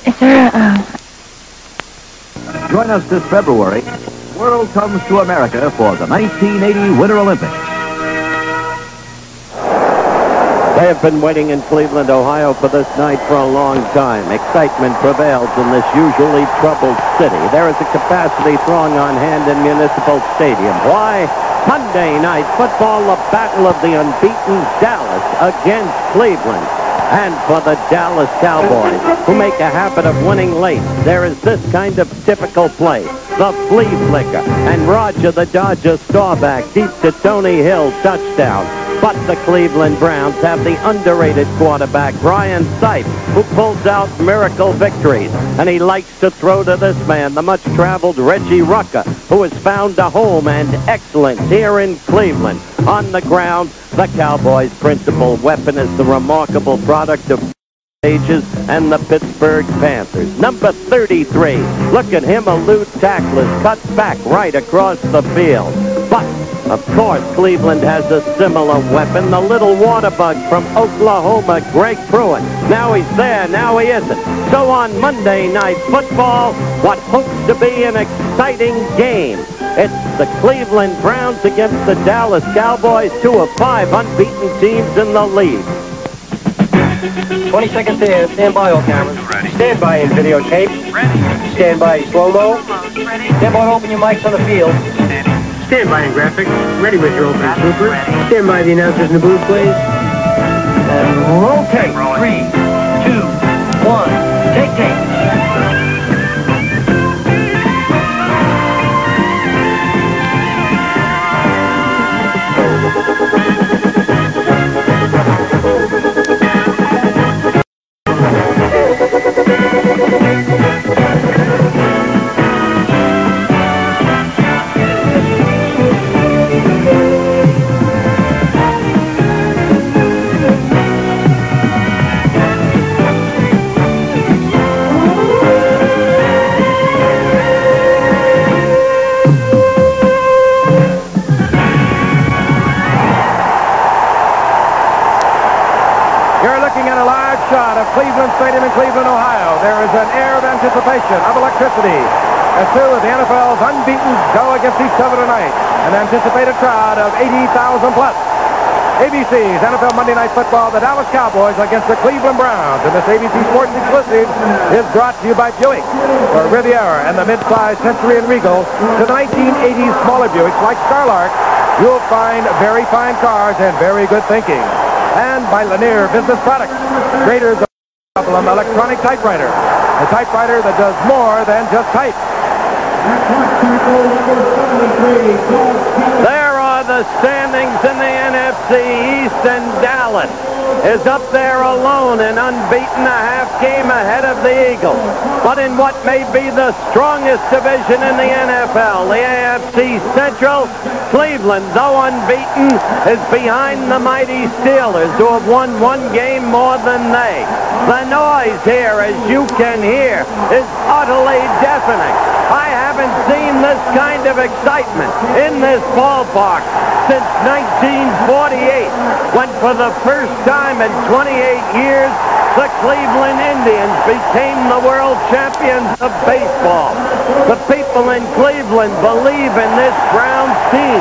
Yes, sir. Join us this February. The world comes to America for the 1980 Winter Olympics. They have been waiting in Cleveland, Ohio for this night for a long time. Excitement prevails in this usually troubled city. There is a capacity throng on hand in Municipal Stadium. Why? Monday night football, the battle of the unbeaten Dallas against Cleveland. And for the Dallas Cowboys, who make a habit of winning late, there is this kind of typical play. The flea flicker, and Roger the Dodger Staubach deep to Tony Hill, touchdown. But the Cleveland Browns have the underrated quarterback, Brian Sipe, who pulls out miracle victories. And he likes to throw to this man, the much-traveled Reggie Rucker, who has found a home and excellence here in Cleveland. On the ground, the Cowboys' principal weapon is the remarkable product of ages and the Pittsburgh Panthers. Number 33. Look at him elude tacklers, cuts back right across the field. But of course, Cleveland has a similar weapon, the little water bug from Oklahoma, Greg Pruitt. Now he's there, now he isn't. So on Monday Night Football, what hopes to be an exciting game. It's the Cleveland Browns against the Dallas Cowboys, 2 of 5 unbeaten teams in the league. 20 seconds in. Stand by, all cameras. Ready. Stand by in videotape. Ready. Stand by slow-mo. Ready. Stand by to open your mics on the field. Steady. Stand by in graphics. Ready with your opening super. Ready. Stand by the announcers in the booth, please. And roll tape. 3, 2, 1. Take tape. Cleveland Stadium in Cleveland, Ohio. There is an air of anticipation, of electricity, as two of the NFL's unbeaten go against each other tonight. An anticipated crowd of 80,000 plus. ABC's NFL Monday Night Football, the Dallas Cowboys against the Cleveland Browns. And this ABC Sports exclusive is brought to you by Buick. For Riviera and the mid-size Century and Regal to the 1980s smaller Buicks like Skylark, you'll find very fine cars and very good thinking. And by Lanier Business Products, creators of electronic typewriter, a typewriter that does more than just type. There are the standings in the NFC East, and Dallas is up there alone and unbeaten, a half game ahead of the Eagles. But in what may be the strongest division in the NFL, the AFC Central, Cleveland, though unbeaten, is behind the mighty Steelers, who have won 1 game more than they. The noise here, as you can hear, is utterly deafening. I haven't seen this kind of excitement in this ballpark since 1948, when for the first time in 28 years, the Cleveland Indians became the world champions of baseball. The people in Cleveland believe in this Browns team,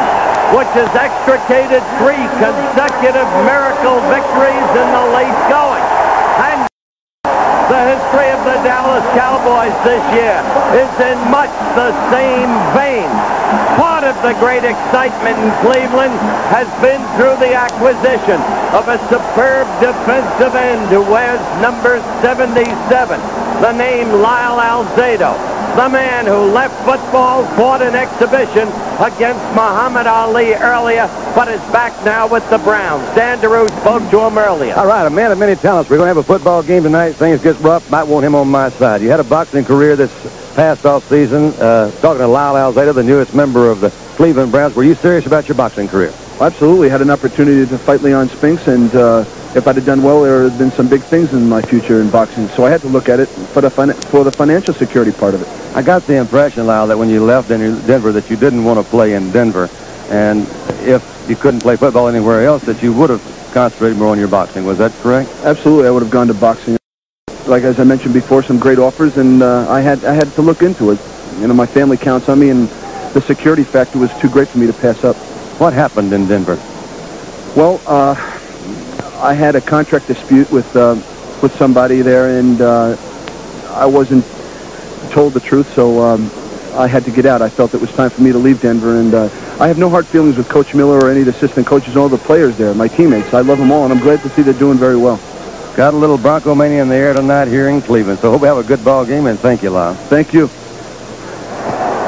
which has extricated 3 consecutive miracle victories in the late going. And the history of the Dallas Cowboys this year is in much the same vein. Part of the great excitement in Cleveland has been through the acquisition of a superb defensive end who wears number 77, the name Lyle Alzado, the man who left football, fought an exhibition against Muhammad Ali earlier, but is back now with the Browns. Dan DeRue spoke to him earlier. All right, a man of many talents. We're going to have a football game tonight. Things get rough. Might want him on my side. You had a boxing career this past off season. Talking to Lyle Alzado, the newest member of the Cleveland Browns. Were you serious about your boxing career? Absolutely. Had an opportunity to fight Leon Spinks, and if I'd have done well, there would have been some big things in my future in boxing. So I had to look at it for the financial security part of it. I got the impression, Lyle, that when you left Denver that you didn't want to play in Denver, and if you couldn't play football anywhere else, that you would have concentrated more on your boxing. Was that correct? Absolutely. I would have gone to boxing. like as I mentioned before, some great offers, and I had to look into it. You know, my family counts on me, and the security factor was too great for me to pass up. What happened in Denver? Well, I had a contract dispute with somebody there, and I wasn't told the truth, so I had to get out. I felt it was time for me to leave Denver, and I have no hard feelings with Coach Miller or any of the assistant coaches, all the players there, my teammates. I love them all, and I'm glad to see they're doing very well. Got a little Bronco mania in the air tonight here in Cleveland, so hope we have a good ball game, and thank you, Lyle. Thank you.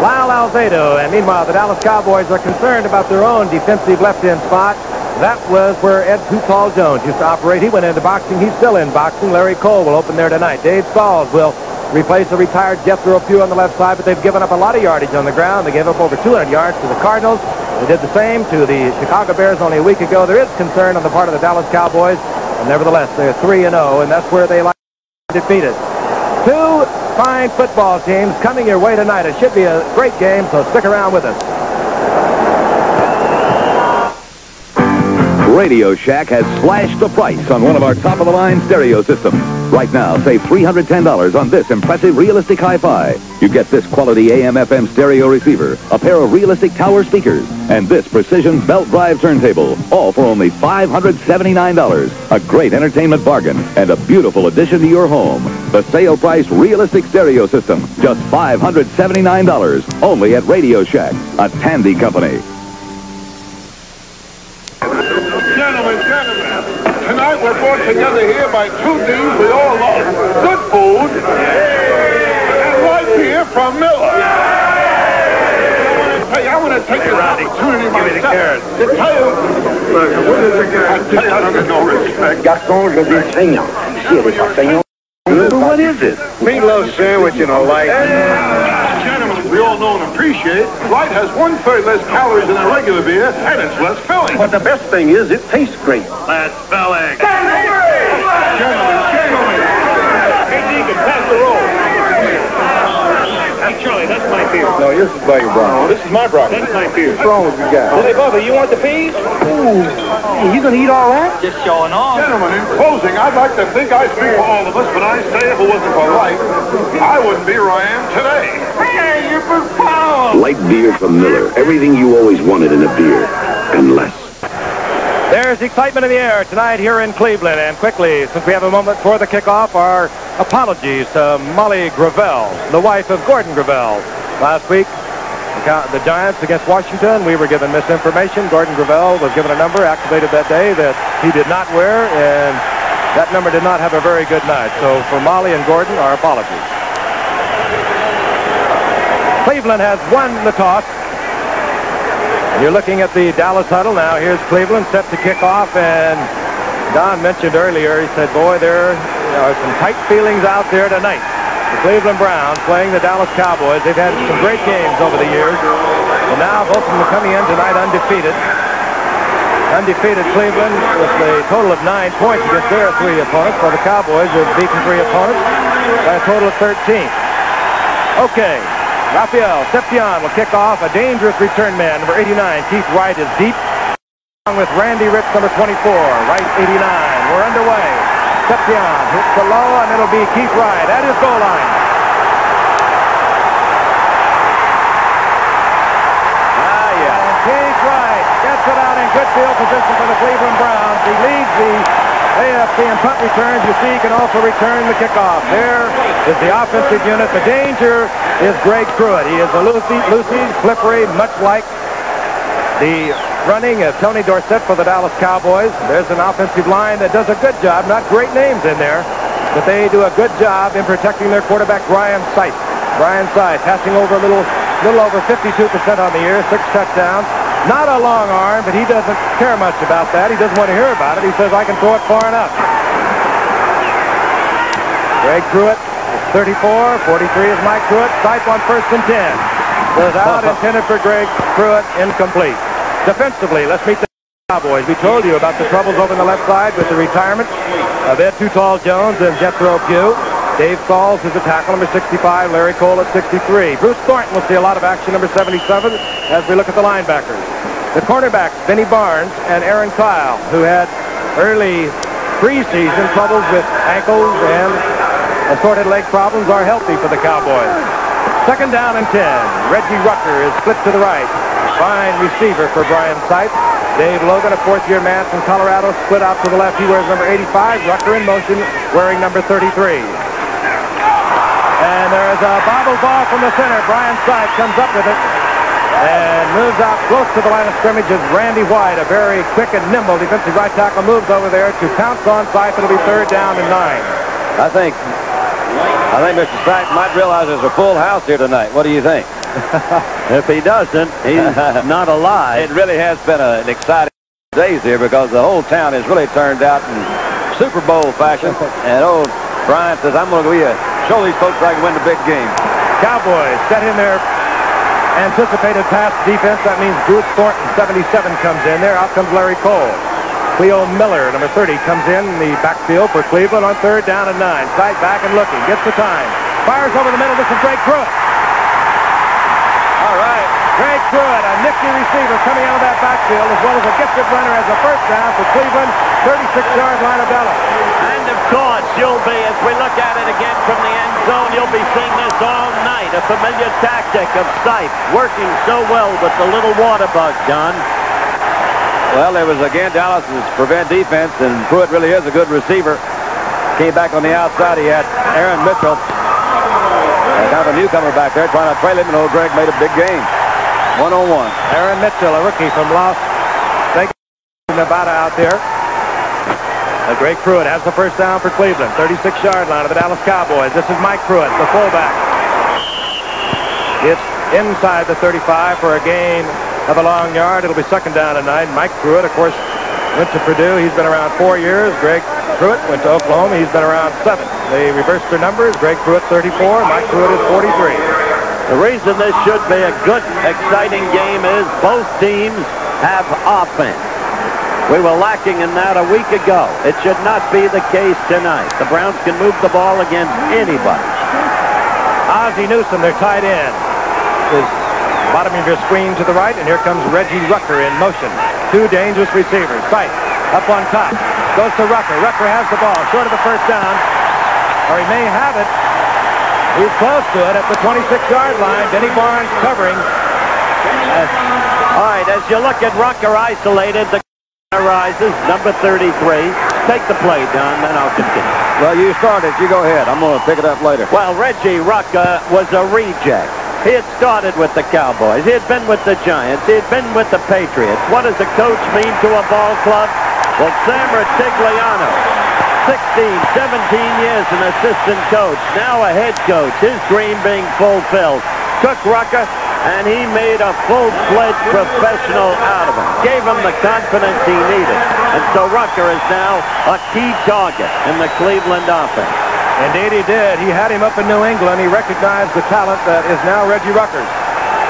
Lyle Alzado, and meanwhile, the Dallas Cowboys are concerned about their own defensive left-end spot. That was where Ed Too Tall Jones used to operate. He went into boxing. He's still in boxing. Larry Cole will open there tonight. Dave Stalls will replace a retired Jethro Pugh on the left side, but they've given up a lot of yardage on the ground. They gave up over 200 yards to the Cardinals. They did the same to the Chicago Bears only a week ago. There is concern on the part of the Dallas Cowboys, and nevertheless, they're 3-0, and that's where they like to be defeated. Two fine football teams coming your way tonight. It should be a great game, so stick around with us. Radio Shack has slashed the price on one of our top-of-the-line stereo systems. Right now, save $310 on this impressive realistic hi-fi. You get this quality AM/FM stereo receiver, a pair of realistic tower speakers, and this precision belt drive turntable, all for only $579. A great entertainment bargain and a beautiful addition to your home. The sale price realistic stereo system, just $579, only at Radio Shack, a Tandy company. Tonight we're brought together here by two teams we all love. Good food and right here from Miller. I want to take this opportunity myself to tell you. I don't get no respect. Garçon, je dis saignant. Ici, elle est pas saignant. What is it? Meatloaf sandwich in a light. Gentlemen, we all know and appreciate Light has 1/3 less calories than a regular beer, and it's less filling. But the best thing is, it tastes great. Less filling. Gentlemen. Hey, Deacon, pass the roll. Hey, Charlie, that's my beer. No, yours is by your Bronco. This is my Bronco. That's my beer. What's wrong with you guys? Hey, Bubba, you want the peas? Ooh. You gonna eat all that? Just showing off. Gentlemen, in closing, I'd like to think I speak for all of us, but I say if it wasn't for Light, I wouldn't be where I am today. Hey, you're for power. Light beer from Miller. Everything you always wanted in a beer, and less. There's excitement in the air tonight here in Cleveland. And quickly, since we have a moment for the kickoff, our apologies to Molly Gravel, the wife of Gordon Gravel. Last week, the Giants against Washington, we were given misinformation. Gordon Gravel was given a number activated that day that he did not wear, and that number did not have a very good night. So for Molly and Gordon, our apologies. Cleveland has won the toss. You're looking at the Dallas huddle now. Here's Cleveland set to kick off, and Don mentioned earlier, he said, boy, there are some tight feelings out there tonight. The Cleveland Browns playing the Dallas Cowboys. They've had some great games over the years, and now both of them are coming in tonight undefeated. Undefeated Cleveland with a total of 9 points against their 3 opponents, while the Cowboys have beaten 3 opponents by a total of 13. Okay. Rafael Septian will kick off. A dangerous return man. Number 89, Keith Wright, is deep. Along with Randy Ritz, number 24. Wright, 89. We're underway. Septian hits the low, and it'll be Keith Wright at his goal line. Keith Wright gets it out in good field position for the Cleveland Browns. He leads the AFC in punt returns. You see, he can also return the kickoff. There is the offensive unit. The danger is Greg Pruitt. He is a loosey, slippery, much like the running of Tony Dorsett for the Dallas Cowboys. There's an offensive line that does a good job. Not great names in there, but they do a good job in protecting their quarterback, Brian Sight. Brian Sight passing over a little over 52% on the year, 6 touchdowns. Not a long arm, but he doesn't care much about that. He doesn't want to hear about it. He says, I can throw it far enough. Greg Pruitt is 34. 43 is Mike Pruitt. Sight on 1st and 10. Goes out, intended for Greg Pruitt, incomplete. Defensively, let's meet the Cowboys. We told you about the troubles over on the left side with the retirement of Ed Too Tall Jones and Jethro Pugh. Dave Stalls is a tackle, number 65. Larry Cole at 63. Bruce Thornton will see a lot of action, number 77, as we look at the linebackers. The cornerbacks, Benny Barnes and Aaron Kyle, who had early preseason troubles with ankles and Assorted leg problems are healthy for the Cowboys. Second down and 10. Reggie Rucker is split to the right. Fine receiver for Brian Sipe. Dave Logan, a fourth-year man from Colorado, split out to the left. He wears number 85. Rucker in motion, wearing number 33. And there's a bobble ball from the center. Brian Sipe comes up with it and moves out close to the line of scrimmage as Randy White, a very quick and nimble defensive right tackle, moves over there to pounce on Sipe. It'll be third down and 9. I think Mr. Sipe might realize there's a full house here tonight. What do you think? If he doesn't, he's not alive. It really has been an exciting days here because the whole town has really turned out in Super Bowl fashion. And old Brian says, I'm going to show these folks I can win the big game. Cowboys set in their anticipated pass defense. That means Bruce Thornton, 77, comes in there. Out comes Larry Cole. Cleo Miller, number 30, comes in the backfield for Cleveland on third down and 9. Sight back and looking. Gets the time. Fires over the middle. This is Greg Pruitt. All right. Greg Pruitt, a nifty receiver coming out of that backfield, as well as a gifted runner as a first down for Cleveland, 36-yard line of Dallas. And of course, you'll be, as we look at it again from the end zone, you'll be seeing this all night. A familiar tactic of Sipe, working so well with the little water bug, John. Well, there was, again, Dallas's prevent defense, and Pruitt really is a good receiver. Came back on the outside. He had Aaron Mitchell, kind of a newcomer back there, trying to trail him, and old Greg made a big game. One-on-one. Aaron Mitchell, a rookie from Las Vegas, Nevada out there. Greg Pruitt has the first down for Cleveland. 36-yard line of the Dallas Cowboys. This is Mike Pruitt, the fullback. It's inside the 35 for a gain of a long yard. It'll be second down and 9. Mike Pruitt, of course, went to Purdue. He's been around 4 years. Greg Pruitt went to Oklahoma. He's been around 7. They reversed their numbers. Greg Pruitt 34. Mike Pruitt is 43. The reason this should be a good, exciting game is both teams have offense. We were lacking in that a week ago. It should not be the case tonight. The Browns can move the ball against anybody. Ozzie Newsome, their tight end, is bottom of your screen to the right, and here comes Reggie Rucker in motion. Two dangerous receivers. Sight up on top. Goes to Rucker. Rucker has the ball. Short of the first down. Or he may have it. He's close to it at the 26-yard line. Denny Barnes covering. All right, as you look at Rucker isolated, the arises, number 33. Take the play, Don, then I'll continue. Well, you started. You go ahead. I'm going to pick it up later. Well, Reggie Rucker was a reject. He had started with the Cowboys. He had been with the Giants. He had been with the Patriots. What does a coach mean to a ball club? Well, Sam Rutigliano, 16, 17 years an assistant coach, now a head coach, his dream being fulfilled. Took Rucker, and he made a full-fledged professional out of him. Gave him the confidence he needed. And so Rucker is now a key target in the Cleveland offense. Indeed he did. He had him up in New England. He recognized the talent that is now Reggie Rucker's.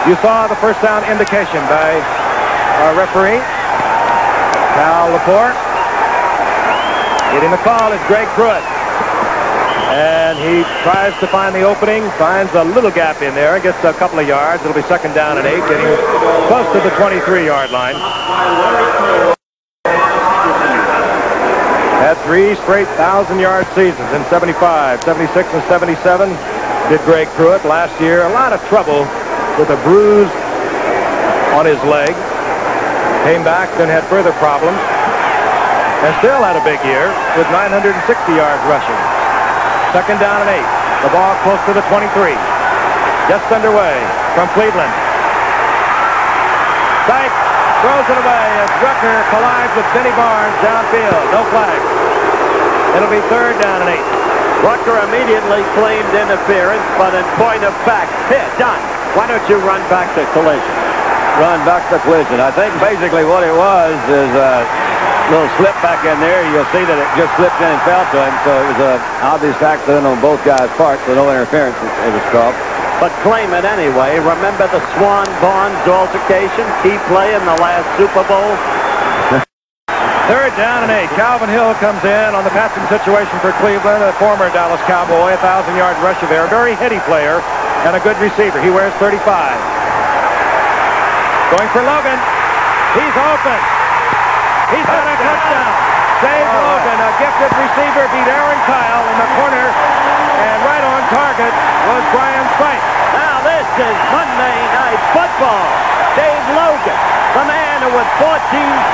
You saw the first down indication by our referee, Cal Laporte. Getting the call is Greg Pruitt. And he tries to find the opening, finds a little gap in there, gets a couple of yards. It'll be second down and 8, getting close to the 23-yard line. Had 3 straight 1,000-yard seasons in 75, 76, and 77. Did Greg Pruitt last year. A lot of trouble with a bruise on his leg. Came back, then had further problems. And still had a big year with 960 yards rushing. Second down and 8. The ball close to the 23. Just underway from Cleveland. Sipe throws it away as Rucker collides with Denny Barnes downfield. No flag. It'll be third down and 8. Rucker immediately claimed interference, but in point of fact, here, Don, why don't you run back the collision? Run back the collision. I think basically what it was is little slip back in there. You'll see that it just slipped in and fell to him, so it was an obvious accident on both guys' parts, so no interference it was called. But claim it anyway. Remember the Swan Barnes altercation? Key play in the last Super Bowl? Third down and 8. Calvin Hill comes in on the passing situation for Cleveland, a former Dallas Cowboy, 1,000-yard rusher there. A very heady player and a good receiver. He wears 35. Going for Logan. He's open. He's got a touchdown. Save Logan, a gifted receiver, beat Aaron Kyle in the corner. And Brian Sight. Now this is Monday Night Football. Dave Logan, the man who with 14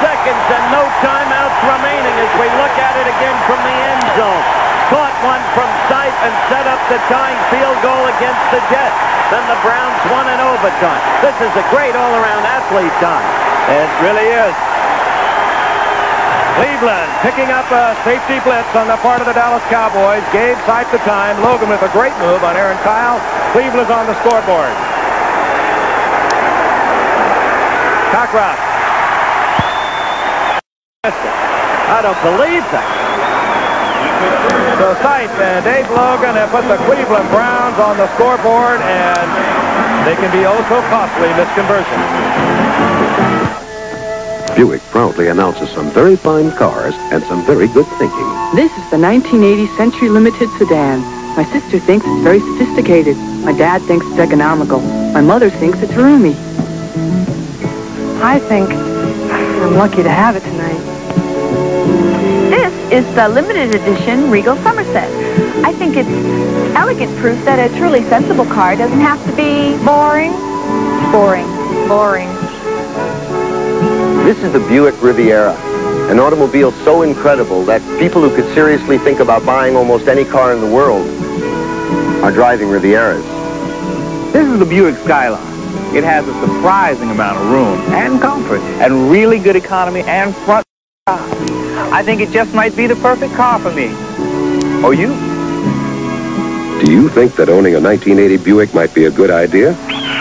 seconds and no timeouts remaining as we look at it again from the end zone. Caught one from Sight and set up the tying field goal against the Jets. Then the Browns won in overtime. This is a great all-around athlete time. It really is. Cleveland picking up a safety blitz on the part of the Dallas Cowboys. Gave Sight the time. Logan with a great move on Aaron Kyle. Cleveland's on the scoreboard. Cockroft. I don't believe that. So Sight and Dave Logan have put the Cleveland Browns on the scoreboard, and they can be oh so costly misconversions. Buick proudly announces some very fine cars and some very good thinking. This is the 1980 Century Limited sedan. My sister thinks it's very sophisticated. My dad thinks it's economical. My mother thinks it's roomy. I think I'm lucky to have it tonight. This is the limited edition Regal Somerset. I think it's elegant proof that a truly sensible car doesn't have to be boring. This is the Buick Riviera, an automobile so incredible that people who could seriously think about buying almost any car in the world are driving Rivieras. This is the Buick Skyline. It has a surprising amount of room and comfort and really good economy and front. I think it just might be the perfect car for me. Or you? Do you think that owning a 1980 Buick might be a good idea?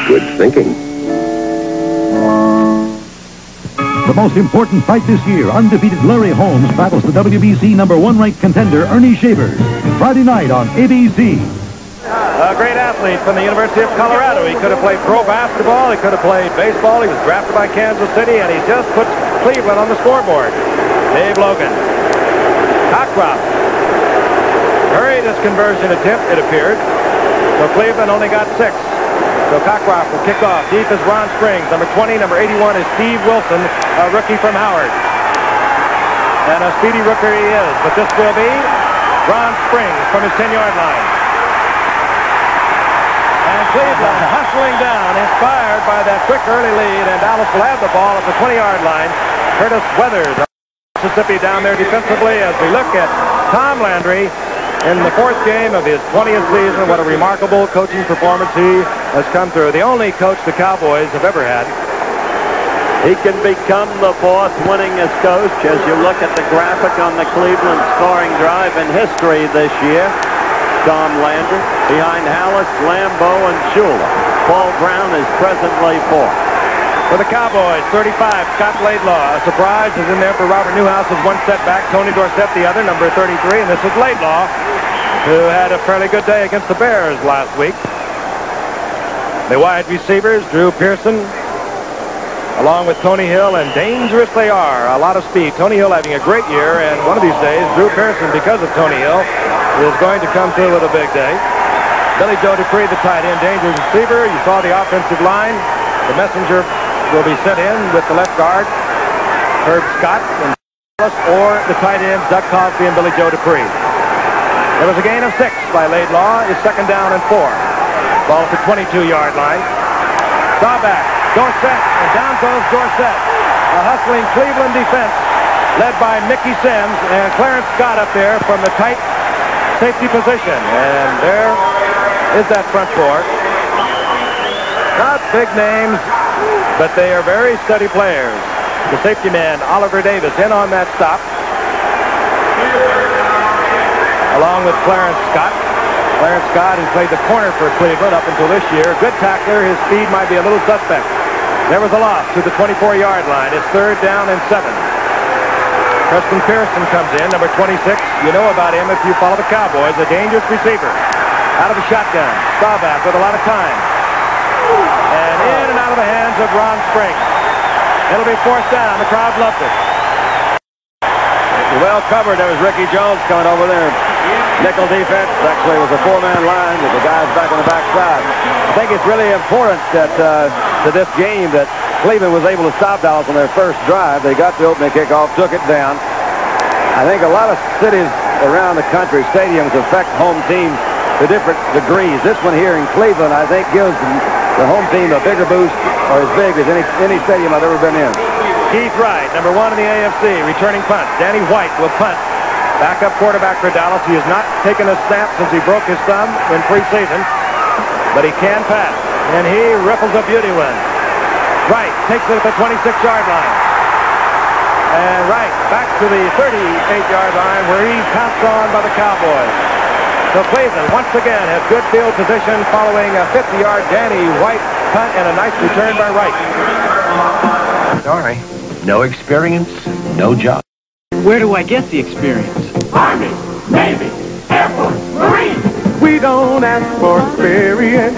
Good thinking. The most important fight this year, undefeated Larry Holmes battles the WBC #1 ranked contender Ernie Shavers. Friday night on ABC. A great athlete from the University of Colorado. He could have played pro basketball. He could have played baseball. He was drafted by Kansas City, and he just puts Cleveland on the scoreboard. Dave Logan. Cockroft. Hurried his conversion attempt, it appeared. So Cleveland only got 6. So Cockroft will kick off. Deep is Ron Springs. Number 20, number 81 is Steve Wilson, a rookie from Howard. And a speedy rookie he is. But this will be Ron Springs from his 10-yard line. And Cleveland hustling down, inspired by that quick early lead. And Dallas will have the ball at the 20-yard line. Curtis Weathers, Mississippi, down there defensively as we look at Tom Landry in the 4th game of his 20th season. What a remarkable coaching performance he has come through. The only coach the Cowboys have ever had. He can become the 4th winningest coach as you look at the graphic on the Cleveland scoring drive in history this year. Tom Landry behind Hallis, Lambeau, and Shula. Paul Brown is presently 4th. For the Cowboys, 35, Scott Laidlaw. A surprise is in there for Robert Newhouse with 1 setback. Tony Dorsett, the other, number 33. And this is Laidlaw, who had a fairly good day against the Bears last week. The wide receivers, Drew Pearson, along with Tony Hill, and dangerous they are. A lot of speed. Tony Hill having a great year, and one of these days, Drew Pearson, because of Tony Hill, is going to come through with a big day. Billy Joe Dupree, the tight end, dangerous receiver. You saw the offensive line. The messenger will be sent in with the left guard, Herb Scott, and or the tight ends, Doug Cosby and Billy Joe Dupree. There was a gain of 6 by Laidlaw. Is 2nd down and 4. Ball at the 22-yard line. Staubach, Dorsett, and down goes Dorsett. A hustling Cleveland defense led by Mickey Sims and Clarence Scott up there from the tight safety position. And there is that front 4. Not big names, but they are very steady players. The safety man, Oliver Davis, in on that stop, along with Clarence Scott. Clarence Scott has played the corner for Cleveland up until this year. Good tackler. His speed might be a little suspect. There was a loss to the 24-yard line. It's 3rd down and 7. Preston Pearson comes in, number 26. You know about him if you follow the Cowboys. A dangerous receiver. Out of a shotgun. Staubach with a lot of time. And in and out of the hands of Ron Springs. It'll be 4th down. The crowd loved it. Well covered. There was Ricky Jones coming over there. Nickel defense. Actually, it was a 4-man line with the guys back on the backside. I think it's really important that to this game that Cleveland was able to stop Dallas on their first drive. They got the opening kickoff, took it down. I think a lot of cities around the country, stadiums affect home teams to to different degrees. This one here in Cleveland, I think, gives the home team a bigger boost, or as big as any stadium I've ever been in. Keith Wright, number 1 in the AFC, returning punt. Danny White will punt. Backup quarterback for Dallas. He has not taken a snap since he broke his thumb in preseason, but he can pass, and he riffles a beauty win. Wright takes it at the 26-yard line. And Wright back to the 38-yard line where he's pounced on by the Cowboys. So Cleveland once again has good field position following a 50-yard Danny White punt and a nice return by Wright. Sorry. No experience, no job. Where do I get the experience? Army, Navy, Air Force, Marines. We don't ask for experience.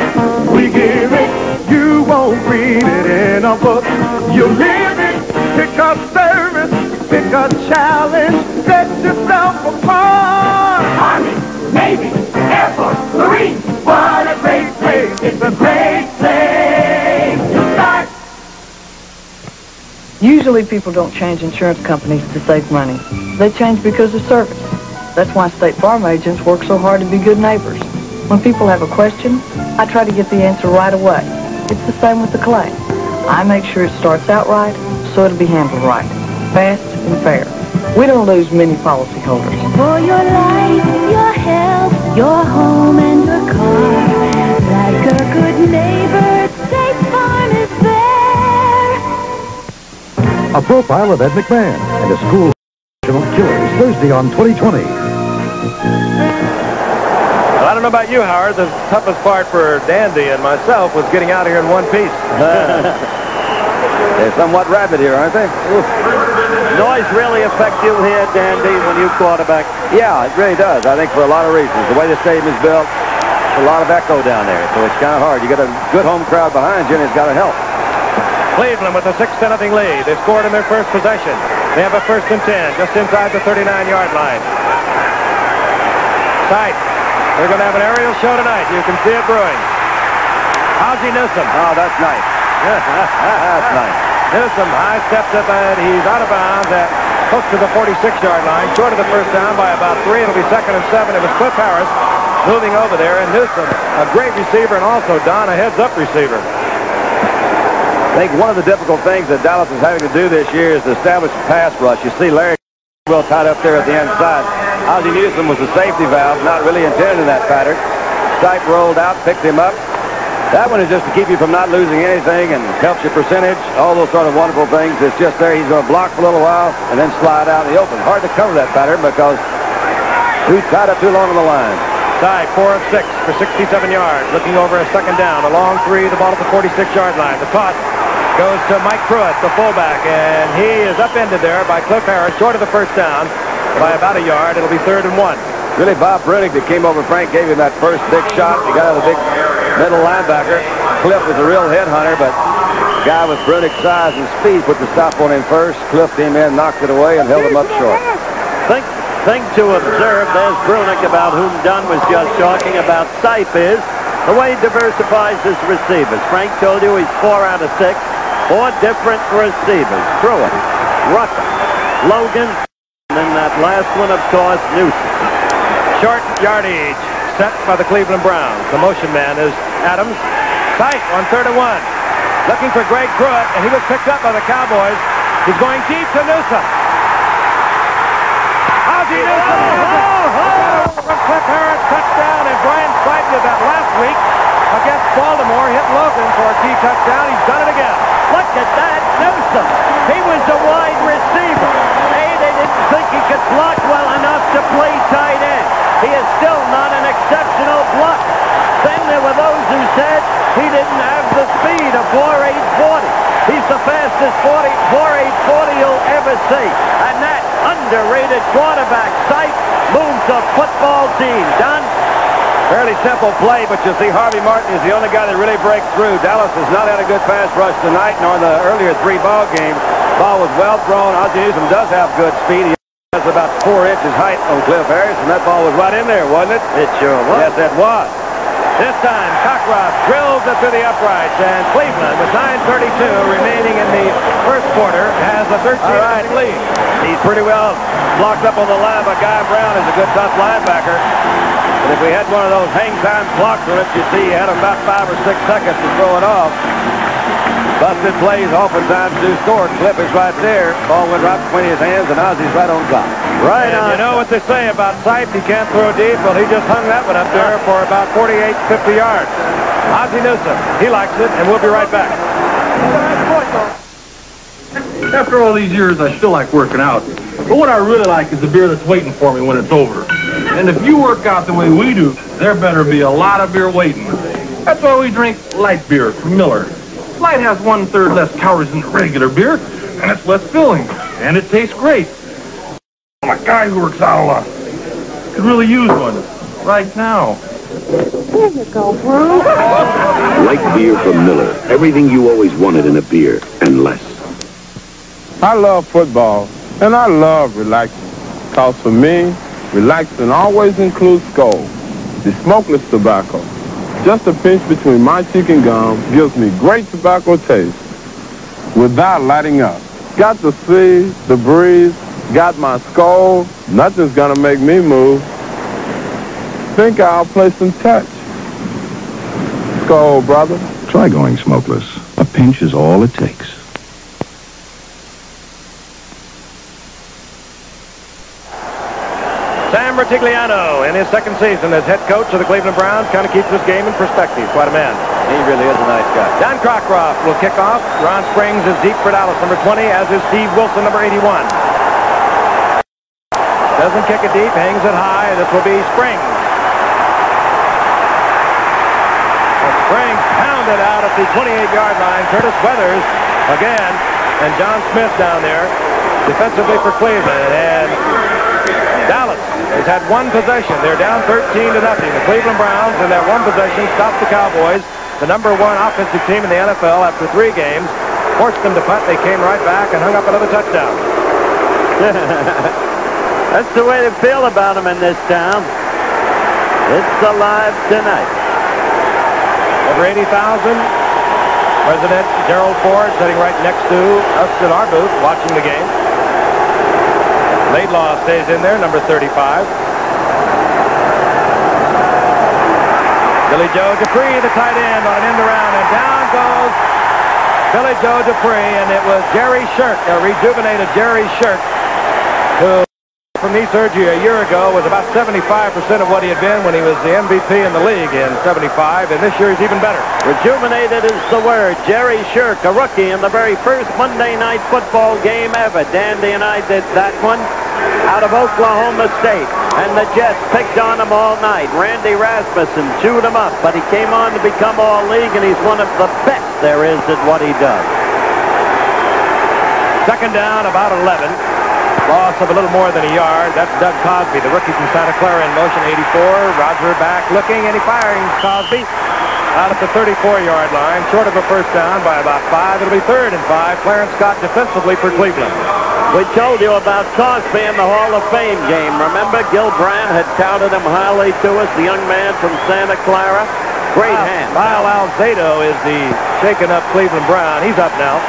We give it. You won't read it in a book. You live it. Pick up service. Pick a challenge. Set yourself apart. Army, Navy, Air Force, Marines. What a great place. It's a great place to start. Usually people don't change insurance companies to save money. They change because of service. That's why State Farm agents work so hard to be good neighbors. When people have a question, I try to get the answer right away. It's the same with the claim. I make sure it starts out right, so it'll be handled right. Fast and fair. We don't lose many policyholders. For your life, your health, your home, and your car. Like a good neighbor, State Farm is there. A profile of Ed McMahon and a school of killers Thursday on 2020. Well, I don't know about you, Howard. The toughest part for Dandy and myself was getting out of here in one piece. They're somewhat rabid here, aren't they? Noise really affect you here, Dandy, when you quarterback? Yeah, it really does. I think for a lot of reasons. The way the stadium is built, a lot of echo down there, so it's kind of hard. You got a good home crowd behind you, and it's got to help. Cleveland with a 6-0 lead. They scored in their first possession. They have a 1st and 10 just inside the 39-yard line. Sight. They're going to have an aerial show tonight. You can see it brewing. Ozzie Newsome. Oh, that's nice. That's nice. Newsome high steps up and he's out of bounds at close to the 46-yard line. Short of the first down by about 3. It'll be 2nd and 7. It was Cliff Harris moving over there. And Newsome, a great receiver, and also Don, a heads-up receiver. I think one of the difficult things that Dallas is having to do this year is to establish a pass rush. You see Larry well tied up there at the inside. Ozzie Newsome was the safety valve, not really intended in that pattern. Stipe rolled out, picked him up. That one is just to keep you from not losing anything and helps your percentage, all those sort of wonderful things. It's just there. He's going to block for a little while and then slide out in the open. Hard to cover that pattern because too tied up too long on the line. Stipe, 4 of 6 for 67 yards. Looking over a 2nd down. A long 3, the ball at the 46-yard line. The toss goes to Mike Pruitt, the fullback, and he is upended there by Cliff Harris, short of the first down by about a yard. It'll be 3rd and 1. Really, Bob Brunick that came over. Frank gave him that first big shot. He got out of the big middle linebacker. Cliff was a real headhunter, but the guy with Brunick's size and speed put the stop on him first. Cliff came in, knocked it away, and held him up short. Thing to observe, there's Brunick about whom Dunn was just talking about. Stipe is the way he diversifies his receivers. Frank told you he's 4 out of 6. 4 different receivers. Pruitt, Rucker, Logan, and then that last one, of course, Newsome. Short yardage set by the Cleveland Browns. The motion man is Adams. Stipe on 3rd and 1. Looking for Greg Pruitt, and he was picked up by the Cowboys. He's going deep to Newsome. Ozzie Newsome from Cliff Harris, touchdown, and Brian Stipe did that last week against Baltimore. Hit Logan for a key touchdown. He's done it again. Look at that, Newsome. He was a wide receiver. They didn't think he could block well enough to play tight end. He is still not an exceptional blocker. Then there were those who said he didn't have the speed of 4.840. He's the fastest 4.840 you'll ever see. And that underrated quarterback, Stipe, moves a football team. Don? Fairly simple play, but you see Harvey Martin is the only guy that really breaks through. Dallas has not had a good pass rush tonight, nor in the earlier 3 ball games. Ball was well thrown. Ozzie Newsome does have good speed. He has about 4 inches height on Cliff Harris, and that ball was right in there, wasn't it? It sure was. Yes, it was. This time, Cockroft drills it through the uprights, and Cleveland, with 9:32 remaining in the first quarter, has a 13-0 lead. He's pretty well blocked up on the line by Guy Brown, is a good tough linebacker. And if we had one of those hang time clocks on it, you'd see he had about 5 or 6 seconds to throw it off. Busted plays oftentimes do score. Clip is right there. Ball went right between his hands, and Ozzy's right on top. Right on. You know what they say about Sipe? He can't throw deep. Well, he just hung that one up there for about 48, 50 yards. Ozzie Newsome, he likes it, and we'll be right back. After all these years, I still like working out. But what I really like is the beer that's waiting for me when it's over. And if you work out the way we do, there better be a lot of beer waiting. That's why we drink light beer from Miller. Light has 1/3 less calories than regular beer, and it's less filling, and it tastes great. I'm a guy who works out a lot. Could really use one right now. There you go, Brew. Light beer from Miller. Everything you always wanted in a beer, and less. I love football, and I love relaxing. Because for me, relaxing always includes Skoal, the smokeless tobacco. Just a pinch between my cheek and gum gives me great tobacco taste without lighting up. Got the sea, the breeze, got my Skoal. Nothing's gonna make me move. Think I'll play some touch. Skoal, brother. Try going smokeless. A pinch is all it takes. Sam Bertigliano, in his second season as head coach of the Cleveland Browns, kind of keeps this game in perspective. Quite a man. He really is a nice guy. Don Cockcroft will kick off. Ron Springs is deep for Dallas, number 20, as is Steve Wilson, number 81. Doesn't kick it deep, hangs it high. This will be Springs. Springs pounded out at the 28-yard line. Curtis Weathers again, and John Smith down there defensively for Cleveland. And Dallas has had one possession. They're down 13-0. The Cleveland Browns, in that one possession, stopped the Cowboys, the number 1 offensive team in the NFL after 3 games, forced them to punt. They came right back and hung up another touchdown. That's the way they feel about them in this town. It's alive tonight. Over 80,000. President Gerald Ford sitting right next to us in our booth watching the game. Laidlaw stays in there, number 35. Billy Joe Dupree, the tight end, on an end around, and down goes Billy Joe Dupree, and it was Jerry Shirk, a rejuvenated Jerry Shirk, who from knee surgery a year ago was about 75% of what he had been when he was the MVP in the league in 75, and this year he's even better. Rejuvenated is the word. Jerry Shirk, a rookie in the very first Monday night football game ever. Dandy and I did that one out of Oklahoma State, and the Jets picked on him all night. Randy Rasmussen chewed him up, but he came on to become all-league, and he's one of the best there is at what he does. Second down, about 11. Loss of a little more than a yard. That's Doug Cosby, the rookie from Santa Clara, in motion, 84. Roger back looking, and he firing Cosby out at the 34-yard line, short of a first down by about 5. It'll be 3rd and 5. Clarence Scott defensively for Cleveland. We told you about Cosby in the Hall of Fame game. Remember, Gil Brandt had touted him highly to us, the young man from Santa Clara. Great hand. Lyle Alzado is the shaken-up Cleveland Brown. He's up now.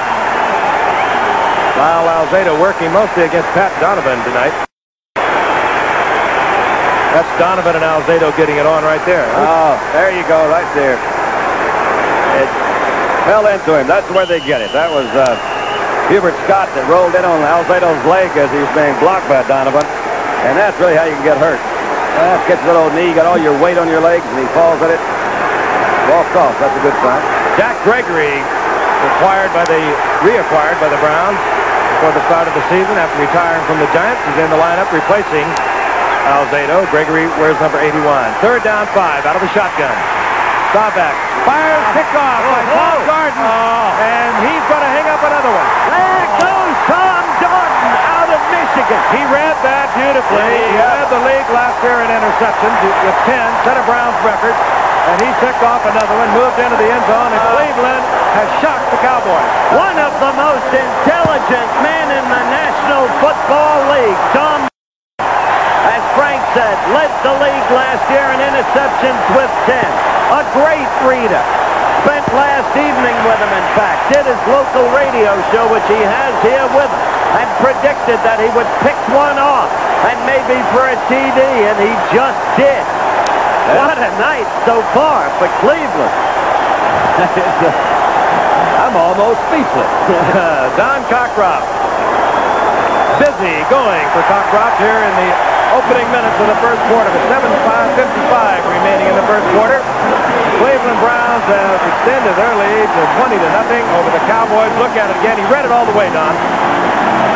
Lyle Alzado working mostly against Pat Donovan tonight. That's Donovan and Alzado getting it on right there. Oh, there you go, right there. It fell into him. That's where they get it. That was Hubert Scott that rolled in on Alzado's leg as he was being blocked by Donovan. And that's really how you can get hurt. Gets that old knee, you got all your weight on your legs, and he falls at it. Walks off. That's a good sign. Jack Gregory, reacquired by the Browns before the start of the season after retiring from the Giants, is in the lineup replacing Alzado. Gregory wears number 81. 3rd down, 5 out of the shotgun. Staubach fires, kickoff by Tom Garden, and he's going to hang up another one. There goes Tom Garden out of Michigan. He read that beautifully. He led the league last year in interceptions with 10, set a Browns record, and he picked off another one, moved into the end zone, and Cleveland has shocked the Cowboys. One of the most intelligent men in the National Football League, Tom, as Frank said, led the league last year in interceptions with 10. A great reader. Spent last evening with him, in fact. Did his local radio show, which he has here with him, and predicted that he would pick one off, and maybe for a TD, and he just did. What a night so far for Cleveland. I'm almost speechless. Don Cockcroft. Busy going for Cockcroft here in the opening minutes of the first quarter with 7:55 remaining in the first quarter. Cleveland Browns have extended their lead to 20-0 over the Cowboys. Look at it again. He read it all the way, Don.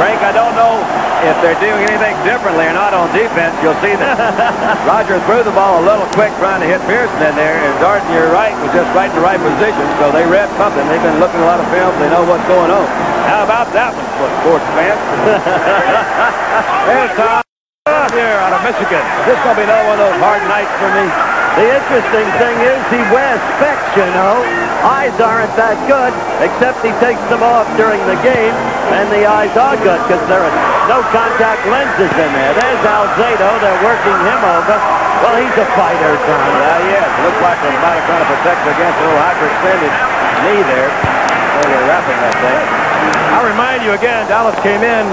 Frank, I don't know if they're doing anything differently or not on defense. You'll see that Roger threw the ball a little quick trying to hit Pearson in there, and Darden, you're right, was just right in the right position, so they read something. They've been looking at a lot of films. They know what's going on. How about that one, sports fans? There's Tom here out of Michigan. This is going to be another one of those hard nights for me. The interesting thing is he wears specs, you know. Eyes aren't that good, except he takes them off during the game, and the eyes are good because there are no contact lenses in there. There's Alzado. They're working him over. Well, he's a fighter, Tom. Yes. It looks like they might have trying to protect against a little hyperextended knee there. So they're wrapping that thing. I'll remind you again, Dallas came in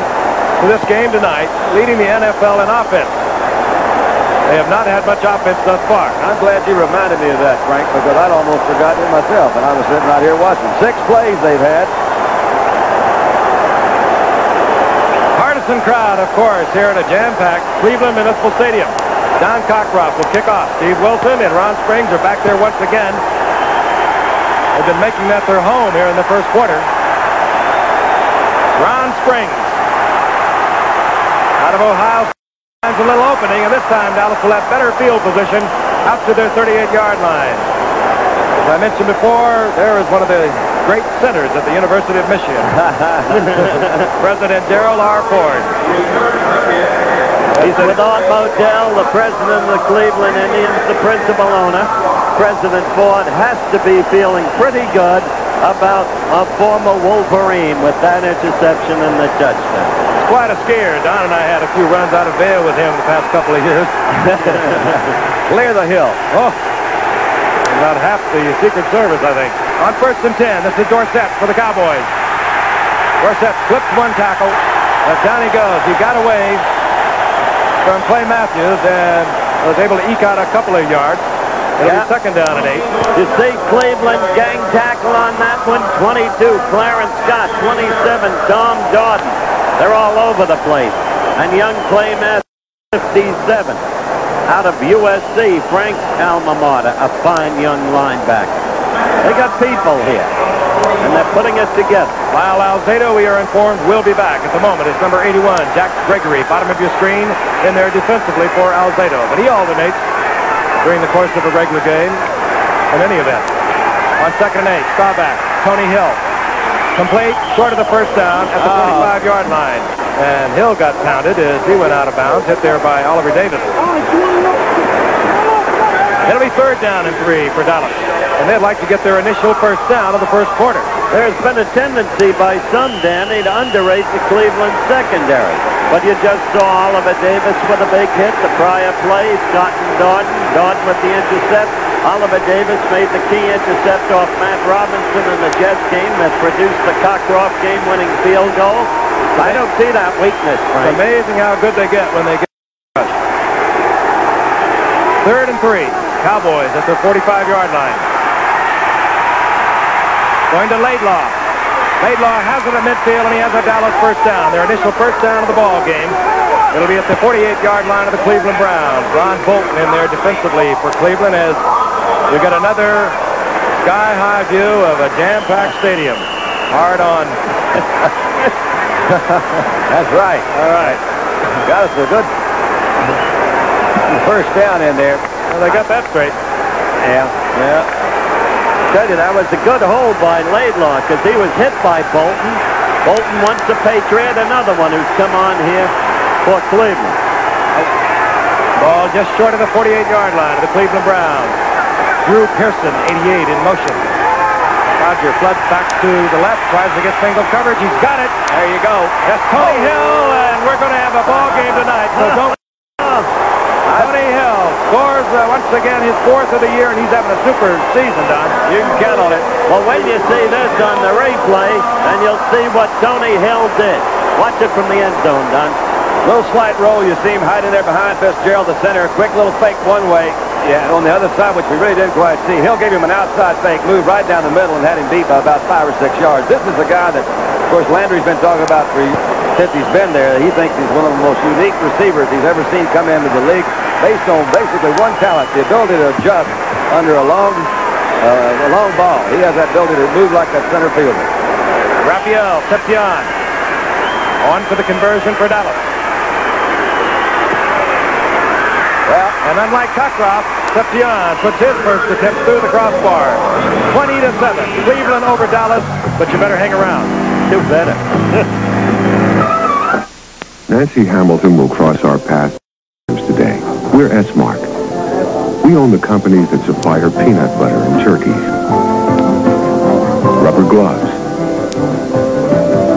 to this game tonight leading the NFL in offense. They have not had much offense thus far. I'm glad you reminded me of that, Frank, because I'd almost forgotten it myself, and I was sitting right here watching. 6 plays they've had. Partisan crowd, of course, here at a jam-packed Cleveland Municipal Stadium. Don Cockcroft will kick off. Steve Wilson and Ron Springs are back there once again. They've been making that their home here in the first quarter. Ron Springs out of Ohio. Finds a little opening, and this time Dallas will have better field position out to their 38-yard line. As I mentioned before, there is one of the great centers at the University of Michigan. President Darrell R. Ford. He's with Art Modell, the president of the Cleveland Indians, the principal owner. President Ford has to be feeling pretty good about a former Wolverine with that interception and the touchdown. It's quite a scare. Don and I had a few runs out of Vail with him the past couple of years. Clear the hill. Oh, about half the Secret Service, I think. On 1st and 10, this is Dorsett for the Cowboys. Dorsett flips one tackle, but down he goes. He got away from Clay Matthews and was able to eke out a couple of yards. It'll be 2nd down and 8. You see Cleveland gang tackle on that one. 22, Clarence Scott. 27, Tom Jordan. They're all over the place. And young Clay Matthews, 57. Out of USC, Frank's alma mater, a fine young linebacker. They got people here, and they're putting it together. Lyle Alzado, we are informed, will be back at the moment. It's number 81, Jack Gregory, bottom of your screen, in there defensively for Alzado. But he alternates during the course of a regular game in any event. On 2nd and 8, Staubach, Tony Hill. Complete, short of the first down at the 25-yard line. And Hill got pounded as he went out of bounds, hit there by Oliver Davis. It'll be 3rd down and 3 for Dallas. And they'd like to get their initial first down of the first quarter. There's been a tendency by some, Danny, to underrate the Cleveland secondary. But you just saw Oliver Davis with a big hit, the prior play, Scott and Dodden with the intercept. Oliver Davis made the key intercept off Matt Robinson in the Jets game that produced the Cockcroft game-winning field goal. I don't see that weakness, Frank. It's amazing how good they get when they get rushed. 3rd and 3, Cowboys at their 45-yard line. Going to Laidlaw. Laidlaw has it at midfield, and he has a Dallas first down. Their initial first down of the ball game. It'll be at the 48-yard line of the Cleveland Browns. Ron Bolton in there defensively for Cleveland as we get another sky-high view of a jam-packed stadium. Hard on. That's right. All right. Got us a good first down in there. Well, they got that straight. Yeah. Tell you, that was a good hold by Laidlaw because he was hit by Bolton. Bolton once a Patriot, another one who's come on here for Cleveland. Ball just short of the 48-yard line of the Cleveland Browns. Drew Pearson, 88, in motion. Roger floods back to the left, tries to get single coverage. He's got it. There you go. That's Tony Hill, and we're going to have a ball game tonight, so don't... Tony Hill scores once again his 4th of the year, and he's having a super season, Don. You can count on it. Well, when you see this on the replay, then you'll see what Tony Hill did. Watch it from the end zone, Don. Little slight roll. You see him hiding there behind Fitzgerald, the center. Quick little fake one way. Yeah, on the other side, which we really didn't quite see. Hill gave him an outside fake, moved right down the middle, and had him beat by about 5 or 6 yards. This is a guy that, of course, Landry's been talking about since he's been there. He thinks he's one of the most unique receivers he's ever seen come into the league, based on basically one talent, the ability to adjust under a long ball. He has that ability to move like that center fielder. Raphael Septian on for the conversion for Dallas. Well, and unlike Cockcroft, Septian puts his first attempt through the crossbar. 20-7. Cleveland over Dallas, but you better hang around. Do better. Nancy Hamilton will cross our path today. We're S-Mark. We own the companies that supply her peanut butter and turkeys, rubber gloves,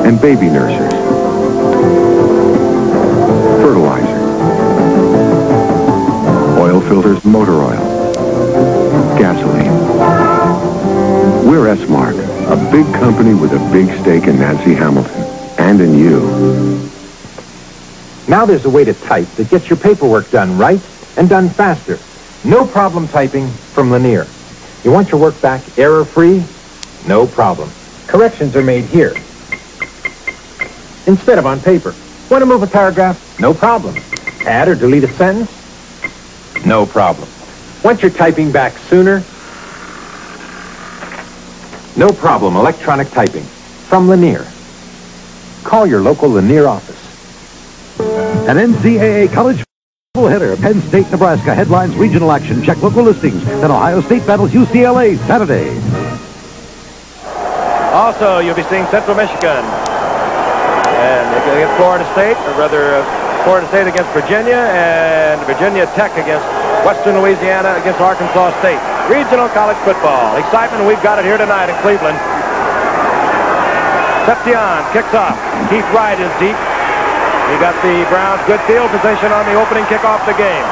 and baby nurses, fertilizer, oil filters, motor oil, gasoline. We're S-Mark, a big company with a big stake in Nancy Hamilton and in you. Now there's a way to type that gets your paperwork done right and done faster. No problem typing from Lanier. You want your work back error-free? No problem. Corrections are made here instead of on paper. Want to move a paragraph? No problem. Add or delete a sentence? No problem. Want your typing back sooner? No problem. Electronic typing from Lanier. Call your local Lanier office. An NCAA college header. Penn State, Nebraska headlines regional action. Check local listings. Then Ohio State battles UCLA Saturday. Also, you'll be seeing Central Michigan. And against Florida State, or rather Florida State against Virginia, and Virginia Tech against Western Louisiana against Arkansas State. Regional college football. Excitement, we've got it here tonight in Cleveland. Septian kicks off. Keith Wright is deep. He got the Browns good field position on the opening kickoff of the game.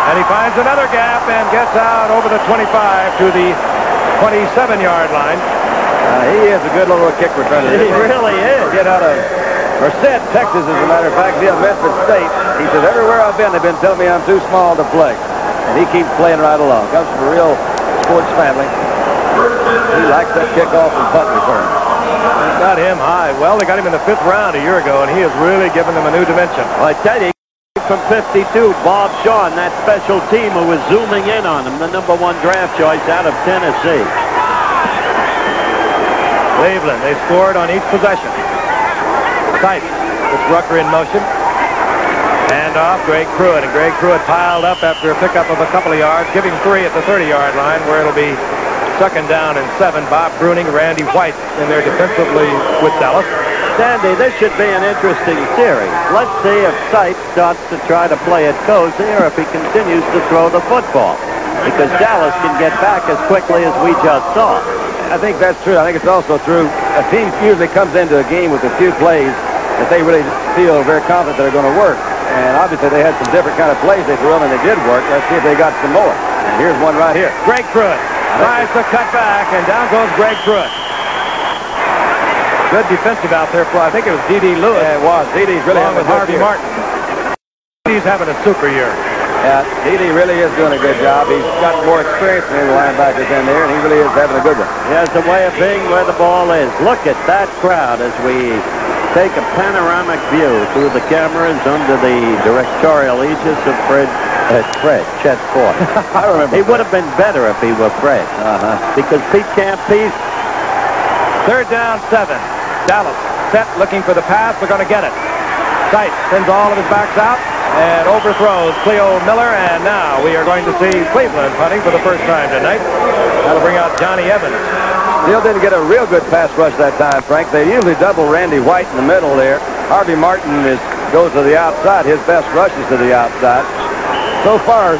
And he finds another gap and gets out over the 25 to the 27-yard line. He is a good little kick returner. He really is. Get out of Merced, Texas, as a matter of fact, via Memphis State. He says, everywhere I've been, they've been telling me I'm too small to play. And he keeps playing right along. Comes from a real sports family. He likes that kickoff and punt return. Got him high. Well, they got him in the 5th round a year ago, and he has really given them a new dimension. Well, I tell you, from 52, Bob Shaw, that special team who was zooming in on him, the #1 draft choice out of Tennessee. Cleveland, they scored on each possession. Tight. It's Rucker in motion. Hand off, Greg Pruitt. And Greg Pruitt piled up after a pickup of a couple of yards. Give him 3 at the 30-yard line, where it'll be 2nd down and 7. Bob Bruning, Randy White in there defensively with Dallas. Sandy, this should be an interesting series. Let's see if Sight starts to try to play it cozy or if he continues to throw the football. Because Dallas can get back as quickly as we just saw. I think that's true. I think it's also true. A team usually comes into a game with a few plays that they really feel very confident they're going to work. And obviously they had some different kind of plays they threw in and they did work. Let's see if they got some more. And here's one right here. Greg Pruitt tries to cut back, and down goes Greg Pruitt. Good defensive out there for, I think it was D.D. Lewis. Yeah, it was. D.D.'s really having a good Harvey year. Martin. He's having a super year. Yeah, D.D. really is doing a good job. He's got more experience than the linebackers in there, and he really is having a good one. He has a way of being where the ball is. Look at that crowd as we take a panoramic view through the cameras under the directorial aegis of Chet Ford. I remember. He would have been better if he were Fred. Because Pete Campese. 3rd down, 7. Dallas set, looking for the pass. They're going to get it. Sight sends all of his backs out and overthrows Cleo Miller, and now we are going to see Cleveland punting for the first time tonight. That'll bring out Johnny Evans. Still didn't get a real good pass rush that time, Frank. They usually double Randy White in the middle there. Harvey Martin goes to the outside. His best rush is to the outside. So far,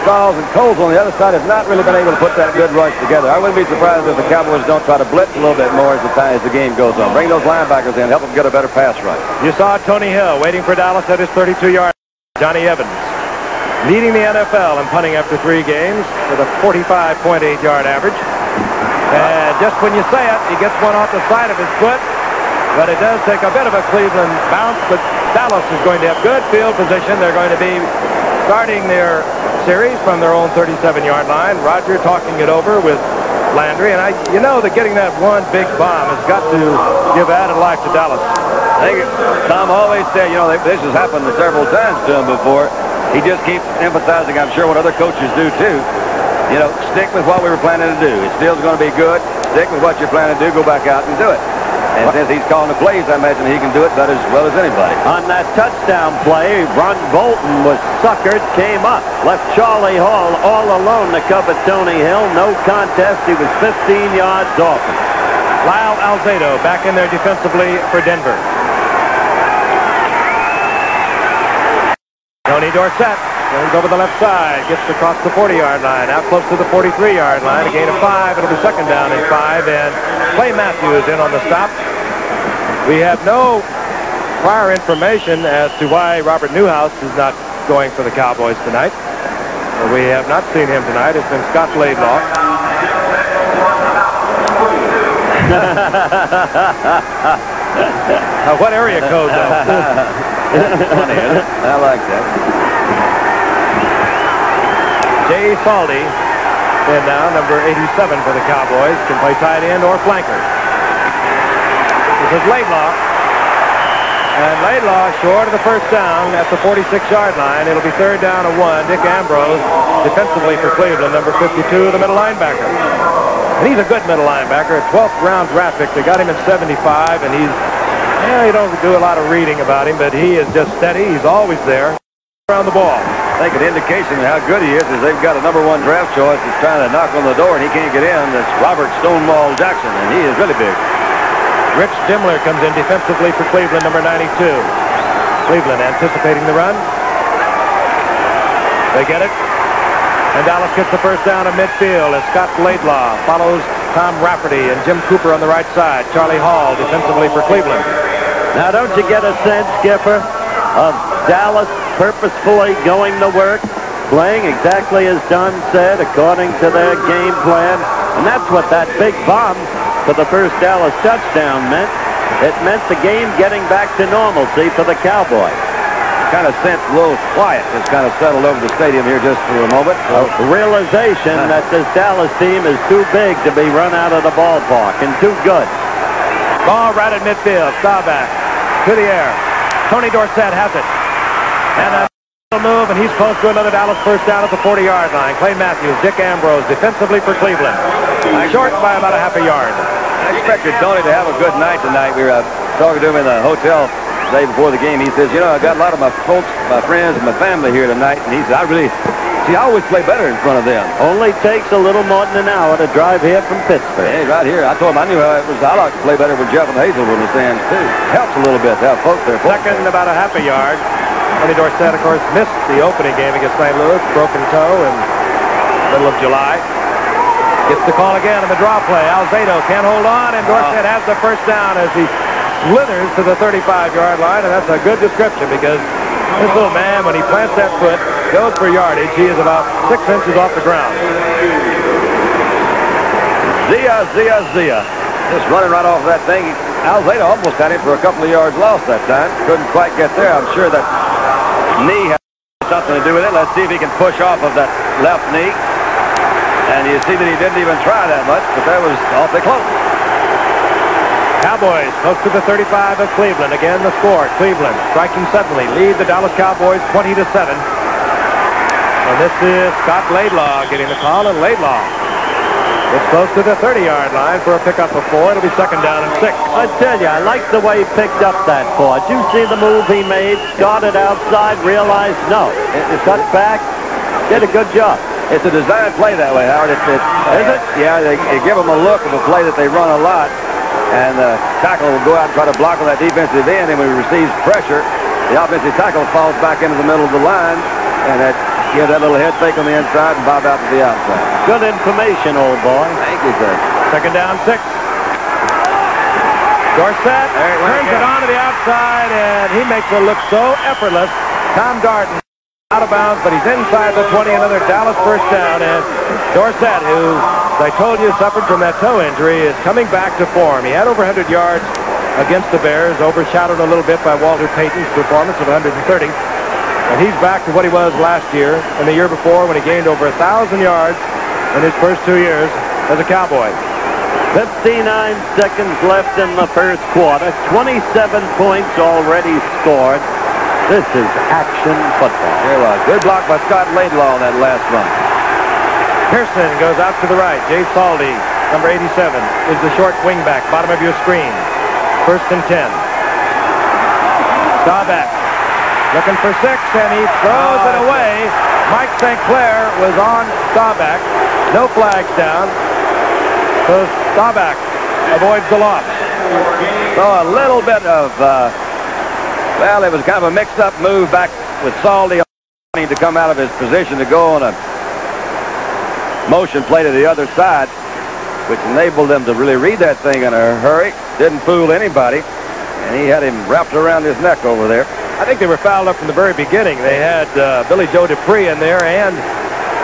Stalls and Coles on the other side have not really been able to put that good rush together. I wouldn't be surprised if the Cowboys don't try to blitz a little bit more as the game goes on. Bring those linebackers in, help them get a better pass rush. You saw Tony Hill waiting for Dallas at his 32-yard. Johnny Evans leading the NFL in punting after 3 games with a 45.8-yard average. And just when you say it, he gets one off the side of his foot. But it does take a bit of a Cleveland bounce. But Dallas is going to have good field position. They're going to be starting their series from their own 37-yard line. Roger talking it over with Landry, and you know that getting that one big bomb has got to give added life to Dallas. I think Tom always said, you know, this has happened several times to him before. He just keeps emphasizing, I'm sure what other coaches do too. You know, stick with what we were planning to do. It still's going to be good. Stick with what you're planning to do. Go back out and do it. And since he's calling the plays, I imagine he can do it about as well as anybody. On that touchdown play, Ron Bolton was suckered, came up, left Charlie Hall all alone to cover Tony Hill. No contest. He was 15 yards off him. Lyle Alzado back in there defensively for Denver. Tony Dorsett goes over the left side, gets across the 40-yard line, out close to the 43-yard line, a gain of 5. It'll be second down and 5, and Clay Matthews in on the stop. We have no prior information as to why Robert Newhouse is not going for the Cowboys tonight. We have not seen him tonight. It's been Scott Laidlaw. What area code, though? Funny, isn't it? I like that. Jay Saldy in now, number 87 for the Cowboys, can play tight end or flanker. This is Laidlaw. And Laidlaw short of the first down at the 46-yard line. It'll be third down and 1. Dick Ambrose defensively for Cleveland, number 52, the middle linebacker. And he's a good middle linebacker, a 12th round draft pick. They got him at 75, and he's, you don't do a lot of reading about him, but he is just steady. He's always there around the ball. I think an indication of how good he is they've got a number 1 draft choice that's trying to knock on the door, and he can't get in. That's Robert Stonewall Jackson, and he is really big. Rich Dimler comes in defensively for Cleveland, number 92. Cleveland anticipating the run. They get it. And Dallas gets the first down in midfield as Scott Laidlaw follows Tom Rafferty and Jim Cooper on the right side. Charlie Hall defensively for Cleveland. Now, don't you get a sense, Skipper, of Dallas purposefully going to work, playing exactly as Don said, according to their game plan? And that's what that big bomb for the first Dallas touchdown meant. It meant the game getting back to normalcy for the Cowboys. Kind of sense a little quiet has kind of settled over the stadium here just for a moment. So. Realization that this Dallas team is too big to be run out of the ballpark and too good. Ball right at midfield. Staubach to the air. Tony Dorsett has it. And a move, and he's close to another Dallas first down at the 40-yard line. Clay Matthews, Dick Ambrose defensively for Cleveland. Short by about a half a yard. I expected Tony to have a good night tonight. We were talking to him in the hotel the day before the game. He says, you know, I got a lot of my folks, my friends, and my family here tonight. And he said, I always play better in front of them. Only takes a little more than an hour to drive here from Pittsburgh. Hey, right here. I told him I knew how it was. I like to play better with Jeff and Hazel in the stands, too. Helps a little bit to have folks there. Second, about a half a yard. Tony Dorsett, of course, missed the opening game against St. Louis. Broken toe in the middle of July. Gets the call again on the draw play. Alzado can't hold on, and Dorsett has the first down as he slithers to the 35-yard line, and that's a good description because this little man, when he plants that foot, goes for yardage. He is about 6 inches off the ground. Zia. Just running right off that thing. Alzado almost had him for a couple of yards lost that time. Couldn't quite get there. I'm sure that knee has something to do with it. Let's see if he can push off of that left knee. And you see that he didn't even try that much, but that was awfully close. Cowboys close to the 35 of Cleveland. Again, the score. Cleveland striking suddenly. Lead the Dallas Cowboys 20-7. And this is Scott Laidlaw getting the call, and Laidlaw gets close to the 30-yard line for a pickup of 4. It'll be second down and 6. I tell you, I like the way he picked up that 4. Did you see the move he made? Started outside, realized no. It cut back, did a good job. It's a designed play that way, Howard. Is it? Yeah, they give them a look of a play that they run a lot. And the tackle will go out and try to block on that defensive end, and when he receives pressure, the offensive tackle falls back into the middle of the line, and that gives that little head fake on the inside and bob out to the outside. Good information, old boy. Thank you, sir. Second down, 6. Dorsett turns it on to the outside, and he makes it look so effortless. Tom Darden out of bounds, but he's inside the 20. Another Dallas first down, and Dorsett, who, as I told you, suffered from that toe injury, is coming back to form. He had over 100 yards against the Bears, overshadowed a little bit by Walter Payton's performance of 130. And he's back to what he was last year and the year before when he gained over 1,000 yards in his first 2 years as a Cowboy. 59 seconds left in the first quarter. 27 points already scored. This is action football. Here was. Good block by Scott Laidlaw on that last run. Pearson goes out to the right. Jay Saldy, number 87, is the short wingback, bottom of your screen. First and 10. Staubach looking for 6, and he throws it away. Mike St. Clair was on Staubach. No flags down. So Staubach avoids the loss. So a little bit of, well, it was kind of a mixed-up move back with Saldy wanting to come out of his position to go on a motion play to the other side, which enabled them to really read that thing in a hurry. Didn't fool anybody, and he had him wrapped around his neck over there. I think they were fouled up from the very beginning. They had Billy Joe Dupree in there and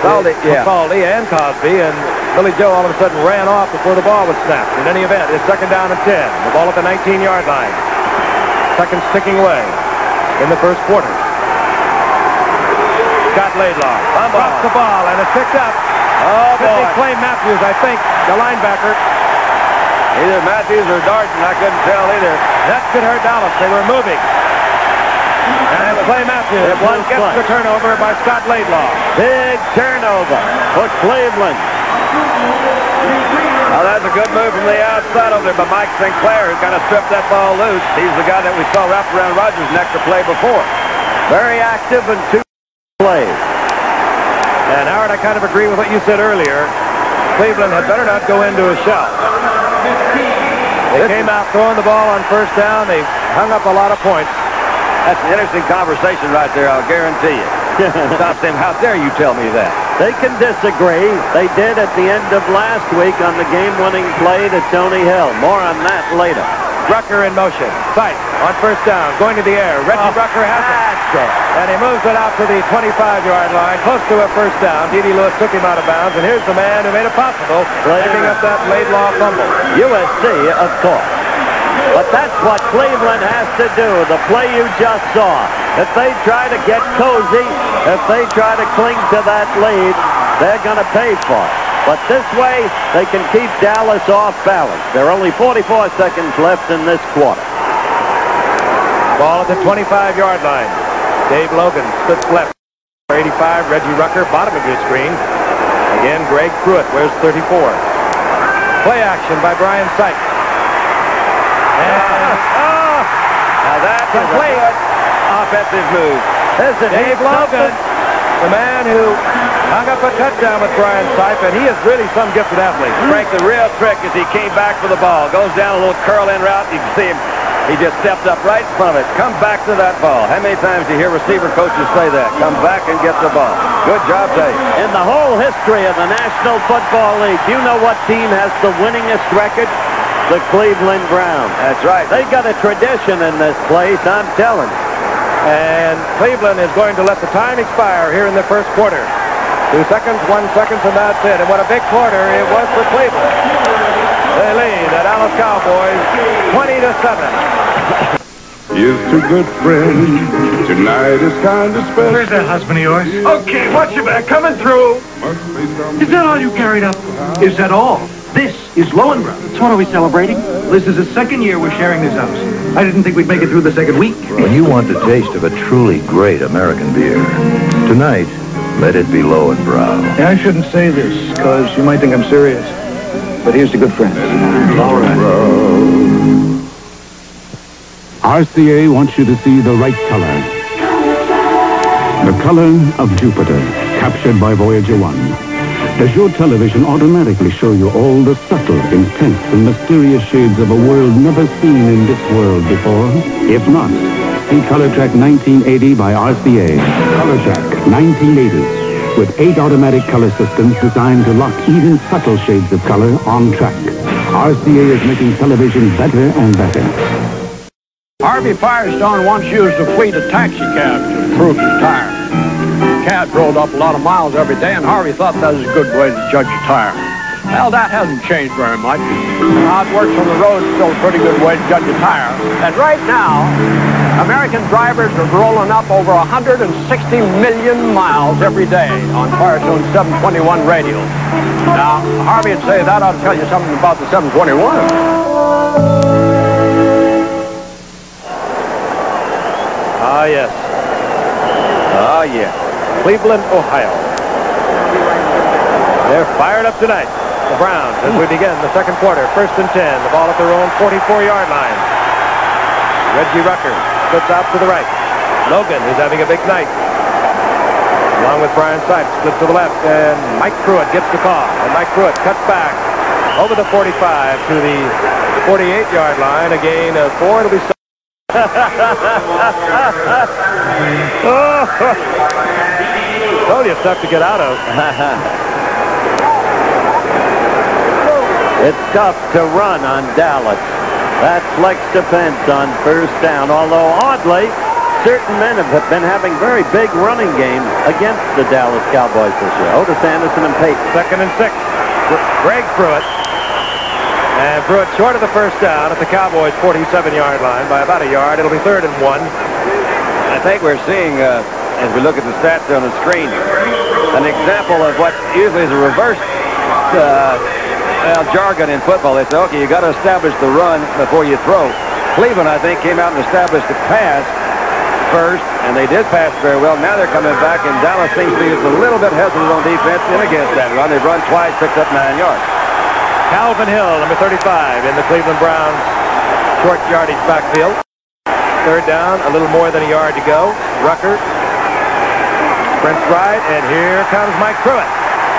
Saldy and Cosby, and Billy Joe all of a sudden ran off before the ball was snapped. In any event, it's second down and 10. The ball at the 19-yard line. Seconds ticking away in the first quarter. Scott Laidlaw drops the ball, and it's picked up. Oh, boy. Clay Matthews, I think, the linebacker. Either Matthews or Darton, I couldn't tell either. That could hurt Dallas. They were moving. And Clay Matthews gets the turnover by Scott Laidlaw. Big turnover for Cleveland. Now that's a good move from the outside over there by Mike St. Clair, who kind of stripped that ball loose. He's the guy that we saw wrapped around Rogers' neck to play before. Very active in 2 plays. And Howard, I kind of agree with what you said earlier. Cleveland had better not go into a shell. They came out throwing the ball on first down. They hung up a lot of points. That's an interesting conversation right there, I'll guarantee you. Stop them. How dare you tell me that? They can disagree. They did at the end of last week on the game-winning play to Tony Hill. More on that later. Rucker in motion. Sight on first down. Going to the air. Reggie Rucker has it. And he moves it out to the 25-yard line. Close to a first down. D.D. Lewis took him out of bounds. And here's the man who made it possible. Picking up that Laidlaw fumble. USC, of course. But that's what Cleveland has to do. The play you just saw. If they try to get cozy, if they try to cling to that lead, they're going to pay for it. But this way, they can keep Dallas off balance. There are only 44 seconds left in this quarter. Ball at the 25-yard line. Dave Logan splits left. 85, Reggie Rucker, bottom of your screen. Again, Greg Pruitt wears 34. Play action by Brian Sykes. Now that's a good offensive move. This is Dave Logan, the man who hung up a touchdown with Brian Sykes, and he is really some gifted athlete. Frank, the real trick is he came back for the ball. Goes down a little curl-in route. You can see him. He just stepped up right in front of it. Come back to that ball. How many times do you hear receiver coaches say that? Come back and get the ball. Good job, Dave. In the whole history of the National Football League, do you know what team has the winningest record? The Cleveland Browns. That's right. They got a tradition in this place, I'm telling you. And Cleveland is going to let the time expire here in the first quarter. 2 seconds, 1 second, and that's it. And what a big quarter it was for Cleveland. They lead the Dallas Cowboys 20-7. Here's to good friends. Tonight is kind of special. Where's that husband of yours? Okay, watch your back. Coming through. Is that all you carried up? Is that all? This is Lowenbrow. So what are we celebrating? This is the second year we're sharing this house. I didn't think we'd make it through the second week. When you want the taste of a truly great American beer, tonight, let it be Lowenbrow. Yeah, I shouldn't say this, because you might think I'm serious. But here's to good friends. All right. RCA wants you to see the right color. The color of Jupiter, captured by Voyager 1. Does your television automatically show you all the subtle, intense, and mysterious shades of a world never seen in this world before? If not, see Color Track 1980 by RCA. Color Track 1980, with 8 automatic color systems designed to lock even subtle shades of color on track. RCA is making television better and better. Harvey Firestone once used a fleet of taxi cabs to improve his tire. Cab rolled up a lot of miles every day, and Harvey thought that was a good way to judge a tire. Well, that hasn't changed very much. How it works on the road is still a pretty good way to judge a tire. And right now, American drivers are rolling up over 160 million miles every day on Firestone 721 radio. Now, Harvey would say that ought to tell you something about the 721. Ah, yes. Ah, yes. Cleveland, Ohio. They're fired up tonight. The Browns, as we begin the second quarter, 1st and 10. The ball at their own 44-yard line. Reggie Rucker splits out to the right. Logan, who's having a big night, along with Brian Sipes, splits to the left, and Mike Pruitt gets the call. And Mike Pruitt cuts back over the 45 to the 48-yard line. A gain of 4. It'll be told you it's tough to get out of. It's tough to run on Dallas. That flex defense on first down, although oddly, certain men have been having very big running games against the Dallas Cowboys this year. Otis Anderson and Peyton. 2nd and 6. Greg Pruitt. And Pruitt short of the first down at the Cowboys' 47-yard line by about a yard. It'll be 3rd and 1. I think we're seeing, as we look at the stats on the screen, an example of what usually is a reverse jargon in football. They say, okay, you got to establish the run before you throw. Cleveland, I think, came out and established the pass first, and they did pass very well. Now they're coming back, and Dallas seems to be a little bit hesitant on defense in against that run. They've run twice, picked up 9 yards. Calvin Hill, number 35, in the Cleveland Browns short yardage backfield. 3rd down, a little more than a yard to go. Rucker sprints right, and here comes Mike Pruitt.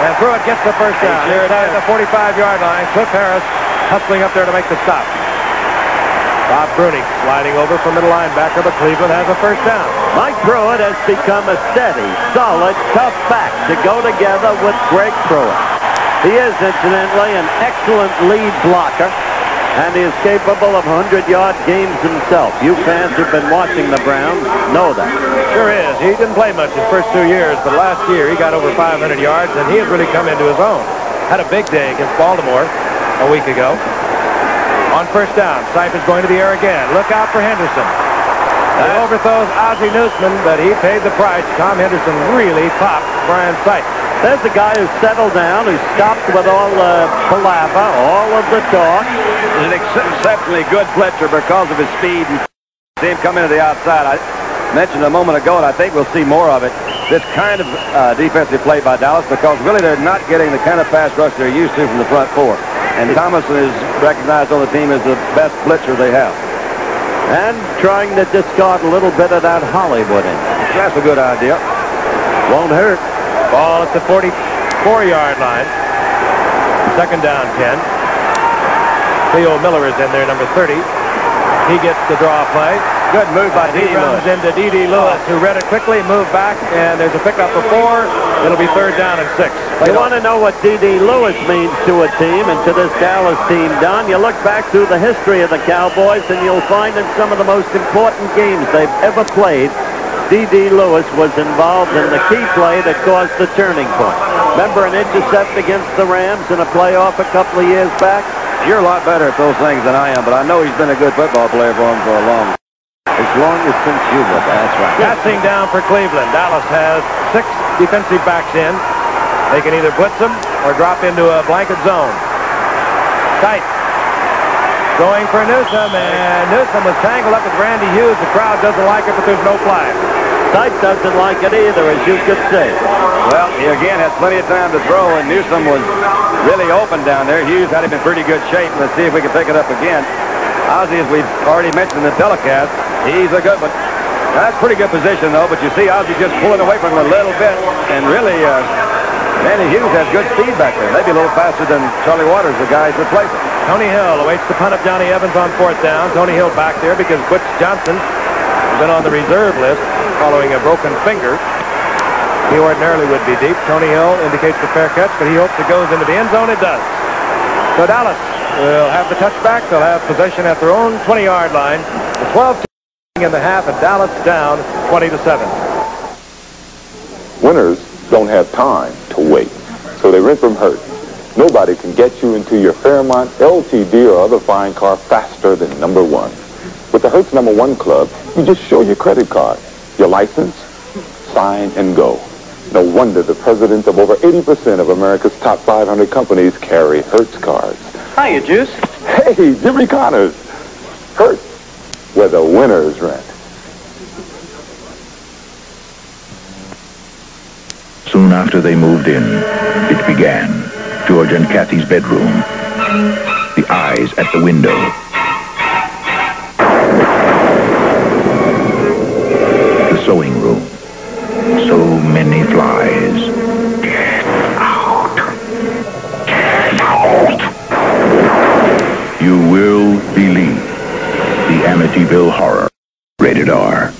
And Pruitt gets the first down. Here it is, the 45-yard line. Cliff Harris hustling up there to make the stop. Bob Bruning sliding over from middle linebacker, but Cleveland has a first down. Mike Pruitt has become a steady, solid, tough back to go together with Greg Pruitt. He is, incidentally, an excellent lead blocker, and he is capable of 100-yard games himself. You fans who've been watching the Browns know that. Sure is. He didn't play much his first 2 years, but last year he got over 500 yards, and he has really come into his own. Had a big day against Baltimore a week ago. On first down, Sipe is going to the air again. Look out for Henderson. He overthrows Ozzie Newsman, but he paid the price. Tom Henderson really popped Brian Sipe. There's a guy who settled down, who stopped with all the palaver, all of the talk. An exceptionally good blitzer because of his speed and see him come into the outside. I mentioned a moment ago, and I think we'll see more of it, this kind of defensive play by Dallas, because really they're not getting the kind of pass rush they're used to from the front four. And Thomason is recognized on the team as the best blitzer they have. And trying to discard a little bit of that Hollywood in. That's a good idea. Won't hurt. Ball at the 44-yard line. 2nd down, 10. Theo Miller is in there, number 30. He gets the draw play. Good move by D.D. Lewis. He runs into D.D. Lewis, who read it quickly, moved back, and there's a pickup for 4. It'll be 3rd down and 6. You want to know what D.D. Lewis means to a team and to this Dallas team, Don? You look back through the history of the Cowboys, and you'll find in some of the most important games they've ever played, D.D. Lewis was involved in the key play that caused the turning point. Remember an intercept against the Rams in a playoff a couple of years back? You're a lot better at those things than I am, but I know he's been a good football player for him for a long time. As long as since you were there. That's right. Passing down for Cleveland. Dallas has 6 defensive backs in. They can either blitz them or drop into a blanket zone. Tight. Going for Newsome, and Newsome was tangled up with Randy Hughes. The crowd doesn't like it, but there's no flag. Tight doesn't like it either, as you could say. Well, he again had plenty of time to throw, and Newsome was really open down there. Hughes had him in pretty good shape. Let's see if we can pick it up again. Ozzie, as we've already mentioned in the telecast, he's a good one. That's pretty good position, though, but you see Ozzie just pulling away from him a little bit, and really, Randy Hughes has good speed back there. Maybe a little faster than Charlie Waters, the guy he's replacing. Tony Hill awaits the punt of Johnny Evans on 4th down. Tony Hill back there because Butch Johnson has been on the reserve list following a broken finger. He ordinarily would be deep. Tony Hill indicates the fair catch, but he hopes it goes into the end zone. It does. So Dallas will have the touchback. They'll have possession at their own 20-yard line. The 12 in the half, and Dallas down 20-7. Winners don't have time to wait, so they rent from Hurt. Nobody can get you into your Fairmont, LTD, or other fine car faster than number one. With the Hertz number one club, you just show your credit card, your license, sign, and go. No wonder the presidents of over 80% of America's top 500 companies carry Hertz cards. Hiya, Juice. Hey, Jimmy Connors. Hertz, where the winners rent. Soon after they moved in, it began. George and Kathy's bedroom. The eyes at the window. The sewing room. So many flies. Get out. Get out. You will believe the Amityville Horror. Rated R.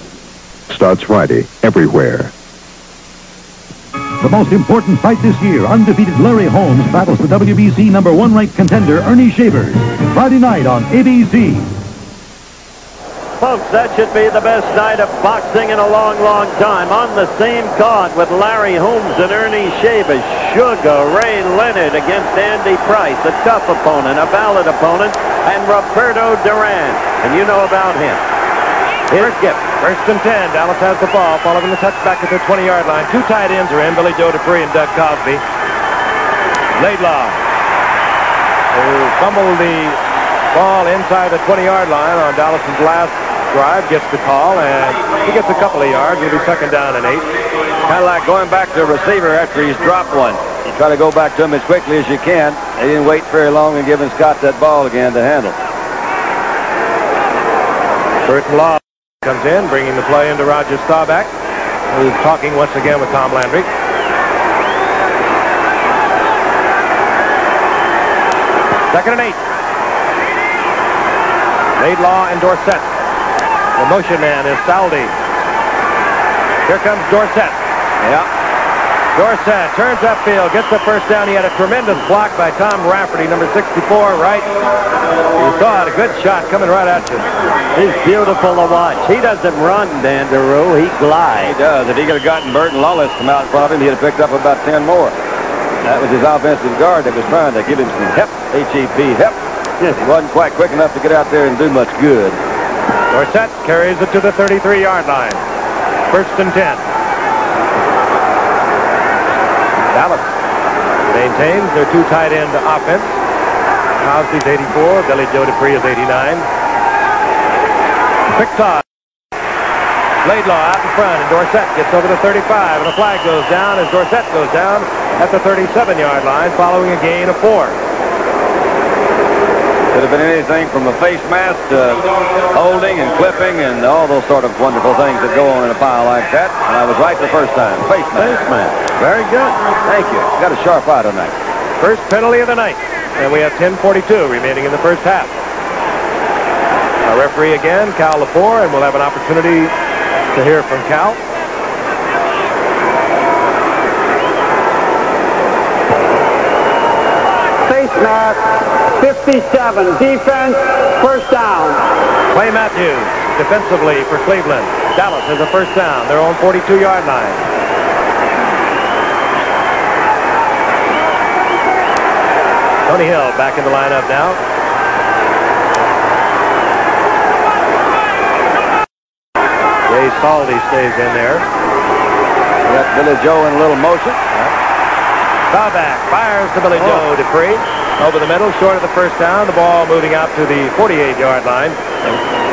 Starts Friday, everywhere. The most important fight this year, undefeated Larry Holmes battles the WBC number one ranked contender Ernie Shavers. Friday night on ABC. Folks, that should be the best night of boxing in a long, long time. On the same card with Larry Holmes and Ernie Shavers. Sugar Ray Leonard against Andy Price, a tough opponent, a valid opponent, and Roberto Duran. And you know about him. Here's Gipp. First and 10. Dallas has the ball, following the touchback at the 20-yard line. Two tight ends are in, Billy Joe Dupree and Doug Cosby. Laidlaw, who fumbled the ball inside the 20-yard line on Dallas's last drive, gets the call, and he gets a couple of yards. It'll be second down and 8. Kind of like going back to a receiver after he's dropped one. You try to go back to him as quickly as you can. They didn't wait very long and giving Scott that ball again to handle. Burton Law comes in, bringing the play into Roger Staubach, who's talking once again with Tom Landry. Second and 8. Laidlaw and Dorsett. The motion man is Saldi. Here comes Dorsett. Yeah. Dorsett turns upfield, gets the first down. He had a tremendous block by Tom Rafferty, number 64, right. You saw it, a good shot coming right at you. He's beautiful to watch. He doesn't run, Dan DeRue. He glides. He does. If he could have gotten Burton Lawless from out in front of him, he'd have picked up about 10 more. That was his offensive guard that was trying to give him some help. H-E-P, help. He wasn't quite quick enough to get out there and do much good. Dorsett carries it to the 33-yard line. First and 10. Dallas maintains their two tight end offense. Cosby's 84, Billy Joe Dupree is 89. Quick toss. Laidlaw out in front, and Dorsett gets over the 35, and a flag goes down as Dorsett goes down at the 37-yard line following a gain of 4. Could have been anything from a face mask to holding and clipping and all those sort of wonderful things that go on in a pile like that. And I was right the first time. Face mask. Face mask. Very good. Thank you. Got a sharp eye tonight. First penalty of the night. And we have 10:42 remaining in the first half. Our referee again, Cal Lepore, and we'll have an opportunity to hear from Cal. Face mask, 57. Defense, first down. Clay Matthews, defensively for Cleveland. Dallas has a first down. Their own 42-yard line. Tony Hill back in the lineup now. Ray Saldi stays in there. Got Billy Joe in a little motion. Staubach fires to Billy Joe Dupree. Over the middle, short of the first down. The ball moving out to the 48-yard line.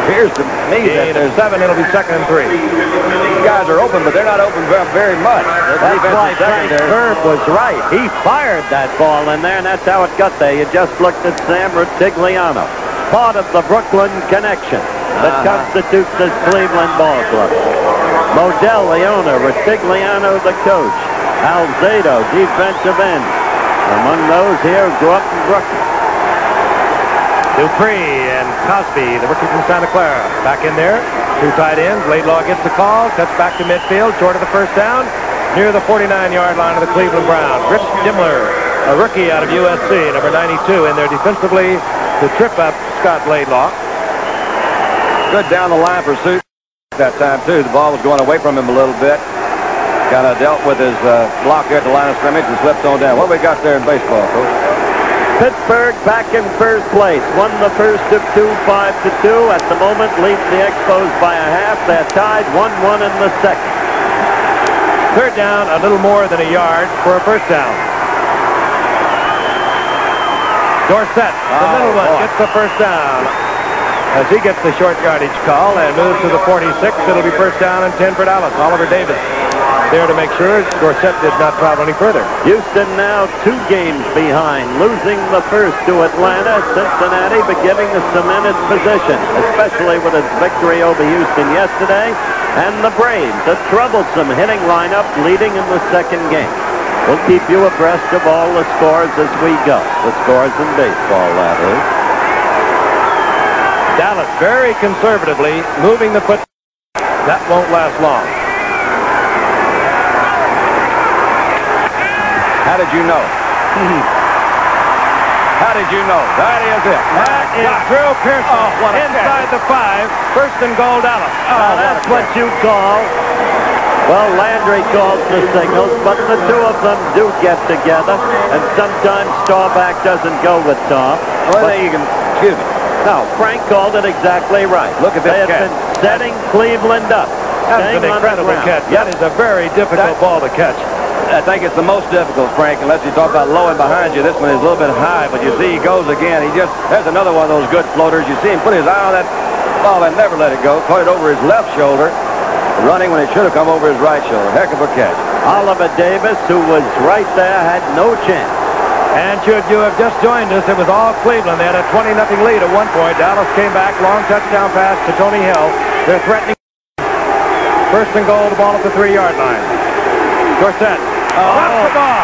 Appears to me that there's 7. It'll be second and 3. These guys are open, but they're not open very much. That's why Frank Herb was right. He fired that ball in there, and that's how it got there. You just looked at Sam Rutigliano, part of the Brooklyn connection that constitutes this Cleveland ball club. Modell, the owner, Rutigliano, the coach. Alzado, defensive end. Among those here who grew up in Brooklyn. Dupree and Cosby, the rookie from Santa Clara, back in there. Two tight ends. Laidlaw gets the call. Cuts back to midfield, short of the first down, near the 49-yard line of the Cleveland Browns. Rich Dimmler, a rookie out of USC, number 92, in there defensively to trip up Scott Laidlaw. Good down the line pursuit that time, too. The ball was going away from him a little bit. Kind of dealt with his block there at the line of scrimmage and slipped on down. What we got there in baseball, Coach? Pittsburgh back in first place. Won the first of two, 5-2. At the moment, leads the Expos by a half. They're tied 1-1 in the second. Third down, a little more than a yard for a first down. Dorsett, the little one, gets the first down. As he gets the short yardage call and moves to the 46, it'll be first down and 10 for Dallas. Oliver Davis there to make sure Dorsett did not travel any further. Houston now 2 games behind, losing the first to Atlanta. Cincinnati beginning to cement its position, especially with its victory over Houston yesterday. And the Braves, a troublesome hitting lineup leading in the second game. We'll keep you abreast of all the scores as we go. The scores in baseball, that is. Dallas very conservatively moving the foot. That won't last long. How did you know? How did you know? That is it. That is Drew Pearson inside the 5. First and goal, Dallas. That's what you call. Well, Landry calls the signals, but the two of them do get together, and sometimes Staubach doesn't go with Tom. Well, you can, excuse me. No, Frank called it exactly right. Look at this catch. They have been setting Cleveland up. That's an incredible catch. That is a very difficult ball to catch. I think it's the most difficult, Frank, unless you talk about low and behind you. This one is a little bit high, but you see he goes again. There's another one of those good floaters. You see him put his eye on that ball and never let it go. Caught it over his left shoulder, running when it should have come over his right shoulder. Heck of a catch. Oliver Davis, who was right there, had no chance. And should you have just joined us, it was all Cleveland. They had a 20-0 lead at one point. Dallas came back, long touchdown pass to Tony Hill. They're threatening. First and goal, the ball at the 3-yard line. Dorsett. Drops the ball.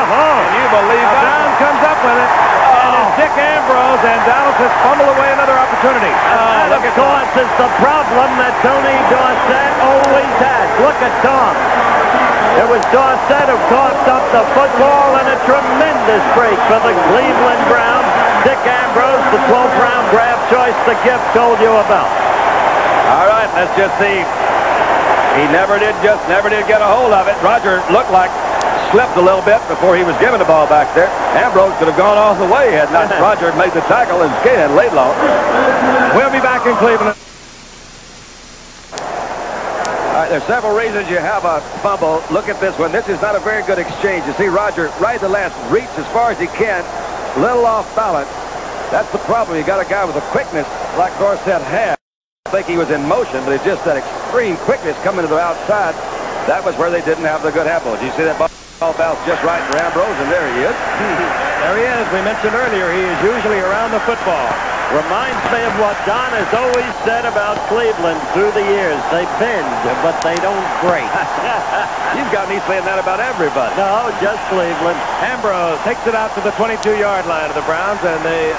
Can you believe that? Brown comes up with it. And it's Dick Ambrose, and Dallas has fumbled away another opportunity. That, of course, is the problem that Tony Dorsett always has. Look at Tom. It was Dorsett who coughed up the football, and a tremendous break for the Cleveland Browns. Dick Ambrose, the 12th round draft choice the Gift told you about. All right, let's just see. He never did get a hold of it. Roger looked like slipped a little bit before he was given the ball back there. Ambrose could have gone all the way had not Roger made the tackle and skated Laidlaw. We'll be back in Cleveland. All right, there's several reasons you have a fumble. Look at this one. This is not a very good exchange. You see Roger right to left, reach as far as he can, little off balance. That's the problem. You got a guy with a quickness like Dorsett had. I think he was in motion, but it's just that extreme quickness coming to the outside. That was where they didn't have the good handle. Did you see that ball bounced just right for Ambrose, and there he is. There he is. We mentioned earlier, he is usually around the football. Reminds me of what Don has always said about Cleveland through the years. They bend, but they don't break. You've got me saying that about everybody. No, just Cleveland. Ambrose takes it out to the 22-yard line of the Browns, and they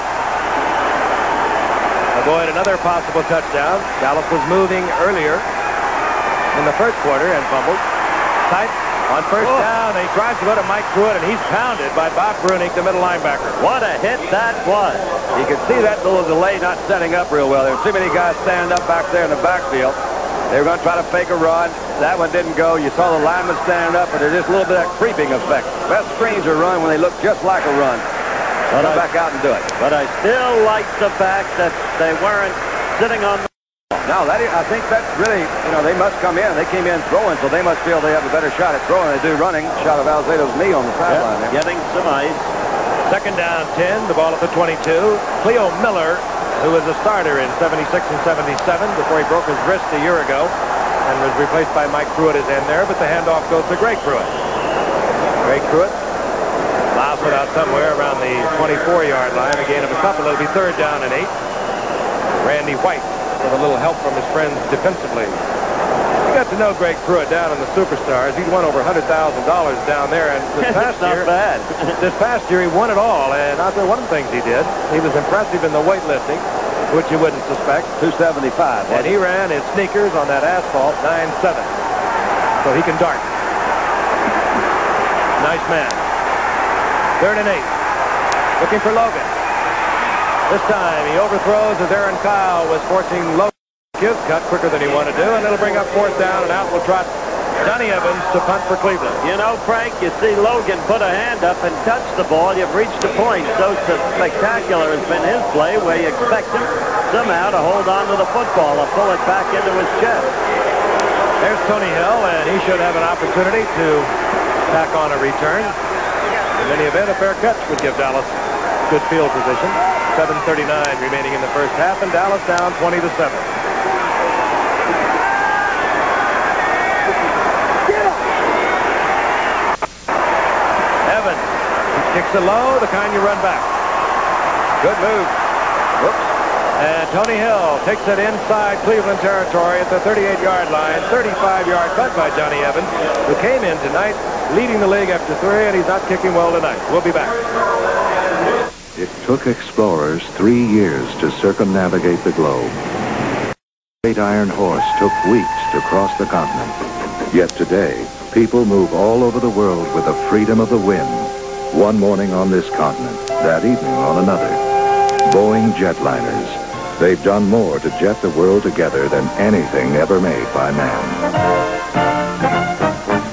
avoid another possible touchdown. Dallas was moving earlier in the first quarter and fumbled. Tight on first down. He tries to go to Mike Pruitt, and he's pounded by Bob Brunig, the middle linebacker. What a hit that was. You can see that little delay not setting up real well. There's too many guys standing up back there in the backfield. They were going to try to fake a run. That one didn't go. You saw the lineman standing up, but there's just a little bit of that creeping effect. Best screens are run when they look just like a run. Come back out and do it. But I still like the fact that they weren't sitting on the... No, I think that's really, they must come in. They came in throwing, so they must feel they have a better shot at throwing than they do running. Shot of Alzado's knee on the sideline there. Getting some ice. Second down, 10. The ball at the 22. Cleo Miller, who was a starter in 76 and 77 before he broke his wrist a year ago and was replaced by Mike Pruitt is in there, but the handoff goes to Greg Pruitt. Greg Pruitt lost it out somewhere around the 24-yard line. A gain of a couple. It'll be third down and 8. Randy White with a little help from his friends defensively. You got to know Greg Pruitt down in the Superstars. He'd won over $100,000 down there, and this past year, this past year he won it all. And I'll tell you one of the things he did. He was impressive in the weightlifting, which you wouldn't suspect. 275. And he ran his sneakers on that asphalt 9.7, so he can dart. Nice man. Third and 8. Looking for Logan. This time he overthrows as Aaron Kyle was forcing Logan His cut quicker than he wanted to, and it'll bring up 4th down, and out will trot Johnny Evans to punt for Cleveland. You know, Frank, you see Logan put a hand up and touch the ball. You've reached a point. So spectacular has been his play where you expect him somehow to hold on to the football or pull it back into his chest. There's Tony Hill, and he should have an opportunity to tack on a return. In any event, a fair catch would give Dallas good field position. 7:39 remaining in the first half, and Dallas down 20-7. Evans, he kicks it low, the kind you run back. Good move. Whoops. And Tony Hill takes it inside Cleveland territory at the 38-yard line. 35-yard cut by Johnny Evans, who came in tonight leading the league after 3, and he's not kicking well tonight. We'll be back. It took explorers 3 years to circumnavigate the globe. The Great Iron Horse took weeks to cross the continent. Yet today, people move all over the world with the freedom of the wind. One morning on this continent, that evening on another. Boeing jetliners. They've done more to jet the world together than anything ever made by man.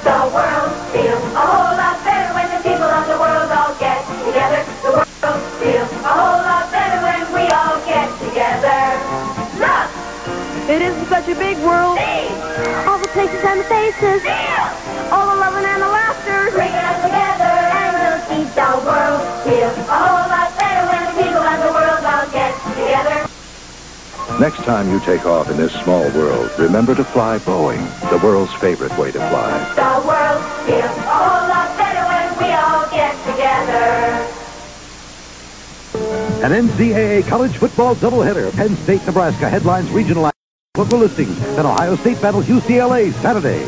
The world feels a whole lot better when the people of the world all get together. The world feels a whole lot better when we all get together. Look! It isn't such a big world. See! All the places and the faces. Feel! All the loving and the laughter. Bring it all together and you'll see the world feels a whole lot better when the people of the world all get together. Next time you take off in this small world, remember to fly Boeing, the world's favorite way to fly. The world feels a whole lot better when we all get together. An NCAA college football doubleheader. Penn State, Nebraska headlines regional local listings. Then Ohio State battles UCLA Saturday.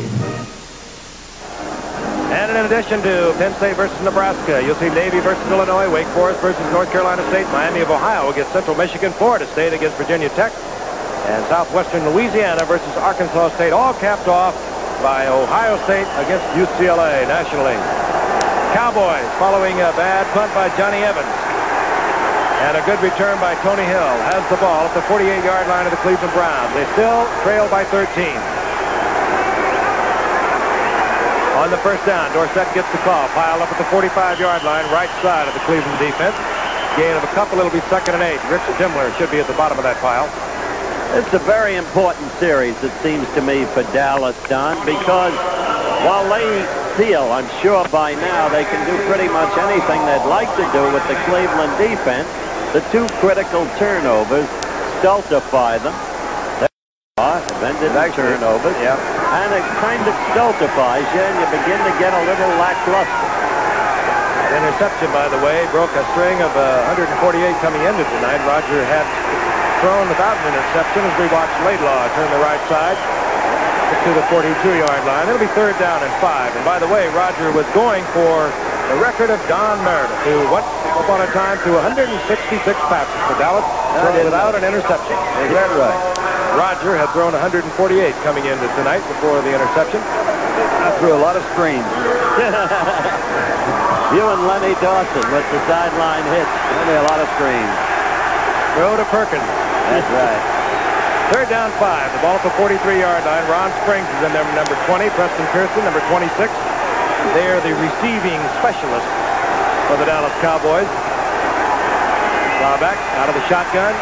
And in addition to Penn State versus Nebraska, you'll see Navy versus Illinois, Wake Forest versus North Carolina State, Miami of Ohio against Central Michigan, Florida State against Virginia Tech, and Southwestern Louisiana versus Arkansas State, all capped off by Ohio State against UCLA nationally. Cowboys following a bad punt by Johnny Evans. And a good return by Tony Hill. Has the ball at the 48-yard line of the Cleveland Browns. They still trail by 13. On the first down, Dorsett gets the call. Piled up at the 45-yard line, right side of the Cleveland defense. Gain of a couple, it'll be 2nd and 8. Rich Dimmler should be at the bottom of that pile. It's a very important series, it seems to me, for Dallas, Don, because while they feel, I'm sure by now, they can do pretty much anything they'd like to do with the Cleveland defense, the 2 critical turnovers stultify them. Ended turnovers. Yeah. And it kind of stultifies you, and you begin to get a little lackluster. Interception, by the way, broke a string of 148 coming into tonight. Roger had thrown without an interception as we watched Laidlaw turn the right side to the 42-yard line. It'll be 3rd down and 5. And by the way, Roger was going for the record of Don Meredith, who once upon a time threw 166 passes for Dallas without an interception. Is that right? Roger had thrown 148 coming into tonight before the interception. I threw a lot of screens. You and Lenny Dawson with the sideline hits. Only a lot of screens. Throw to Perkins. That's right. 3rd down 5. The ball at the 43-yard line. Ron Springs is in there, number 20. Preston Pearson, number 26. They're the receiving specialists for the Dallas Cowboys. Back out of the shotgun.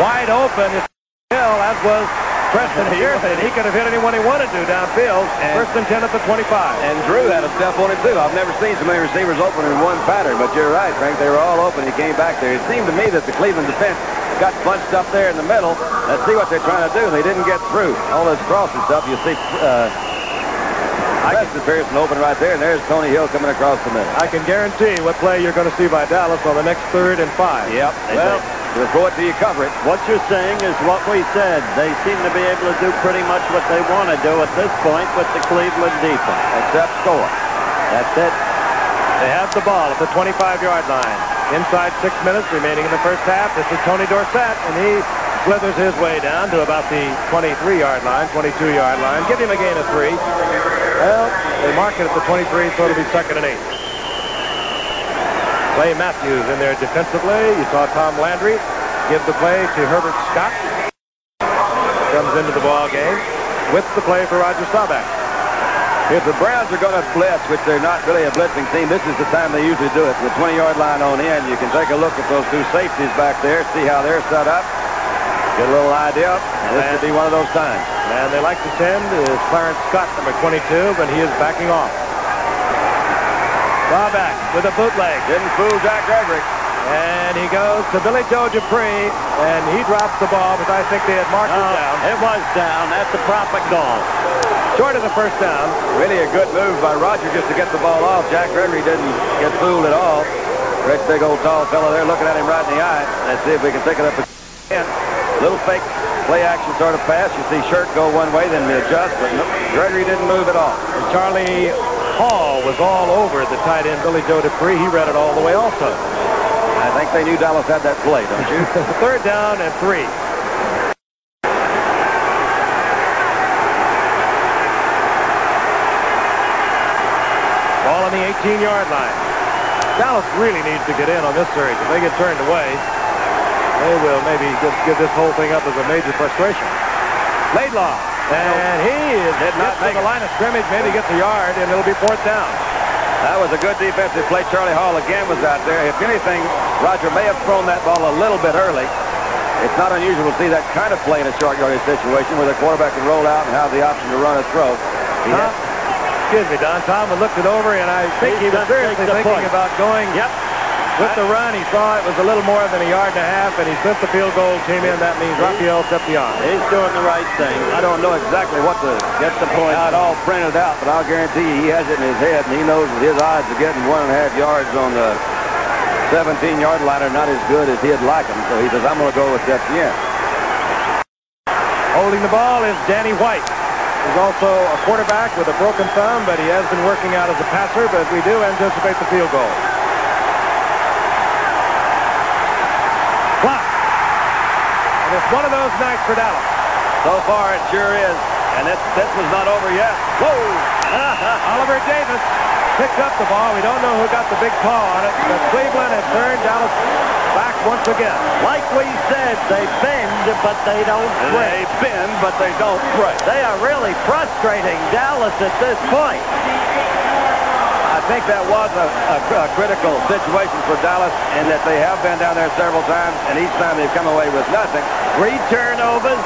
Wide open is Hill, as was Preston Pearson. He could have hit anyone he wanted to downfield. First and 10 at the 25. And Drew had a step on it, too. I've never seen so many receivers open in one pattern, but you're right, Frank. They were all open. He came back there. It seemed to me that the Cleveland defense got bunched up there in the middle. Let's see what they're trying to do. They didn't get through. All this crossing stuff, you see Preston Pearson open right there, and there's Tony Hill coming across the middle. I can guarantee what play you're going to see by Dallas on the next 3rd and 5. Yep. Well, we'll throw it till you cover it. What you're saying is what we said. They seem to be able to do pretty much what they want to do at this point with the Cleveland defense. Except score. That's it. They have the ball at the 25-yard line. Inside 6 minutes remaining in the first half. This is Tony Dorsett, and he slithers his way down to about the 23-yard line, 22-yard line. Give him a gain of 3. Well, they mark it at the 23, so it'll be 2nd and 8. Clay Matthews in there defensively. You saw Tom Landry give the play to Herbert Scott. comes into the ball game with the play for Roger Staubach. If the Browns are going to blitz, which they're not really a blitzing team, this is the time they usually do it. The 20-yard line on in, you can take a look at those two safeties back there, see how they're set up, get a little idea. This would be one of those times. And they like to send is Clarence Scott, number 22, but he is backing off. Staubach with a bootleg. Didn't fool Jack Gregory. And he goes to Billy Joe Dupree, and he drops the ball, but I think they had marked it down. It was down. That's a proper call. Short of the first down. Really a good move by Roger just to get the ball off. Jack Gregory didn't get fooled at all. Great big old tall fellow there looking at him right in the eye. Let's see if we can pick it up again. Little fake play action sort of pass. You see Shirt go one way, then adjust, but nope, Gregory didn't move at all. And Charlie Hall was all over the tight end Billy Joe Dupree. He read it all the way also. I think they knew Dallas had that play, don't you? Third down and 3. Ball on the 18-yard line. Dallas really needs to get in on this series. If they get turned away, they will maybe just give this whole thing up as a major frustration. Laidlaw. And he is not to the line of scrimmage, maybe gets a yard, and it'll be 4th down. That was a good defensive play. Charlie Hall again was out there. If anything, Roger may have thrown that ball a little bit early. It's not unusual to see that kind of play in a short yardage situation where the quarterback can roll out and have the option to run a throw. Excuse me, Don. Tom looked it over, and I think he was seriously thinking about going with the run. He saw it was a little more than a yard and a half, and since the field goal came in, that means Raphael stepped beyond. He's doing the right thing. I don't know exactly what to get the point out all printed out, but I'll guarantee you he has it in his head, and he knows that his odds of getting 1.5 yards on the 17-yard line are not as good as he'd like them, so he says, I'm going to go with Etienne. Holding the ball is Danny White. He's also a quarterback with a broken thumb, but he has been working out as a passer, but we do anticipate the field goal. Clock. And it's one of those nights for Dallas. So far, it sure is. And this was not over yet. Whoa! Oliver Davis picked up the ball. We don't know who got the big paw on it, but Cleveland has turned Dallas back once again. Like we said, they bend, but they don't break. They bend, but they don't break. They are really frustrating Dallas at this point. I think that was a critical situation for Dallas, and that they have been down there several times, and each time they've come away with nothing. 3 turnovers.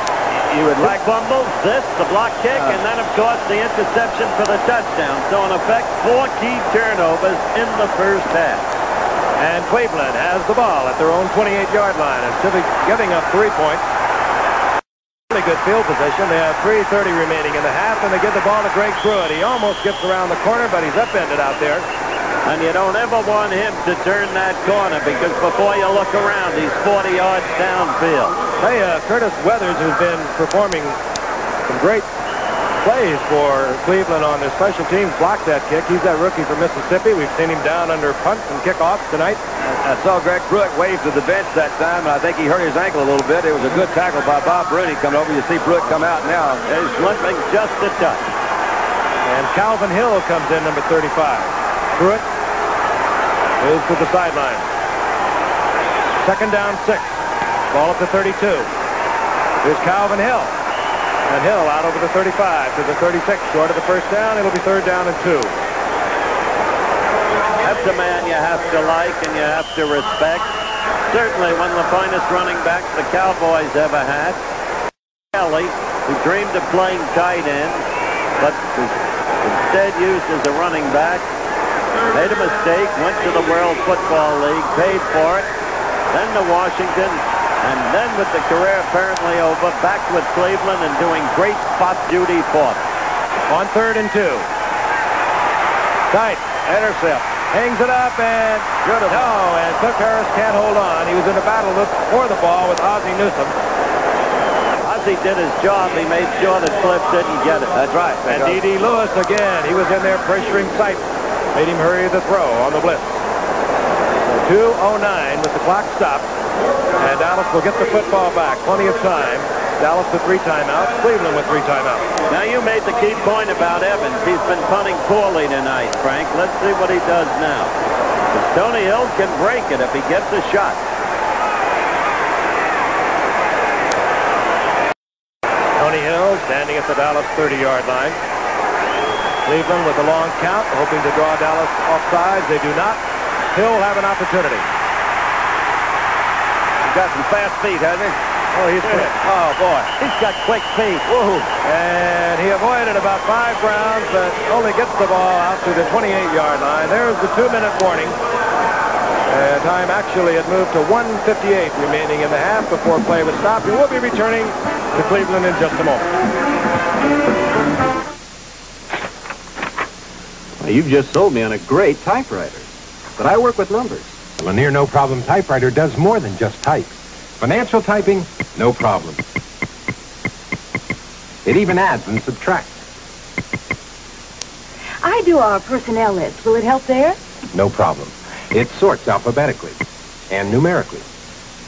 You would like fumbles, the block kick, and then, of course, the interception for the touchdown. So, in effect, 4 key turnovers in the first half. And Cleveland has the ball at their own 28-yard line instead of giving up 3 points. Really good field position. They have 3:30 remaining in the half, and they give the ball to Greg Pruitt. He almost gets around the corner, but he's upended out there. And you don't ever want him to turn that corner, because before you look around, he's 40 yards downfield. Hey, Curtis Weathers, who's been performing some great plays for Cleveland on their special teams, blocked that kick. He's that rookie from Mississippi. We've seen him down under punts and kickoffs tonight. I saw Greg Pruitt wave to the bench that time, and I think he hurt his ankle a little bit. It was a good tackle by Bob Bruni coming over. You see Pruitt come out now. He's limping just a touch. And Calvin Hill comes in, number 35. Pruitt moves to the sideline. 2nd down, 6. Ball up to 32. Here's Calvin Hill. And Hill out over the 35 to the 36. Short of the first down. It'll be 3rd down and 2. That's a man you have to like and you have to respect. Certainly one of the finest running backs the Cowboys ever had. Kelly, who dreamed of playing tight end, but was instead used as a running back. Made a mistake, went to the World Football League, paid for it, then to Washington, and then with the career apparently over, back with Cleveland and doing great spot duty for them. On 3rd and 2. Tight, intercept, hangs it up, and and Cook Harris can't hold on. He was in a battle for the ball with Ozzie Newsome. Ozzie did his job. He made sure that Cliff didn't get it. That's right. And D.D. Lewis again. He was in there pressuring Sipe. Made him hurry the throw on the blitz. 2:09 with the clock stopped. And Dallas will get the football back. Plenty of time. Dallas with 3 timeouts. Cleveland with 3 timeouts. Now you made the key point about Evans. He's been punting poorly tonight, Frank. Let's see what he does now. Tony Hill can break it if he gets a shot. Tony Hill standing at the Dallas 30-yard line. Cleveland with a long count, hoping to draw Dallas offsides. They do not. Hill will have an opportunity. He's got some fast feet, hasn't he? Oh, he's quick. Oh, boy. He's got quick feet. Woohoo. And he avoided about 5 grounds, but only gets the ball out to the 28-yard line. There's the 2-minute warning. Time actually had moved to 1:58 remaining in the half before play was stopped. And we'll be returning to Cleveland in just a moment. Well, you've just sold me on a great typewriter. But I work with numbers. The Lanier No Problem typewriter does more than just type. Financial typing, no problem. It even adds and subtracts. I do our personnel list. Will it help there? No problem. It sorts alphabetically and numerically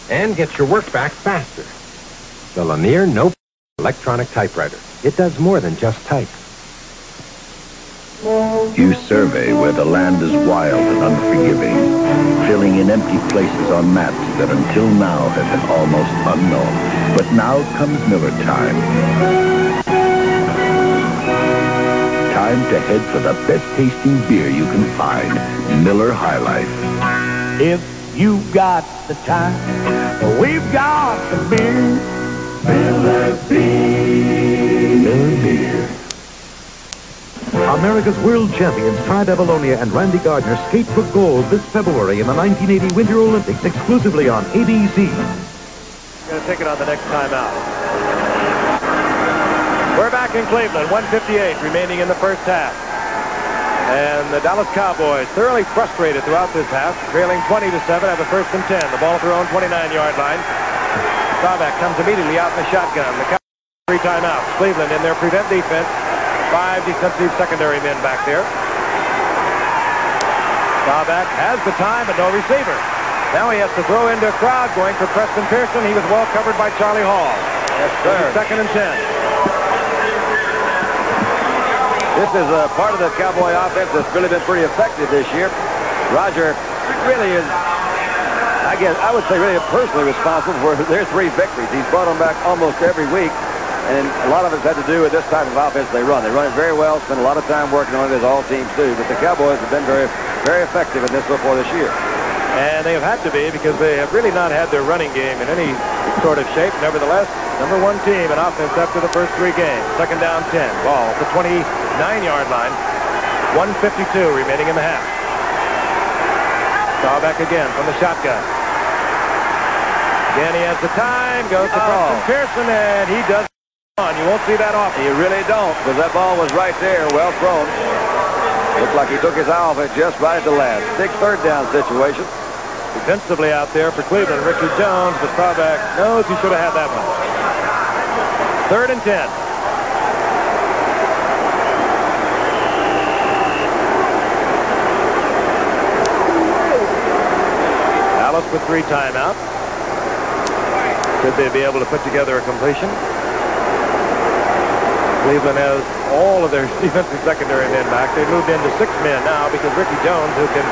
and gets your work back faster. The Lanier No electronic typewriter. It does more than just type. You survey where the land is wild and unforgiving, filling in empty places on maps that until now have been almost unknown. But now comes Miller time. Time to head for the best tasting beer you can find, Miller High Life. If you've got the time, we've got the beer. Miller Beer. Miller Beer. America's world champions Ty Babylonia and Randy Gardner skate for gold this February in the 1980 Winter Olympics exclusively on ABC. Going to take it on the next timeout. We're back in Cleveland, 1:58 remaining in the first half. And the Dallas Cowboys thoroughly frustrated throughout this half, trailing 20-7, have a 1st and 10. The ball at their own 29-yard line. Staubach comes immediately out in the shotgun. The Cowboys 3 timeouts. Cleveland in their prevent defense. 5 defensive secondary men back there. Staubach has the time, but no receiver. Now he has to throw into a crowd going for Preston Pearson. He was well covered by Charlie Hall. Yes, sir. 2nd and 10. This is a part of the Cowboy offense that's really been pretty effective this year. Roger really is, I would say, really personally responsible for their 3 victories. He's brought them back almost every week, and a lot of it's had to do with this type of offense they run. They run it very well, spend a lot of time working on it, as all teams do. But the Cowboys have been very, very effective in this football this year. And they have had to be because they have really not had their running game in any sort of shape. Nevertheless, number 1 team in offense after the first 3 games. 2nd down 10. Ball at the 29-yard line. 1:52 remaining in the half. Staubach again from the shotgun. Again, he has the time. Goes to Preston Pearson, and he does on. You won't see that often. You really don't, because that ball was right there, well thrown. Looked like he took his eye off it just right at the last. Big 3rd down situation. Defensively out there for Cleveland, Ricky Jones, but Staubach knows he should have had that one. 3rd and 10. Dallas with 3 timeouts. Should they be able to put together a completion? Cleveland has all of their defensive secondary men back. They've moved into 6 men now because Ricky Jones, who can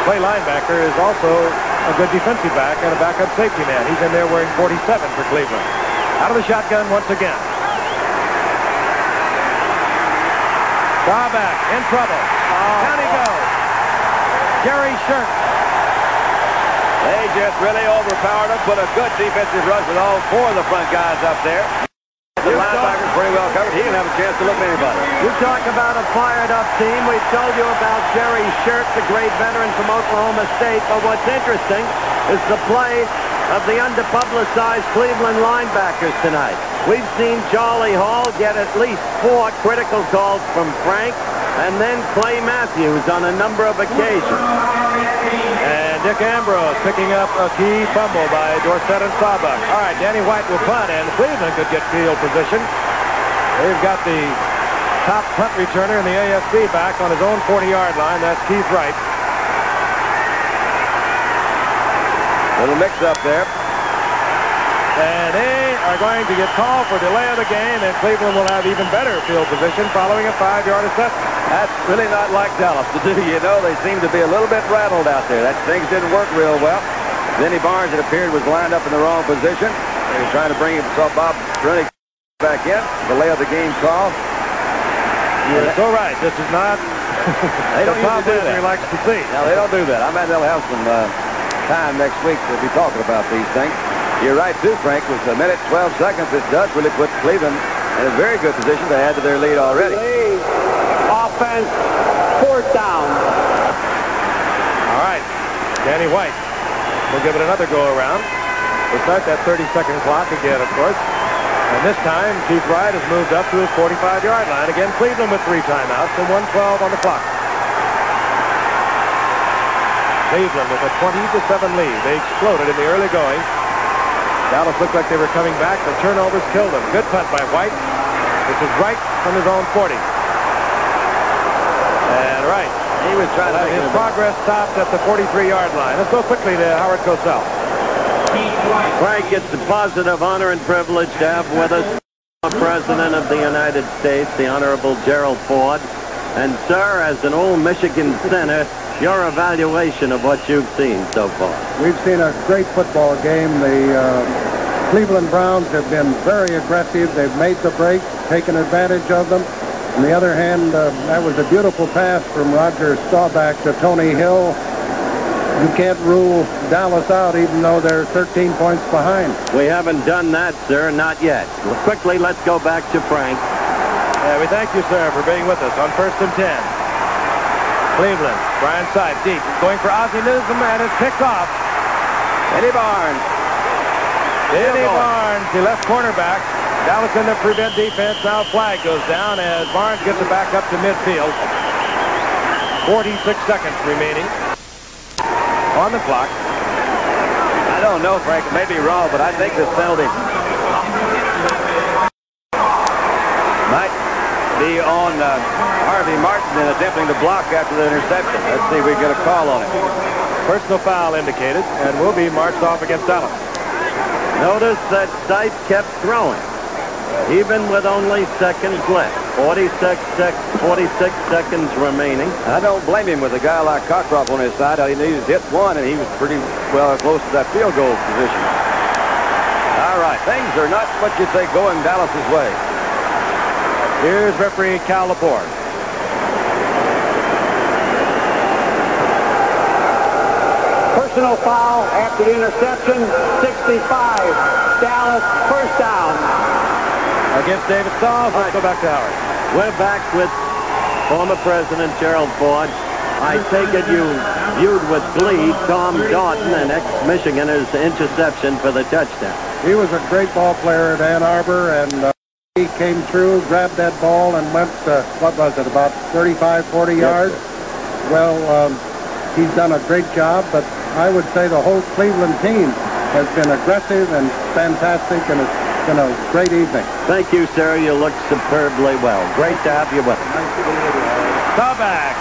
play linebacker, is also a good defensive back and a backup safety man. He's in there wearing 47 for Cleveland. Out of the shotgun once again. Staubach in trouble. Down he goes. Jerry Shirk. They just really overpowered him, put a good defensive rush with all 4 of the front guys up there. The linebacker's pretty well covered. He didn't have a chance to look at anybody. You talk about a fired-up team. We've told you about Jerry Shirk, the great veteran from Oklahoma State. But what's interesting is the play of the underpublicized Cleveland linebackers tonight. We've seen Charlie Hall get at least 4 critical calls from Frank, and then Clay Matthews on a number of occasions. And Dick Ambrose picking up a key fumble by Dorsett and Staubach. All right, Danny White will punt, and Cleveland could get field position. They've got the top punt returner in the AFC back on his own 40-yard line. That's Keith Wright. Little mix-up there. And they are going to get called for delay of the game, and Cleveland will have even better field position following a 5-yard assessment. That's really not like Dallas to do. You know, they seem to be a little bit rattled out there. Things didn't work real well. Denny Barnes, it appeared, was lined up in the wrong position. They were trying to bring him, saw Bob Brunick back in. Delay of the game call. You're so right. This is not they don't Tom usually do that. He likes to see. No, they don't do that. I bet they'll have some time next week to be talking about these things. You're right, too, Frank. With a minute, 12 seconds, this does really put Cleveland in a very good position to add to their lead already. Offense, fourth down. All right. Danny White will give it another go-around. We'll start that 30-second clock again, of course. And this time, Chief Wright has moved up to his 45-yard line. Again, Cleveland with 3 timeouts and 1:12 on the clock. Cleveland with a 20-7 lead. They exploded in the early going. Dallas looked like they were coming back. The turnovers killed them. Good punt by White, which is right from his own 40. And Wright. He was trying to make his progress stopped at the 43-yard line. Let's go quickly to Howard Cosell. Frank, it's a positive honor and privilege to have with us the President of the United States, the Honorable Gerald Ford. And, sir, as an old Michigan Senator, your evaluation of what you've seen so far. We've seen a great football game. The Cleveland Browns have been very aggressive. They've made the breaks, taken advantage of them. On the other hand, that was a beautiful pass from Roger Staubach to Tony Hill. You can't rule Dallas out even though they're 13 points behind. We haven't done that, sir, not yet. Well, quickly, let's go back to Frank. We thank you, sir, for being with us on 1st and 10. Cleveland, Brian Sipe deep, going for Ozzie Newsome, and it's picked off. Eddie Barnes. Eddie Barnes, the left cornerback. Dallas in the prevent defense. Now flag goes down as Barnes gets it back up to midfield. 46 seconds remaining on the clock. I don't know, Frank. It may be wrong, but I think this penalty might be on Harvey Martin in attempting to block after the interception. Let's see if we get a call on it. Personal foul indicated, and will be marched off against Dallas. Notice that Sipe kept throwing, even with only seconds left. 46 seconds remaining. I don't blame him with a guy like Cockcroft on his side. He needed to hit one, and he was pretty well close to that field goal position. All right, things are not what you say going Dallas's way. Here's referee Cal Laporte. Personal foul after the interception, 65. Dallas, first down. Against David Stalls. Let's go back to Howard. We're back with former President Gerald Ford. I take it you viewed with glee Tom Doughton, an ex-Michiganer's interception for the touchdown. He was a great ball player at Ann Arbor, and he came through, grabbed that ball, and went, what was it, about 35, 40 yards? Well, he's done a great job, but I would say the whole Cleveland team has been aggressive and fantastic, and it's been a great evening. Thank you, sir. You look superbly well. Great to have you with us. Staubach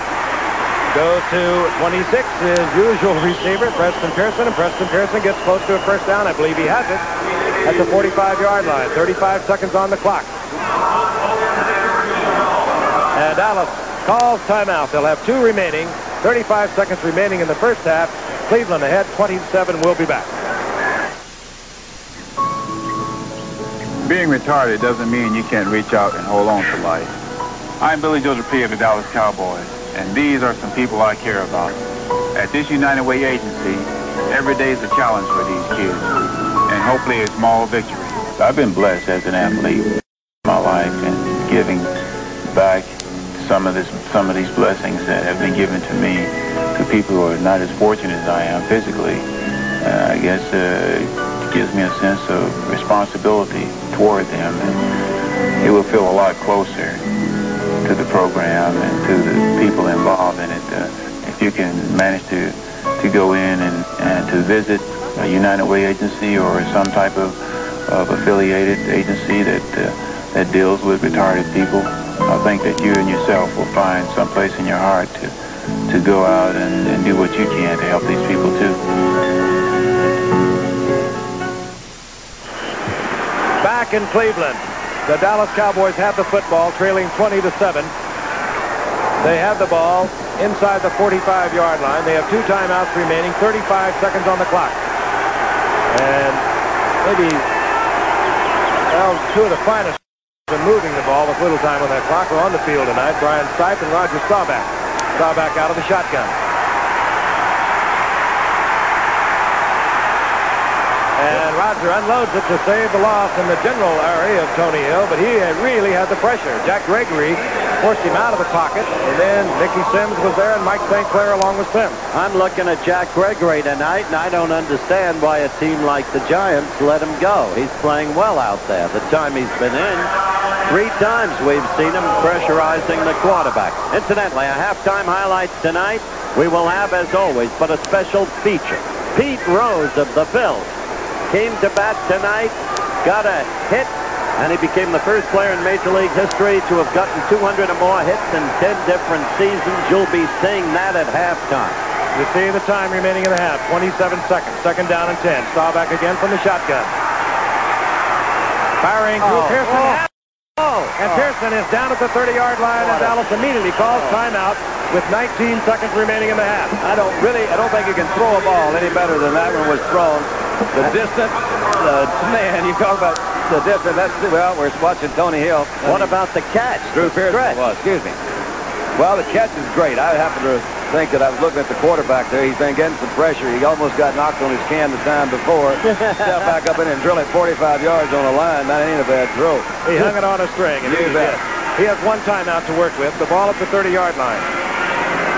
goes to 26, his usual receiver, Preston Pearson, and Preston Pearson gets close to a first down. I believe he has it at the 45-yard line. 35 seconds on the clock. And Dallas calls timeout. They'll have 2 remaining. 35 seconds remaining in the first half. Cleveland ahead, 27. We'll be back. Being retarded doesn't mean you can't reach out and hold on to life. I'm Billy Joe Dupree of the Dallas Cowboys, and these are some people I care about. At this United Way agency, every day is a challenge for these kids, and hopefully a small victory. I've been blessed as an athlete in my life and giving back some of these blessings that have been given to me to people who are not as fortunate as I am physically. I guess it gives me a sense of responsibility toward them, and it will feel a lot closer to the program and to the people involved in it if you can manage to go in and to visit a United Way agency or some type of affiliated agency that deals with retarded people. I think that you and yourself will find some place in your heart to go out and do what you can to help these people too. Back in Cleveland, the Dallas Cowboys have the football, trailing 20-7. They have the ball inside the 45-yard line. They have 2 timeouts remaining, 35 seconds on the clock. And maybe, well, 2 of the finest been moving the ball with little time on that clock are on the field tonight. Brian Stipe and Roger Staubach. Staubach out of the shotgun. And Roger unloads it to save the loss in the general area of Tony Hill, but he really had the pressure. Jack Gregory forced him out of the pocket, and then Mickey Sims was there, and Mike St. Clair along with Sims. I'm looking at Jack Gregory tonight, and I don't understand why a team like the Giants let him go. He's playing well out there. The time he's been in, 3 times we've seen him pressurizing the quarterback. Incidentally, a halftime highlights tonight, we will have, as always, but a special feature. Pete Rose of the Phils came to bat tonight, got a hit, and he became the first player in Major League history to have gotten 200 or more hits in 10 different seasons. You'll be seeing that at halftime. You see the time remaining in the half, 27 seconds, 2nd down and 10. Staubach again from the shotgun. Firing through Pearson. And Pearson is down at the 30-yard line, and Dallas immediately calls timeout with 19 seconds remaining in the half. I don't think you can throw a ball any better than that one was thrown. The distance, man, you talk about the distance. That's, well, we're watching Tony Hill. What about the catch? Drew Pearson was, excuse me. Well, the catch is great. I happen to think that I was looking at the quarterback there. He's been getting some pressure. He almost got knocked on his can the time before. Step back up in and drill it 45 yards on the line. That ain't a bad throw. He hung it on a string. And you bet. He has 1 timeout to work with. The ball at the 30-yard line.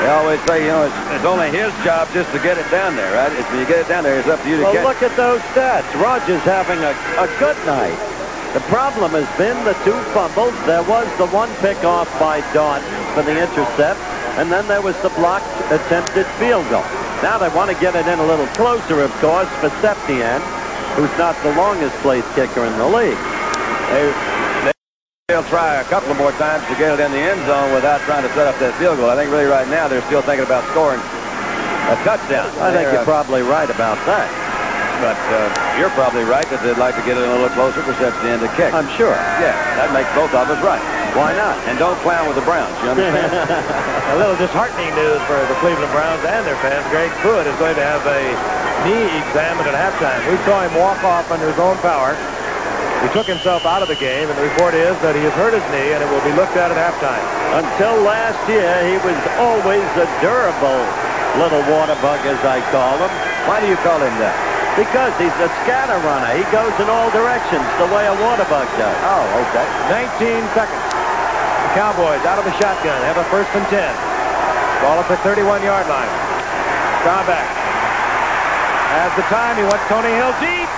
They always say, you know, it's only his job just to get it down there, right? When you get it down there, it's up to you to catch. Well, look at those stats. Roger's having a good night. The problem has been the 2 fumbles. There was the 1 pick off by Dalton for the intercept, and then there was the blocked attempted field goal. Now they want to get it in a little closer, of course, for Septien, who's not the longest place kicker in the league. They'll try a couple of more times to get it in the end zone without trying to set up that field goal. I think really right now they're still thinking about scoring a touchdown. I think you're probably right about that. But you're probably right that they'd like to get it a little closer for Septien to kick. I'm sure. Yeah, that makes both of us right. Why not? And don't clown with the Browns, you understand? A little disheartening news for the Cleveland Browns and their fans. Greg Pruitt is going to have a knee examined at halftime. We saw him walk off under his own power. He took himself out of the game, and the report is that he has hurt his knee, and it will be looked at halftime. Until last year, he was always a durable little water bug, as I call him. Why do you call him that? Because he's a scatter runner. He goes in all directions the way a water bug does. Oh, okay. 19 seconds. The Cowboys out of the shotgun have a 1st and 10. Ball at the 31-yard line. Staubach has the time. He wants Tony Hill deep.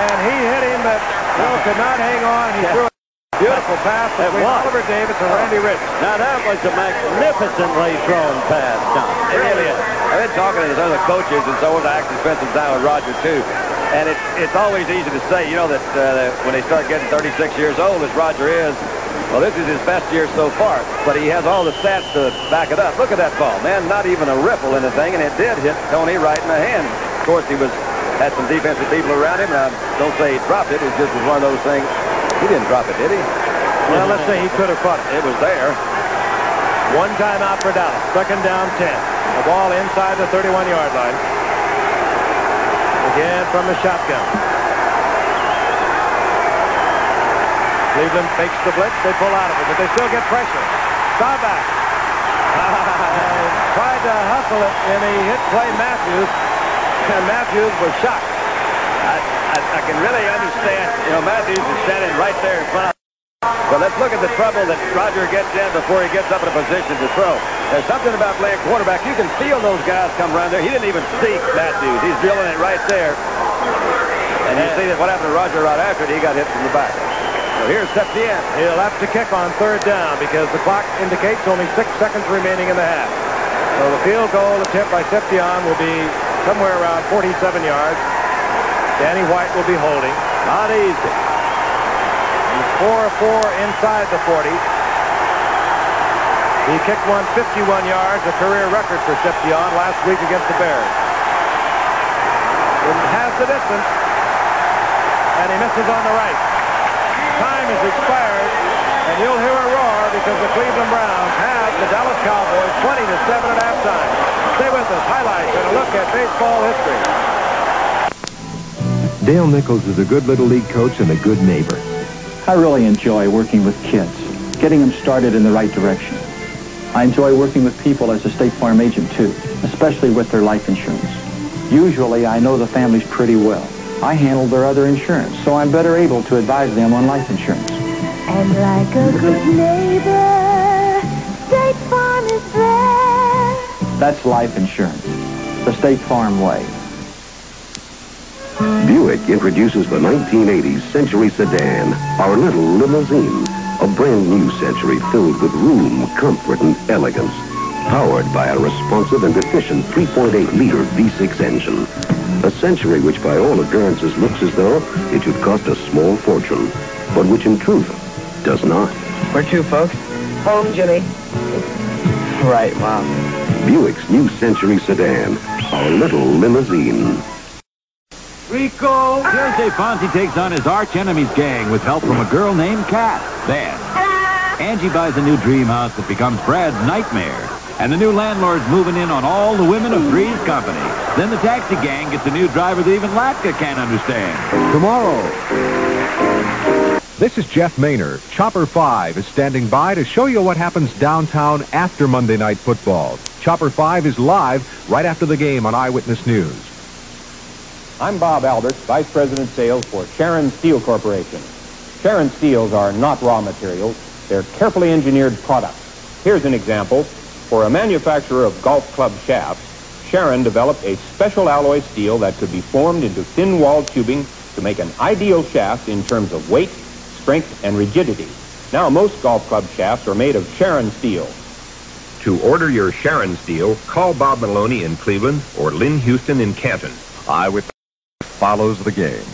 And he hit him, but Hill could not hang on. He threw a beautiful pass between Oliver Davis and Randy Rich. Now that was a magnificently thrown pass, Tom. It really is. I've been talking to his other coaches and so on. I actually spent some time with Roger, too. And it's always easy to say, you know, that when they start getting 36 years old, as Roger is, well, this is his best year so far. But he has all the stats to back it up. Look at that ball, man. Not even a ripple in the thing, and it did hit Tony right in the hand. Of course, he had some defensive people around him, and I don't say he dropped it. It just was one of those things. He didn't drop it, did he? Well, let's say he could have caught it. It was there. 1 timeout for Dallas. 2nd down, 10. The ball inside the 31-yard line. Again from the shotgun. Cleveland fakes the blitz. They pull out of it, but they still get pressure. Staubach tried to hustle it, and he hit Clay Matthews, and Matthews was shocked. I can really understand, you know, Matthews is standing right there in front of. But let's look at the trouble that Roger gets in before he gets up in a position to throw. There's something about playing quarterback. You can feel those guys come around there. He didn't even see Matthews. He's drilling it right there. And you see that what happened to Roger right after it, he got hit from the back. So here's Septien. He'll have to kick on 3rd down because the clock indicates only 6 seconds remaining in the half. So the field goal attempt by Septien will be somewhere around 47 yards. Danny White will be holding. Not easy. He's 4 of 4 inside the 40. He kicked one 51 yards, a career record for Septien last week against the Bears. He has the distance, and he misses on the right. Time is expired, and you'll hear a roar because the Cleveland Browns have the Dallas Cowboys 20-7 at halftime. Stay with us. Highlights and a look at baseball history. Dale Nichols is a good little league coach and a good neighbor. I really enjoy working with kids, getting them started in the right direction. I enjoy working with people as a State Farm agent, too, especially with their life insurance. Usually, I know the families pretty well. I handle their other insurance, so I'm better able to advise them on life insurance. And like a good neighbor, State Farm is there. That's life insurance, the State Farm way. Buick introduces the 1980s Century sedan, our little limousine. A brand new Century filled with room, comfort, and elegance. Powered by a responsive and efficient 3.8-liter V6 engine. A Century which by all appearances looks as though it should cost a small fortune, but which in truth does not. Where to, folks? Home, Jimmy. Right, wow. Buick's new Century sedan, our little limousine. Rico! Thursday, Fonzie takes on his arch-enemy's gang with help from a girl named Kat. Then, Angie buys a new dream house that becomes Brad's nightmare. And the new landlord's moving in on all the women of Three's company. Then the taxi gang gets a new driver that even Latka can't understand. Tomorrow. This is Jeff Maynard. Chopper 5 is standing by to show you what happens downtown after Monday Night Football. Chopper 5 is live right after the game on Eyewitness News. I'm Bob Albert, Vice President Sales for Sharon Steel Corporation. Sharon Steels are not raw materials. They're carefully engineered products. Here's an example. For a manufacturer of golf club shafts, Sharon developed a special alloy steel that could be formed into thin-walled tubing to make an ideal shaft in terms of weight, strength, and rigidity. Now, most golf club shafts are made of Sharon steel. To order your Sharon steel, call Bob Maloney in Cleveland or Lynn Houston in Canton. Eyewitness follows the game.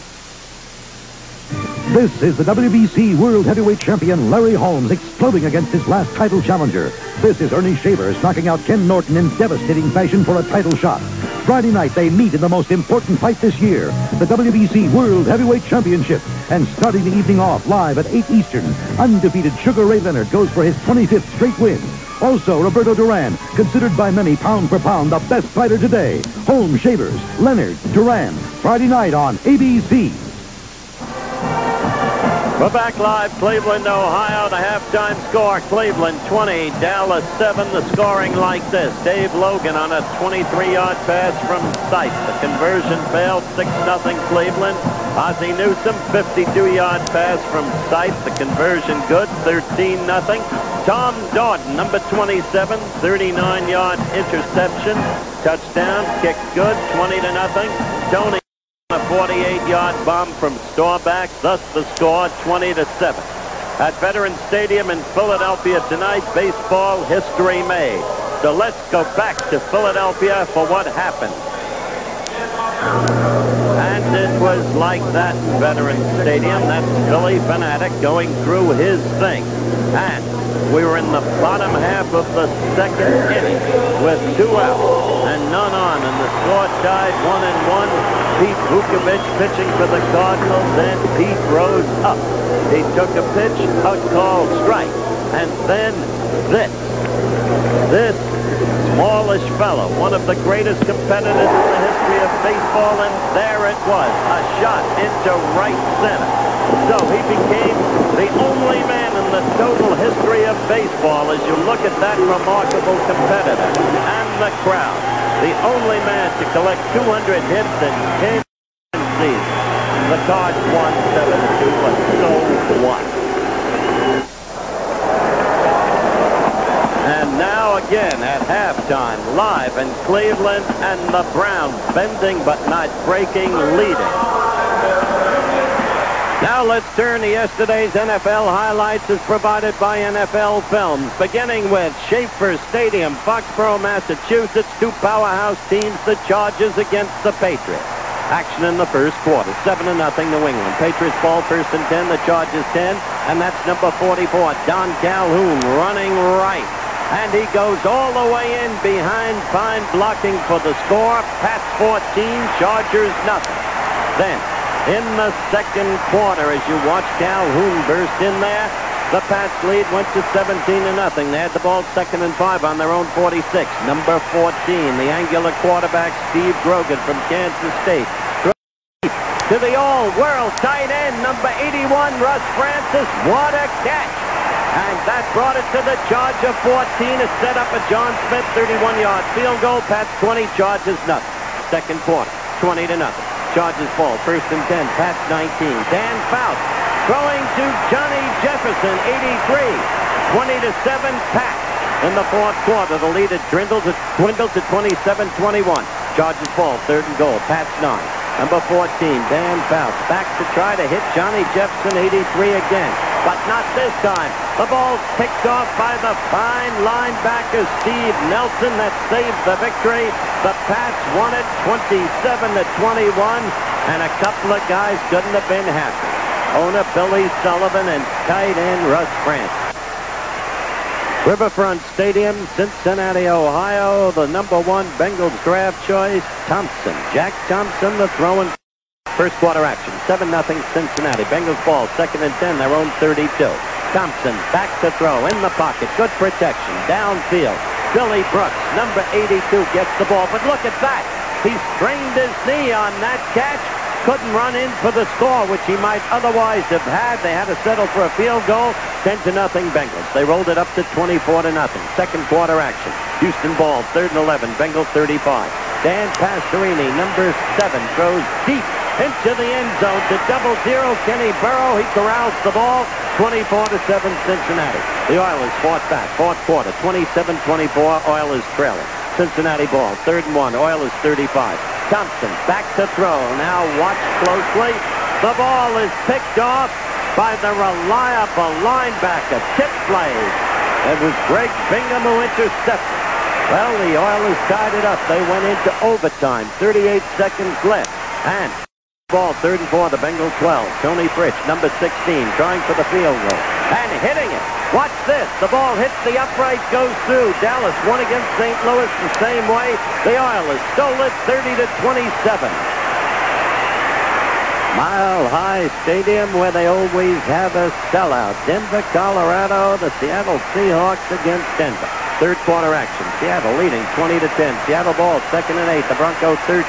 This is the WBC World Heavyweight Champion Larry Holmes exploding against his last title challenger. This is Ernie Shavers knocking out Ken Norton in devastating fashion for a title shot. Friday night, they meet in the most important fight this year, the WBC World Heavyweight Championship. And starting the evening off live at 8 Eastern, undefeated Sugar Ray Leonard goes for his 25th straight win. Also, Roberto Duran, considered by many pound for pound the best fighter today. Holmes, Shavers, Leonard, Duran, Friday night on ABC. We're back live, Cleveland, Ohio. The halftime score, Cleveland 20, Dallas 7. The scoring like this. Dave Logan on a 23-yard pass from sight. The conversion failed, 6-0 Cleveland. Ozzie Newsome, 52-yard pass from sight. The conversion good, 13-0. Tom Dawden, number 27, 39-yard interception. Touchdown, kick good, 20-0. Tony, a 48-yard bomb from Staubach, thus the score 20-7. At Veterans Stadium in Philadelphia tonight, baseball history made. So let's go back to Philadelphia for what happened. And it was like that in Veterans Stadium. That's Philly Fanatic going through his thing. And we were in the bottom half of the second inning with 2 out and none on, and the score tied 1-1. Pete Vukovich pitching for the Cardinals, and Pete rose up. He took a pitch, a called strike, and then this smallish fellow, one of the greatest competitors in the history of baseball, and there it was, a shot into right center. So he became the only man in the total history of baseball, as you look at that remarkable competitor and the crowd, the only man to collect 200 hits in 10 seasons. The Cards won 7-2, but so what? And now again at halftime, live in Cleveland, and the Browns bending but not breaking, leading. Now let's turn to yesterday's NFL highlights as provided by NFL Films, beginning with Schaefer Stadium, Foxborough, Massachusetts. 2 powerhouse teams, the Chargers against the Patriots. Action in the first quarter, 7-0 New England. Patriots ball, 1st and 10, the Chargers 10, and that's number 44, Don Calhoun, running right. And he goes all the way in behind Fine, blocking for the score. Pats 14, Chargers nothing. Then, in the second quarter, as you watch Calhoun burst in there, the Pats lead went to 17-0. They had the ball 2nd and 5 on their own 46. Number 14, the angular quarterback, Steve Grogan from Kansas State. to the all-world tight end, number 81, Russ Francis. What a catch. And that brought it to the Charger 14. It set up a John Smith 31-yard field goal. Pats 20, Chargers nothing. Second quarter, 20-0. Chargers ball, first and 10, Pats 19. Dan Faust throwing to Johnny Jefferson, 83. 20-7, Pats. In the fourth quarter, the lead had dwindled to 27-21. Chargers ball, third and goal, Pats 9. Number 14, Dan Faust, back to try to hit Johnny Jefferson, 83 again. But not this time. The ball's picked off by the fine linebacker, Steve Nelson, that saved the victory. The Pats won it 27-21, and a couple of guys couldn't have been happy. Owner Billy Sullivan and tight end Russ Francis. Riverfront Stadium, Cincinnati, Ohio. The number 1 Bengals draft choice, Thompson. Jack Thompson, the throwing. First quarter action, 7-0 Cincinnati. Bengals ball, second and 10, their own 32. Thompson back to throw, in the pocket, good protection, downfield. Billy Brooks, number 82, gets the ball, but look at that. He strained his knee on that catch. Couldn't run in for the score, which he might otherwise have had. They had to settle for a field goal. 10-0 Bengals. They rolled it up to 24-0. Second quarter action. Houston ball, third and 11. Bengals 35. Dan Pastorini, number 7, throws deep into the end zone to 0-0 Kenny Burrow. He corrals the ball. 24-7 Cincinnati. The Oilers fought back. Fourth quarter, 27-24. Oilers trailing. Cincinnati ball, third and 1. Oilers 35. Thompson back to throw. Now watch closely. The ball is picked off by the reliable linebacker. Tip play. It was Greg Bingham who intercepted. Well, the Oilers tied it up. They went into overtime. 38 seconds left. And ball, third and 4. The Bengals 12. Tony Fritsch, number 16, trying for the field goal. And hitting it. Watch this. The ball hits the upright, goes through. Dallas won against St. Louis the same way. The Oilers stole it 30-27. Mile High Stadium, where they always have a sellout. Denver, Colorado, the Seattle Seahawks against Denver. Third quarter action. Seattle leading 20-10. Seattle ball, second and 8. The Broncos 13.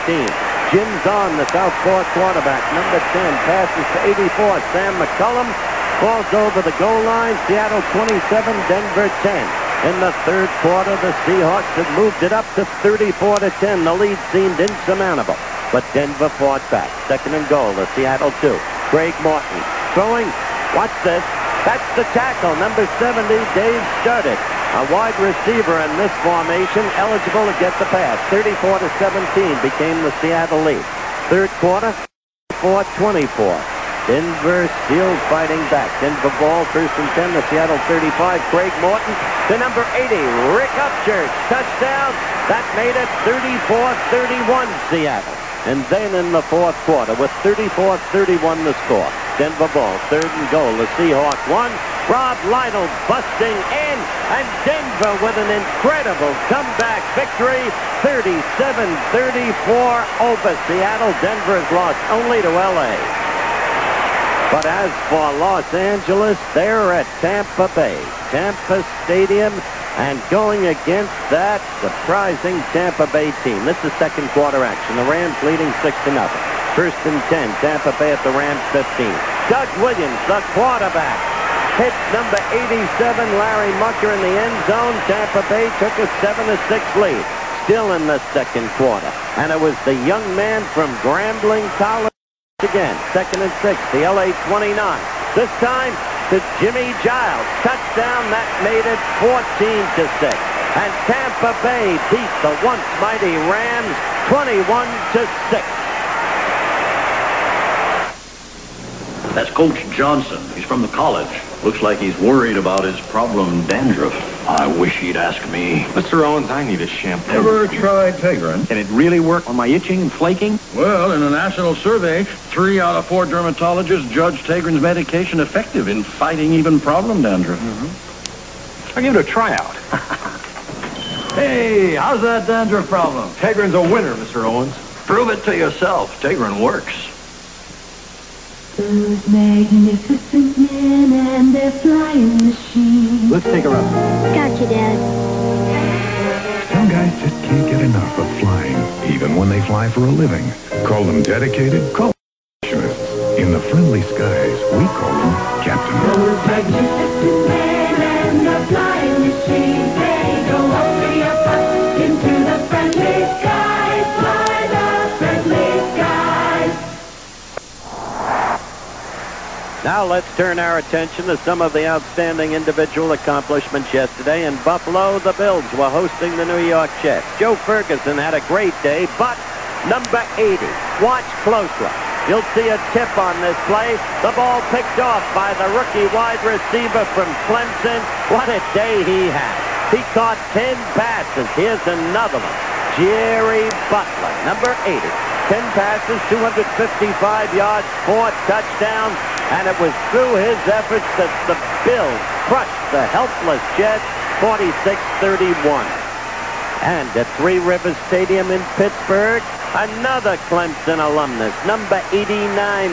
Jim's on, the southpaw quarterback. Number 10 passes to 84. Sam McCullum falls over the goal line. Seattle 27, Denver 10. In the third quarter, the Seahawks had moved it up to 34-10. The lead seemed insurmountable, but Denver fought back. Second and goal, the Seattle 2. Craig Morton throwing. Watch this. That's the tackle. Number 70, Dave Sturdett. A wide receiver in this formation, eligible to get the pass. 34-17 became the Seattle lead. Third quarter, 4-24. Denver still fighting back. Denver ball, first and 10, the Seattle 35. Craig Morton to number 80, Rick Upchurch. Touchdown. That made it 34-31 Seattle. And then in the fourth quarter, with 34-31 the score, Denver ball, third and goal. The Seahawks won. Rob Lytle busting in, and Denver with an incredible comeback victory, 37-34 over Seattle. Denver has lost only to L.A. But as for Los Angeles, they're at Tampa Bay, Tampa Stadium, and going against that surprising Tampa Bay team. This is second quarter action. The Rams leading 6-0. First and 10, Tampa Bay at the Rams 15. Doug Williams, the quarterback, hits number 87, Larry Mucker, in the end zone. Tampa Bay took a 7-6 lead. Still in the second quarter. And it was the young man from Grambling College again. Second and 6, the LA 29. This time to Jimmy Giles. Touchdown, that made it 14-6. And Tampa Bay beat the once mighty Rams 21-6. That's Coach Johnson. He's from the college. Looks like he's worried about his problem dandruff. I wish he'd ask me. Mr. Owens, I need a shampoo. Ever tried Tegrin? Can it really work on my itching and flaking? Well, in a national survey, 3 out of 4 dermatologists judged Tegrin's medication effective in fighting even problem dandruff. I'll give it a tryout. Hey, how's that dandruff problem? Tegrin's a winner, Mr. Owens. Prove it to yourself. Tegrin works. Those magnificent men and their flying machines. Let's take her up. Gotcha, Dad. Some guys just can't get enough of flying, even when they fly for a living. Call them dedicated, call them the friendly skies, we call them Captain. Those magnificent men and the flying machine, they go up the up into the friendly skies, fly the friendly skies. Now let's turn our attention to some of the outstanding individual accomplishments yesterday. In Buffalo, the Bills were hosting the New York Jets. Joe Ferguson had a great day, but number 80, watch closely. You'll see a tip on this play. The ball picked off by the rookie wide receiver from Clemson. What a day he had. He caught 10 passes. Here's another one. Jerry Butler, number 80. 10 passes, 255 yards, 4 touchdowns, and it was through his efforts that the Bills crushed the helpless Jets 46-31. And at Three Rivers Stadium in Pittsburgh, another Clemson alumnus, number 89,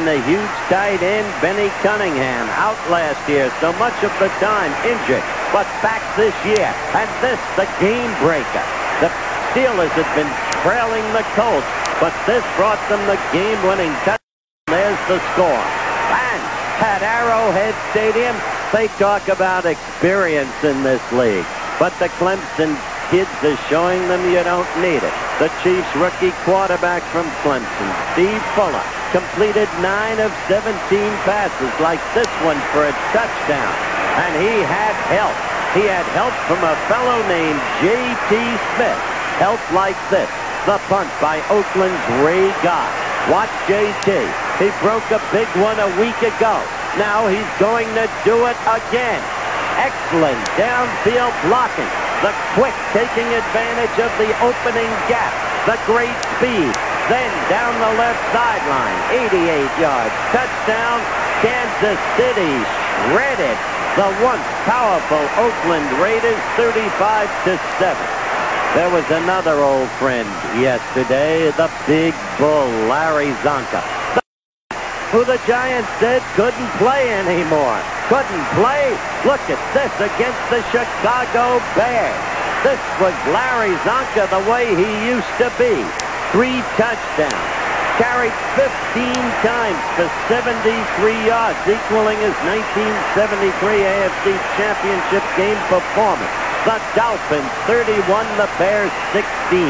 the huge tight end Benny Cunningham, out last year, so much of the time injured, but back this year. And this, the game breaker. The Steelers had been trailing the Colts, but this brought them the game-winning touchdown. There's the score. And at Arrowhead Stadium, they talk about experience in this league, but the Clemson kids are showing them you don't need it. The Chiefs' rookie quarterback from Clemson, Steve Fuller, completed 9 of 17 passes like this one for a touchdown. And he had help. He had help from a fellow named J.T. Smith. Help like this. The punt by Oakland's Ray Guy. Watch J.T. He broke a big one a week ago. Now he's going to do it again. Excellent downfield blocking. The quick taking advantage of the opening gap. The great speed. Then down the left sideline. 88 yards. Touchdown. Kansas City shredded the once powerful Oakland Raiders 35-7. There was another old friend yesterday, the big bull, Larry Zonka, who the Giants said couldn't play anymore. Couldn't play? Look at this against the Chicago Bears. This was Larry Zonka the way he used to be. 3 touchdowns. Carried 15 times for 73 yards, equaling his 1973 AFC Championship game performance. The Dolphins 31, the Bears 16.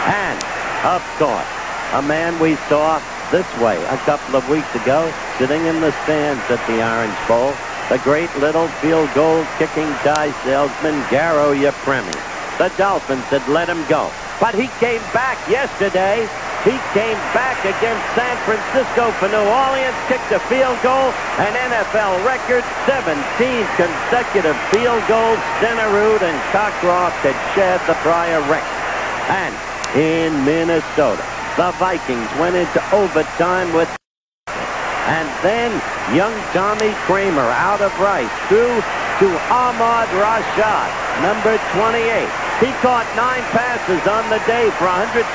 And, of course, a man we saw this way a couple of weeks ago, sitting in the stands at the Orange Bowl, the great little field goal kicking tie salesman, Garo Yepremi. The Dolphins had let him go, but he came back yesterday. He came back against San Francisco for New Orleans, kicked a field goal, an NFL record, 17 consecutive field goals. Stenerud and Cockcroft had shared the prior record. And in Minnesota, the Vikings went into overtime with, and then young Tommy Kramer out of right threw to Ahmad Rashad, number 28. He caught 9 passes on the day for 136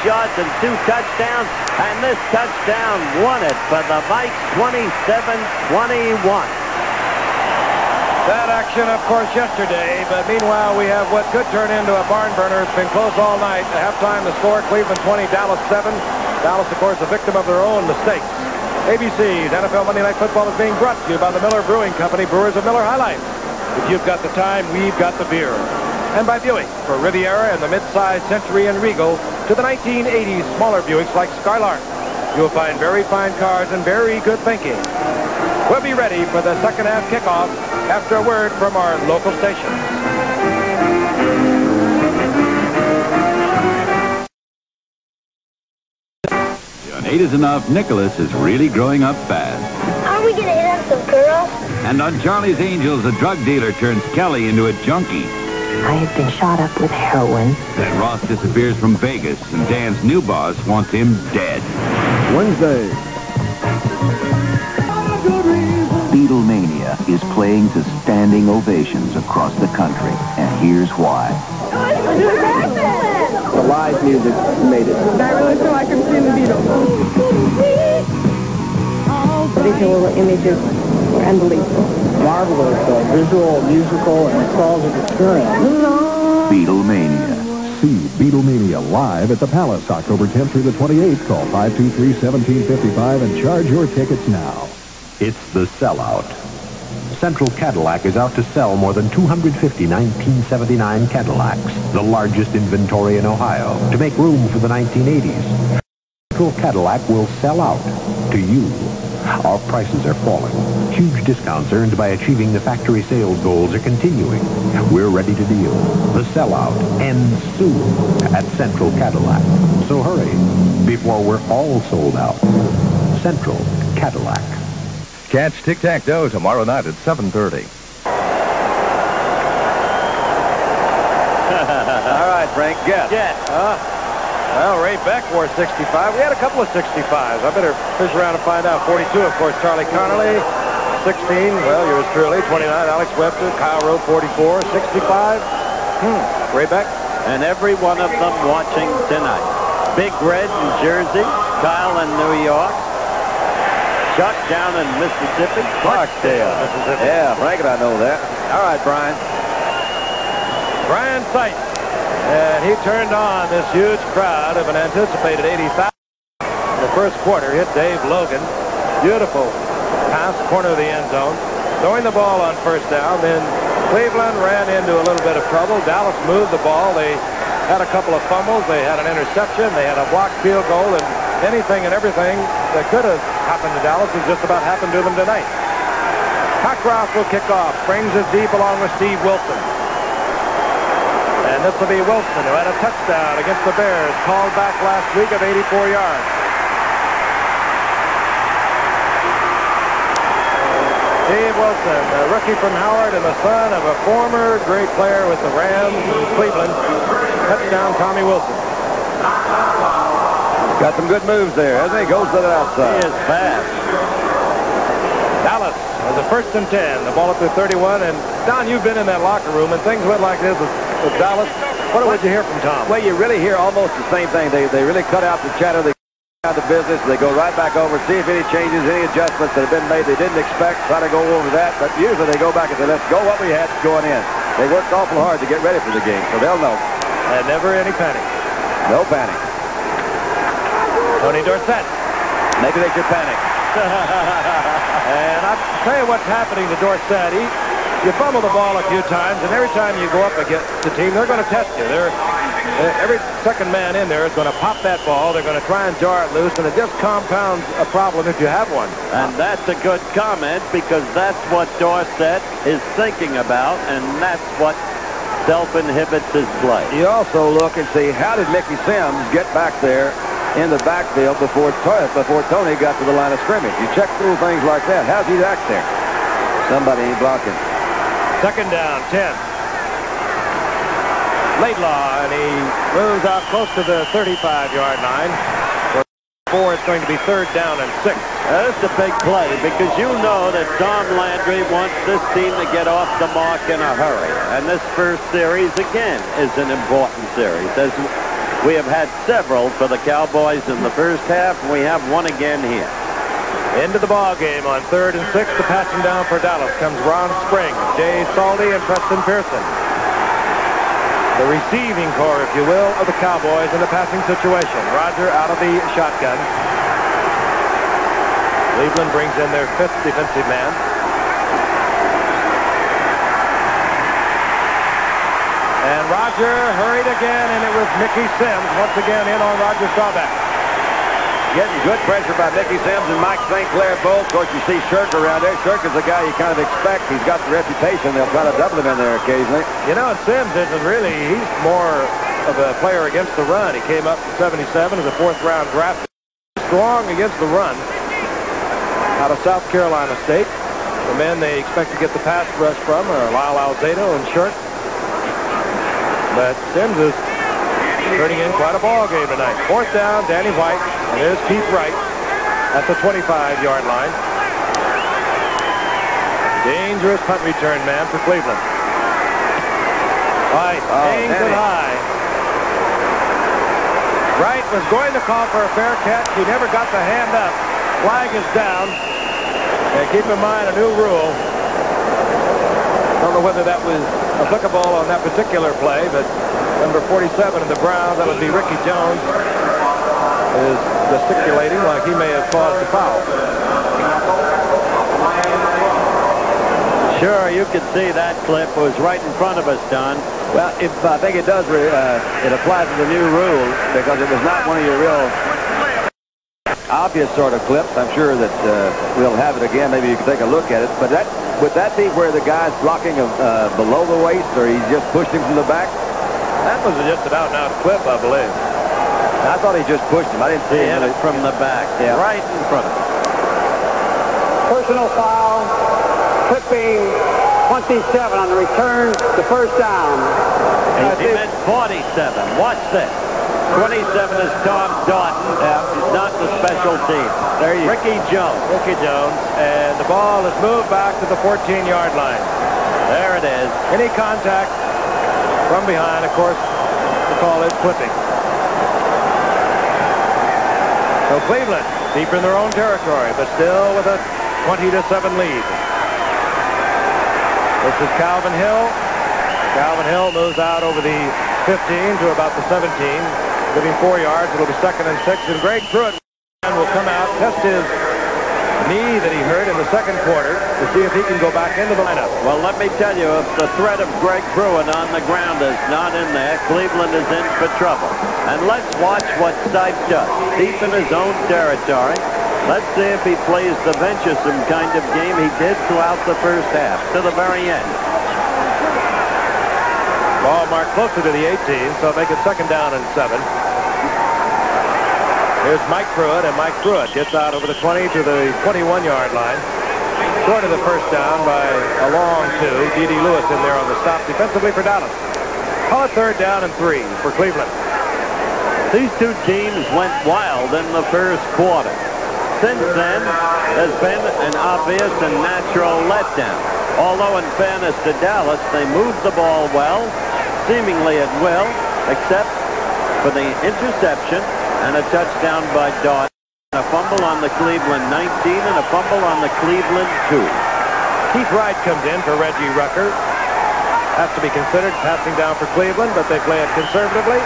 yards and 2 touchdowns, and this touchdown won it for the Vikes 27-21. That action, of course, yesterday, but meanwhile we have what could turn into a barn burner. It's been close all night. At halftime, the score, Cleveland 20, Dallas 7. Dallas, of course, a victim of their own mistakes. ABC's NFL Monday Night Football is being brought to you by the Miller Brewing Company, brewers of Miller High Life. If you've got the time, we've got the beer. And by Buick, for Riviera and the mid-size Century and Regal, to the 1980s smaller Buicks like Skylark. You'll find very fine cars and very good thinking. We'll be ready for the second half kickoff after a word from our local stations. On 8 is Enough, Nicholas is really growing up fast. Are we going to hit up some girls? And on Charlie's Angels, a drug dealer turns Kelly into a junkie. I have been shot up with heroin. Then Ross disappears from Vegas, and Dan's new boss wants him dead. Wednesday. Beatlemania is playing to standing ovations across the country, and here's why. The live music made it. I really feel like I'm seeing the Beatles. Visual images were unbelievable. Marvelous visual, musical, and nostalgic experience. Beatlemania. See Beatlemania live at the Palace, October 10th through the 28th. Call 523-1755 and charge your tickets now. It's the sellout. Central Cadillac is out to sell more than 250 1979 Cadillacs, the largest inventory in Ohio, to make room for the 1980s. Central Cadillac will sell out to you. Our prices are falling. Huge discounts earned by achieving the factory sales goals are continuing. We're ready to deal. The sellout ends soon at Central Cadillac. So hurry before we're all sold out. Central Cadillac. Catch Tic-Tac-Toe tomorrow night at 7:30. All right, Frank, guess. Well, Ray Beck wore 65. We had a couple of 65s. I better fish around and find out. 42, of course, Charlie Connolly. 16, well, yours truly. 29, Alex Webster. Kyle Rowe, 44. 65, Ray Beck. And every one of them watching tonight. Big Red in Jersey. Kyle in New York. Chuck down in Mississippi. Clarksdale, Mississippi. Yeah, Frank and I know that. All right, Brian. Brian Sight. And he turned on this huge crowd of an anticipated 80,000. In the first quarter, hit Dave Logan. Beautiful pass, corner of the end zone. Throwing the ball on first down. Then Cleveland ran into a little bit of trouble. Dallas moved the ball. They had a couple of fumbles. They had an interception. They had a blocked field goal. And anything and everything that could have happened to Dallas has just about happened to them tonight. Cockcroft will kick off. Brings it deep along with Steve Wilson. And this will be Wilson, who had a touchdown against the Bears, called back last week of 84 yards. Steve Wilson, a rookie from Howard and the son of a former great player with the Rams in Cleveland. Touchdown, Tommy Wilson. Got some good moves there, hasn't he? Goes to the outside. He is fast. Dallas has a 1st and 10. The ball up to 31. And, Don, you've been in that locker room, and things went like this with Dallas. What did you hear from Tom? Well, you really hear almost the same thing. They really cut out the chatter. They cut out the business. They go right back over, see if any changes, any adjustments that have been made they didn't expect, try to go over that. But usually they go back and say, let's go what we had going in. They worked awful hard to get ready for the game, so they'll know. And never any panic. No panic. Tony Dorsett. Maybe they should panic. And I'll tell you what's happening to Dorsett. You fumble the ball a few times, and every time you go up against the team, they're going to test you. Every second man in there is going to pop that ball. They're going to try and jar it loose, and it just compounds a problem if you have one. And that's a good comment, because that's what Dorsett is thinking about, and that's what self-inhibits his play. You also look and see, how did Mickey Sims get back there in the backfield before Tony got to the line of scrimmage? You check little things like that. How's he back there? Somebody blocking. 2nd down, 10. Laidlaw, and he moves out close to the 35-yard line. For it's going to be 3rd down and 6. That's a big play, because you know that Tom Landry wants this team to get off the mark in a hurry. And this first series, again, is an important series. As we have had several for the Cowboys in the first half, and we have one again here. Into the ball game on 3rd and 6. The passing down for Dallas comes Ron Spring, Jay Saldy, and Preston Pearson. The receiving core, if you will, of the Cowboys in the passing situation. Roger out of the shotgun. Cleveland brings in their 5th defensive man. And Roger hurried again, and it was Mickey Sims once again in on Roger's drawback. Getting good pressure by Mickey Sims and Mike St. Clair both. Of course, you see Shirk around there. Shirk is a guy you kind of expect. He's got the reputation. They'll try to double him in there occasionally. You know, and Sims isn't really, he's more of a player against the run. He came up in 77 as a 4th-round draft. Strong against the run out of South Carolina State. The men they expect to get the pass rush from are Lyle Alzado and Shirk. But Sims is turning in quite a ball game tonight. 4th down, Danny White, and there's Keith Wright at the 25-yard line. Dangerous punt return man for Cleveland. White hangs it high. Wright was going to call for a fair catch. He never got the hand up. Flag is down. And keep in mind a new rule. Don't know whether that was applicable on that particular play, but Number 47 of the Browns, that would be Ricky Jones, is gesticulating like he may have caused the foul. Sure, you can see that clip was right in front of us, Don. Well, I think it does, it applies to the new rule because it was not one of your real obvious sort of clips. I'm sure that we'll have it again. Maybe you can take a look at it. But would that be where the guy's blocking below the waist, or he just pushed him from the back? That was just an out-and-out clip, I believe. I thought he just pushed him. I didn't see him from the back, right in front of him. Personal foul, clipping 27 on the return to first down. He meant 47. Watch this. 27 is Tom Doughton. He's not the special team. There you Ricky Jones. Ricky Jones. And the ball is moved back to the 14-yard line. There it is. Any contact from behind, of course, the call is clipping. So Cleveland, deep in their own territory, but still with a 20-7 lead. This is Calvin Hill. Calvin Hill moves out over the 15 to about the 17, giving 4 yards. It'll be 2nd and 6, and Greg Pruitt will come out, test his knee that he hurt in the second quarter to see if he can go back into the lineup. Well, let me tell you, if the threat of Greg Pruitt on the ground is not in there, Cleveland is in for trouble. And let's watch what Stipe does. Deep in his own territory. Let's see if he plays the venturesome kind of game he did throughout the first half, to the very end. Ball marked closer to the 18, so make it 2nd down and 7. Here's Mike Pruitt, and Mike Pruitt gets out over the 20 to the 21-yard line. Short of the first down by a long 2. D.D. Lewis in there on the stop defensively for Dallas. Call it 3rd down and 3 for Cleveland. These two teams went wild in the first quarter. Since then, there's been an obvious and natural letdown. Although, in fairness to Dallas, they moved the ball well, seemingly at will, except for the interception and a touchdown by Doughton. A fumble on the Cleveland 19 and a fumble on the Cleveland 2. Keith Wright comes in for Reggie Rucker. Has to be considered passing down for Cleveland, but they play it conservatively.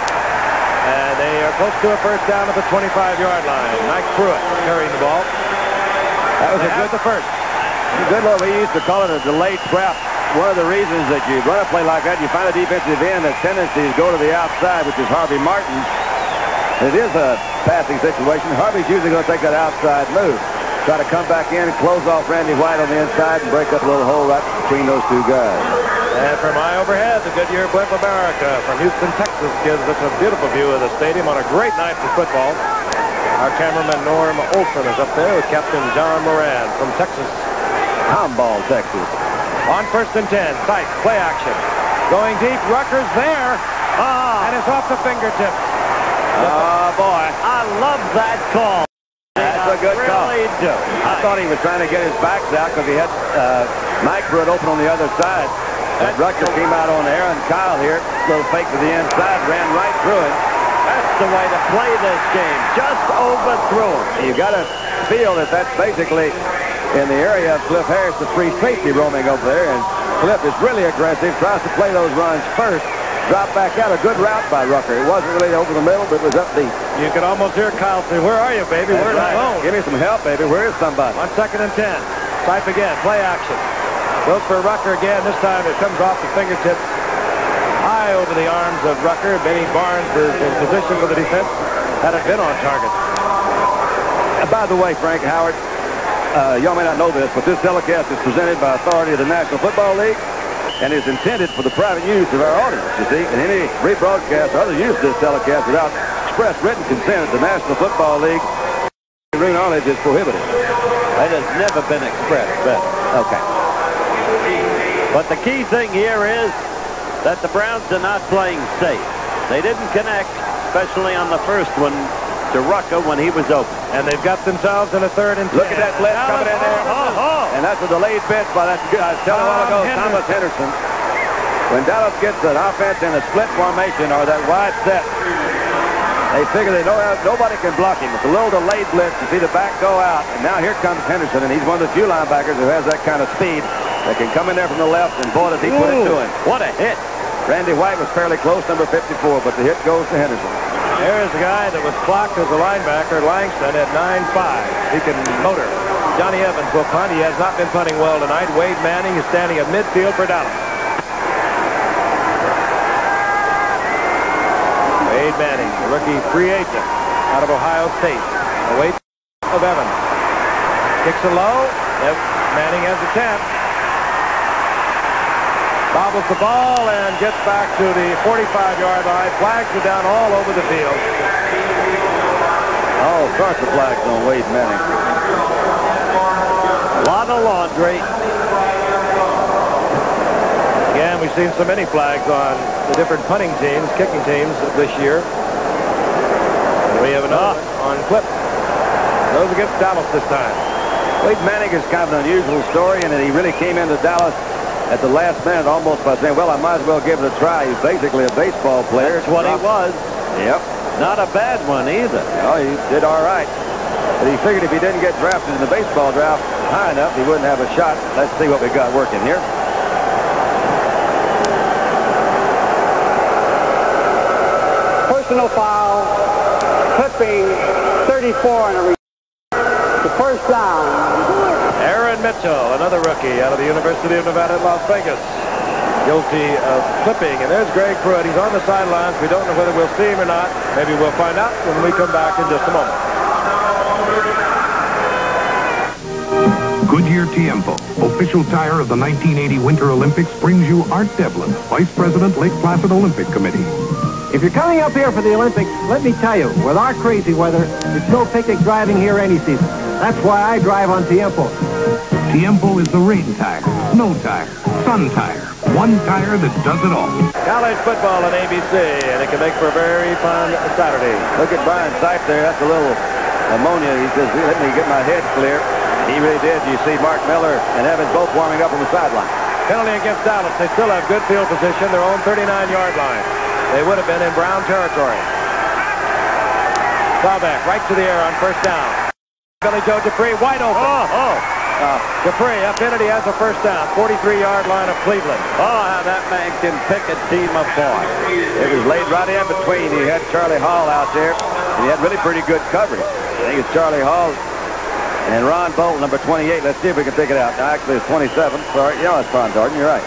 And they are close to a first down at the 25-yard line. Mike Pruitt carrying the ball. That was a good first. Good look. We used to call it a delayed trap. One of the reasons that you run a play like that, you find a defensive end that tendencies go to the outside, which is Harvey Martin. It is a passing situation. Harvey's usually going to take that outside move. Try to come back in and close off Randy White on the inside and break up a little hole right between those two guys. And from high overhead, the Goodyear Blimp America from Houston, Texas gives us a beautiful view of the stadium on a great night for football. Our cameraman Norm Olson is up there with Captain John Moran from Texas. Tomball, Texas. On 1st and 10, Stipe, play action. Going deep, Rucker's there. And it's off the fingertips. Oh, boy. I love that call. That's a good call. Really do. I thought he was trying to get his backs out because he had Mike Pruitt open on the other side. And Rucker came out on there, and Kyle here, little fake to the inside, ran right through it. That's the way to play this game. Just overthrew him. You got to feel that that's basically in the area of Cliff Harris, the free safety roaming over there. And Cliff is really aggressive, tries to play those runs first. Drop back out. A good route by Rucker. It wasn't really over the middle, but it was up deep. You could almost hear Kyle say, "Where are you, baby? Where's the phone? Give me some help, baby. Where is somebody?" On 2nd and 10. Stipe again. Play action. Goes for Rucker again. This time it comes off the fingertips. High over the arms of Rucker. Benny Barnes is in position for the defense. Had it been on target. By the way, Frank Howard, y'all may not know this, but this telecast is presented by authority of the National Football League and is intended for the private use of our audience, you see. And any rebroadcast or other use of this telecast without express written consent of the National Football League, root knowledge is prohibited. It has never been expressed, but okay. But the key thing here is that the Browns are not playing safe. They didn't connect, especially on the first one, to Rucker when he was open. And they've got themselves in a 3rd and 10. Look at that blitz coming in there. And that's a delayed blitz by that, I was telling a while ago, Thomas Henderson. When Dallas gets an offense in a split formation or that wide set, they figure they nobody can block him. It's a little delayed blitz. You see the back go out. And now here comes Henderson, and he's one of the few linebackers who has that kind of speed that can come in there from the left, and boy, does he put it to him. What a hit. Randy White was fairly close, number 54, but the hit goes to Henderson. There's a guy that was clocked as a linebacker, Langston, at 9'5". He can motor. Johnny Evans will punt. He has not been punting well tonight. Wade Manning is standing at midfield for Dallas. Wade Manning, the rookie free agent out of Ohio State. Awaits of Evans. Kicks it low. Yep. Manning has a chance. Bobbles the ball and gets back to the 45-yard line. Flags are down all over the field. Oh, starts the flags on Wade Manning. A lot of laundry. Again, we've seen so many flags on the different punting teams, kicking teams this year. And we have another on clip. Those against Dallas this time. Wade Manning is kind of an unusual story, and he really came into Dallas at the last minute almost by saying, well, I might as well give it a try. He's basically a baseball player. That's what he was. Yep. Not a bad one either. No, he did all right. But he figured if he didn't get drafted in the baseball draft high enough, he wouldn't have a shot. Let's see what we got working here. Personal foul, clipping 34 and a the first down. Aaron Mitchell, another rookie out of the University of Nevada at Las Vegas. Guilty of clipping. And there's Greg Pruitt. He's on the sidelines. We don't know whether we'll see him or not. Maybe we'll find out when we come back in just a moment. Goodyear Tiempo, official tire of the 1980 Winter Olympics, brings you Art Devlin, Vice President, Lake Placid Olympic Committee. If you're coming up here for the Olympics, let me tell you, with our crazy weather, it's no picnic driving here any season. That's why I drive on Tiempo. Tiempo is the rain tire, snow tire, sun tire. One tire that does it all. College football on ABC, and it can make for a very fun Saturday. Look at Brian Sipe there. That's a little ammonia. He says, let me get my head clear. He really did. You see Mark Miller and Evans both warming up on the sideline. Penalty against Dallas. They still have good field position, their own 39-yard line. They would have been in Brown territory. Staubach right to the air on first down. Billy Joe Dupree wide open. Dupree up in it. He has a first down. 43-yard line of Cleveland. Oh, how that man can pick a team apart. It was laid right in between. He had Charlie Hall out there, and he had really pretty good coverage. I think it's Charlie Hall and Ron Bolt, number 28. Let's see if we can pick it out. Now, actually, it's 27. Sorry, it's Ron Darden. You're right.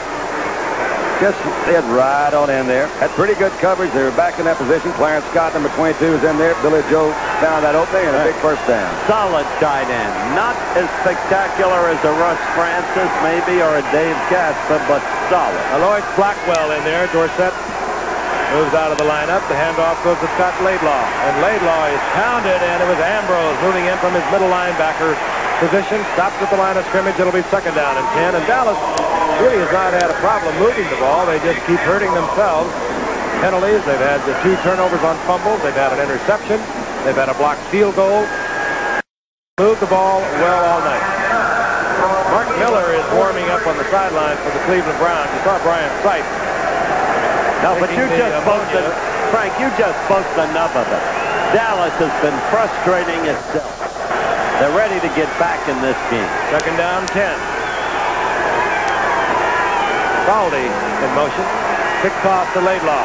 Just hit right on in there. Had pretty good coverage. They were back in that position. Clarence Scott, number 22, is in there. Billy Joe found that opening and a big first down. Solid tight end. Not as spectacular as a Russ Francis, maybe, or a Dave Casper, but solid. Alois Blackwell in there. Dorsett moves out of the lineup. The handoff goes to Scott Laidlaw. And Laidlaw is pounded, and it was Ambrose moving in from his middle linebacker position. Stops at the line of scrimmage. It'll be second down and 10. And Dallas really has not had a problem moving the ball. They just keep hurting themselves. Penalties. They've had the 2 turnovers on fumbles. They've had an interception. They've had a blocked field goal. Moved the ball well all night. Mark Miller is warming up on the sideline for the Cleveland Browns. You saw Brian Sipe. No, but you just boasted, Frank, you just boasted enough of it. Dallas has been frustrating itself. They're ready to get back in this game. Second down, 10. Baldy in motion. Kick toss to Laidlaw.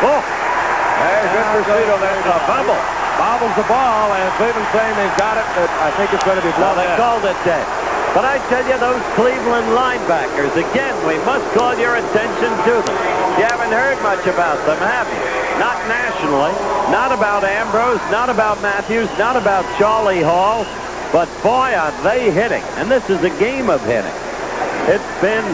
Oh! There's good pursuit on that. Fumble. Bobbles the ball, and Cleveland saying they've got it, but I think it's going to be blown. They called it dead. But I tell you, those Cleveland linebackers, again, we must call your attention to them. You haven't heard much about them, have you? Not nationally. Not about Ambrose, not about Matthews, not about Charlie Hall. But boy, are they hitting. And this is a game of hitting. It's been,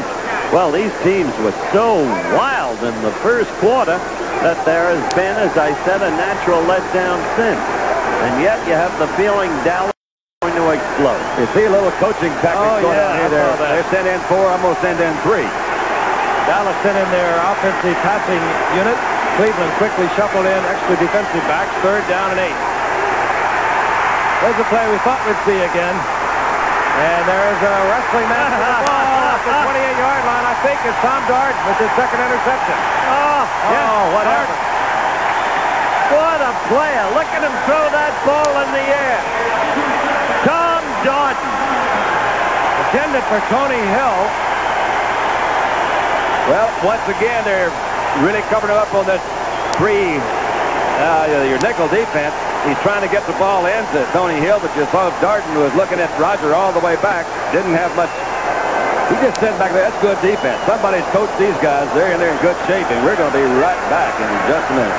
well, these teams were so wild in the first quarter that there has been, as I said, a natural letdown since. And yet you have the feeling Dallas is going to explode. You see a little coaching tactics going on here. They're sent in 4, almost sent in 3. Dallas sent in their offensive passing unit. Cleveland quickly shuffled in extra defensive backs. Third down and 8. There's a play we thought we'd see again. And there's a wrestling match for the ball at the 28-yard line. I think it's Tom Darden with his second interception. What happened? What a player. Look at him throw that ball in the air. Tom Darden. Intended for Tony Hill. Well, once again, they're really covering him up on this your nickel defense. He's trying to get the ball into Tony Hill, but you saw Darden was looking at Roger all the way back. Didn't have much. He just said back there, that's good defense. Somebody's coached these guys. They're in good shape, and we're going to be right back in just a minute.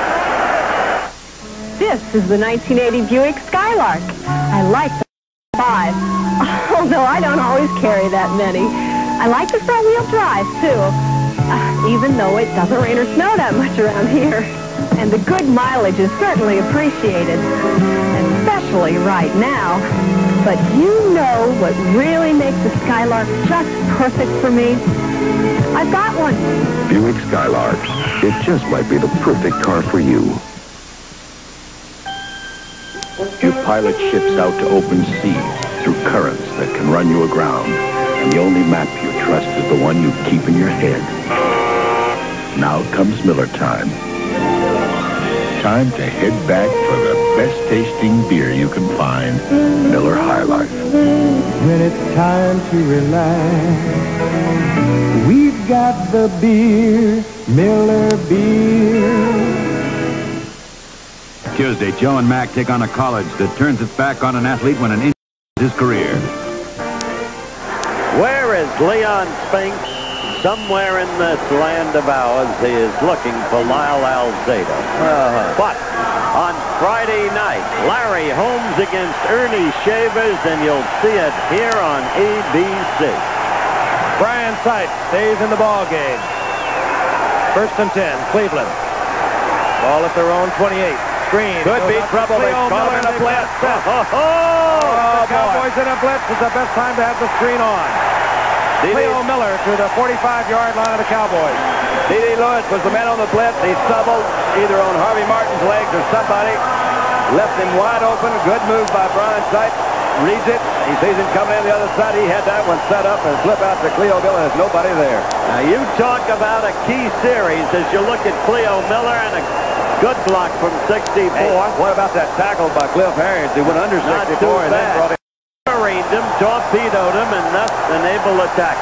This is the 1980 Buick Skylark. I like the 5, although I don't always carry that many. I like the front-wheel drive, too, even though it doesn't rain or snow that much around here. And the good mileage is certainly appreciated, especially right now. But you know what really makes the Skylark just perfect for me? I've got one. Buick Skylark. It just might be the perfect car for you. You pilot ships out to open seas through currents that can run you aground. And the only map you trust is the one you keep in your head. Now comes Miller time. Time to head back for the best tasting beer you can find. Miller High Life. When it's time to relax, we've got the beer, Miller Beer. Tuesday, Joe and Mac take on a college that turns its back on an athlete when an injury ends his career. Where is Leon Spinks? Somewhere in this land of ours, he is looking for Lyle Alzado. But on Friday night, Larry Holmes against Ernie Shavers, and you'll see it here on ABC. Brian Sight stays in the ball game. 1st and 10, Cleveland. Ball at their own 28. Screen. Could be trouble. They've caught him in a blitz. The Cowboys in a blitz. It's the best time to have the screen on. Cleo Miller to the 45-yard line of the Cowboys. D.D. Lewis was the man on the blitz. He stumbled either on Harvey Martin's legs or somebody. Left him wide open. Good move by Brian Sight. Reads it. He sees him coming in the other side. He had that one set up and slip out to Cleo Miller. There's nobody there. Now you talk about a key series as you look at Cleo Miller and a good block from 64. Hey, what about that tackle by Cliff Harris? He went under 64 and then brought him. Married him, torpedoed him, and thus enabled attack.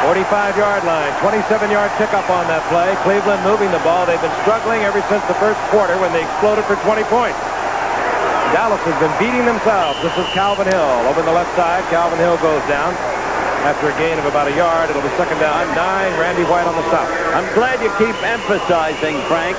45-yard line, 27-yard pickup on that play. Cleveland moving the ball. They've been struggling ever since the first quarter when they exploded for 20 points. Dallas has been beating themselves. This is Calvin Hill over the left side. Calvin Hill goes down after a gain of about a yard. It'll be 2nd down, 9. Randy White on the stop. I'm glad you keep emphasizing, Frank.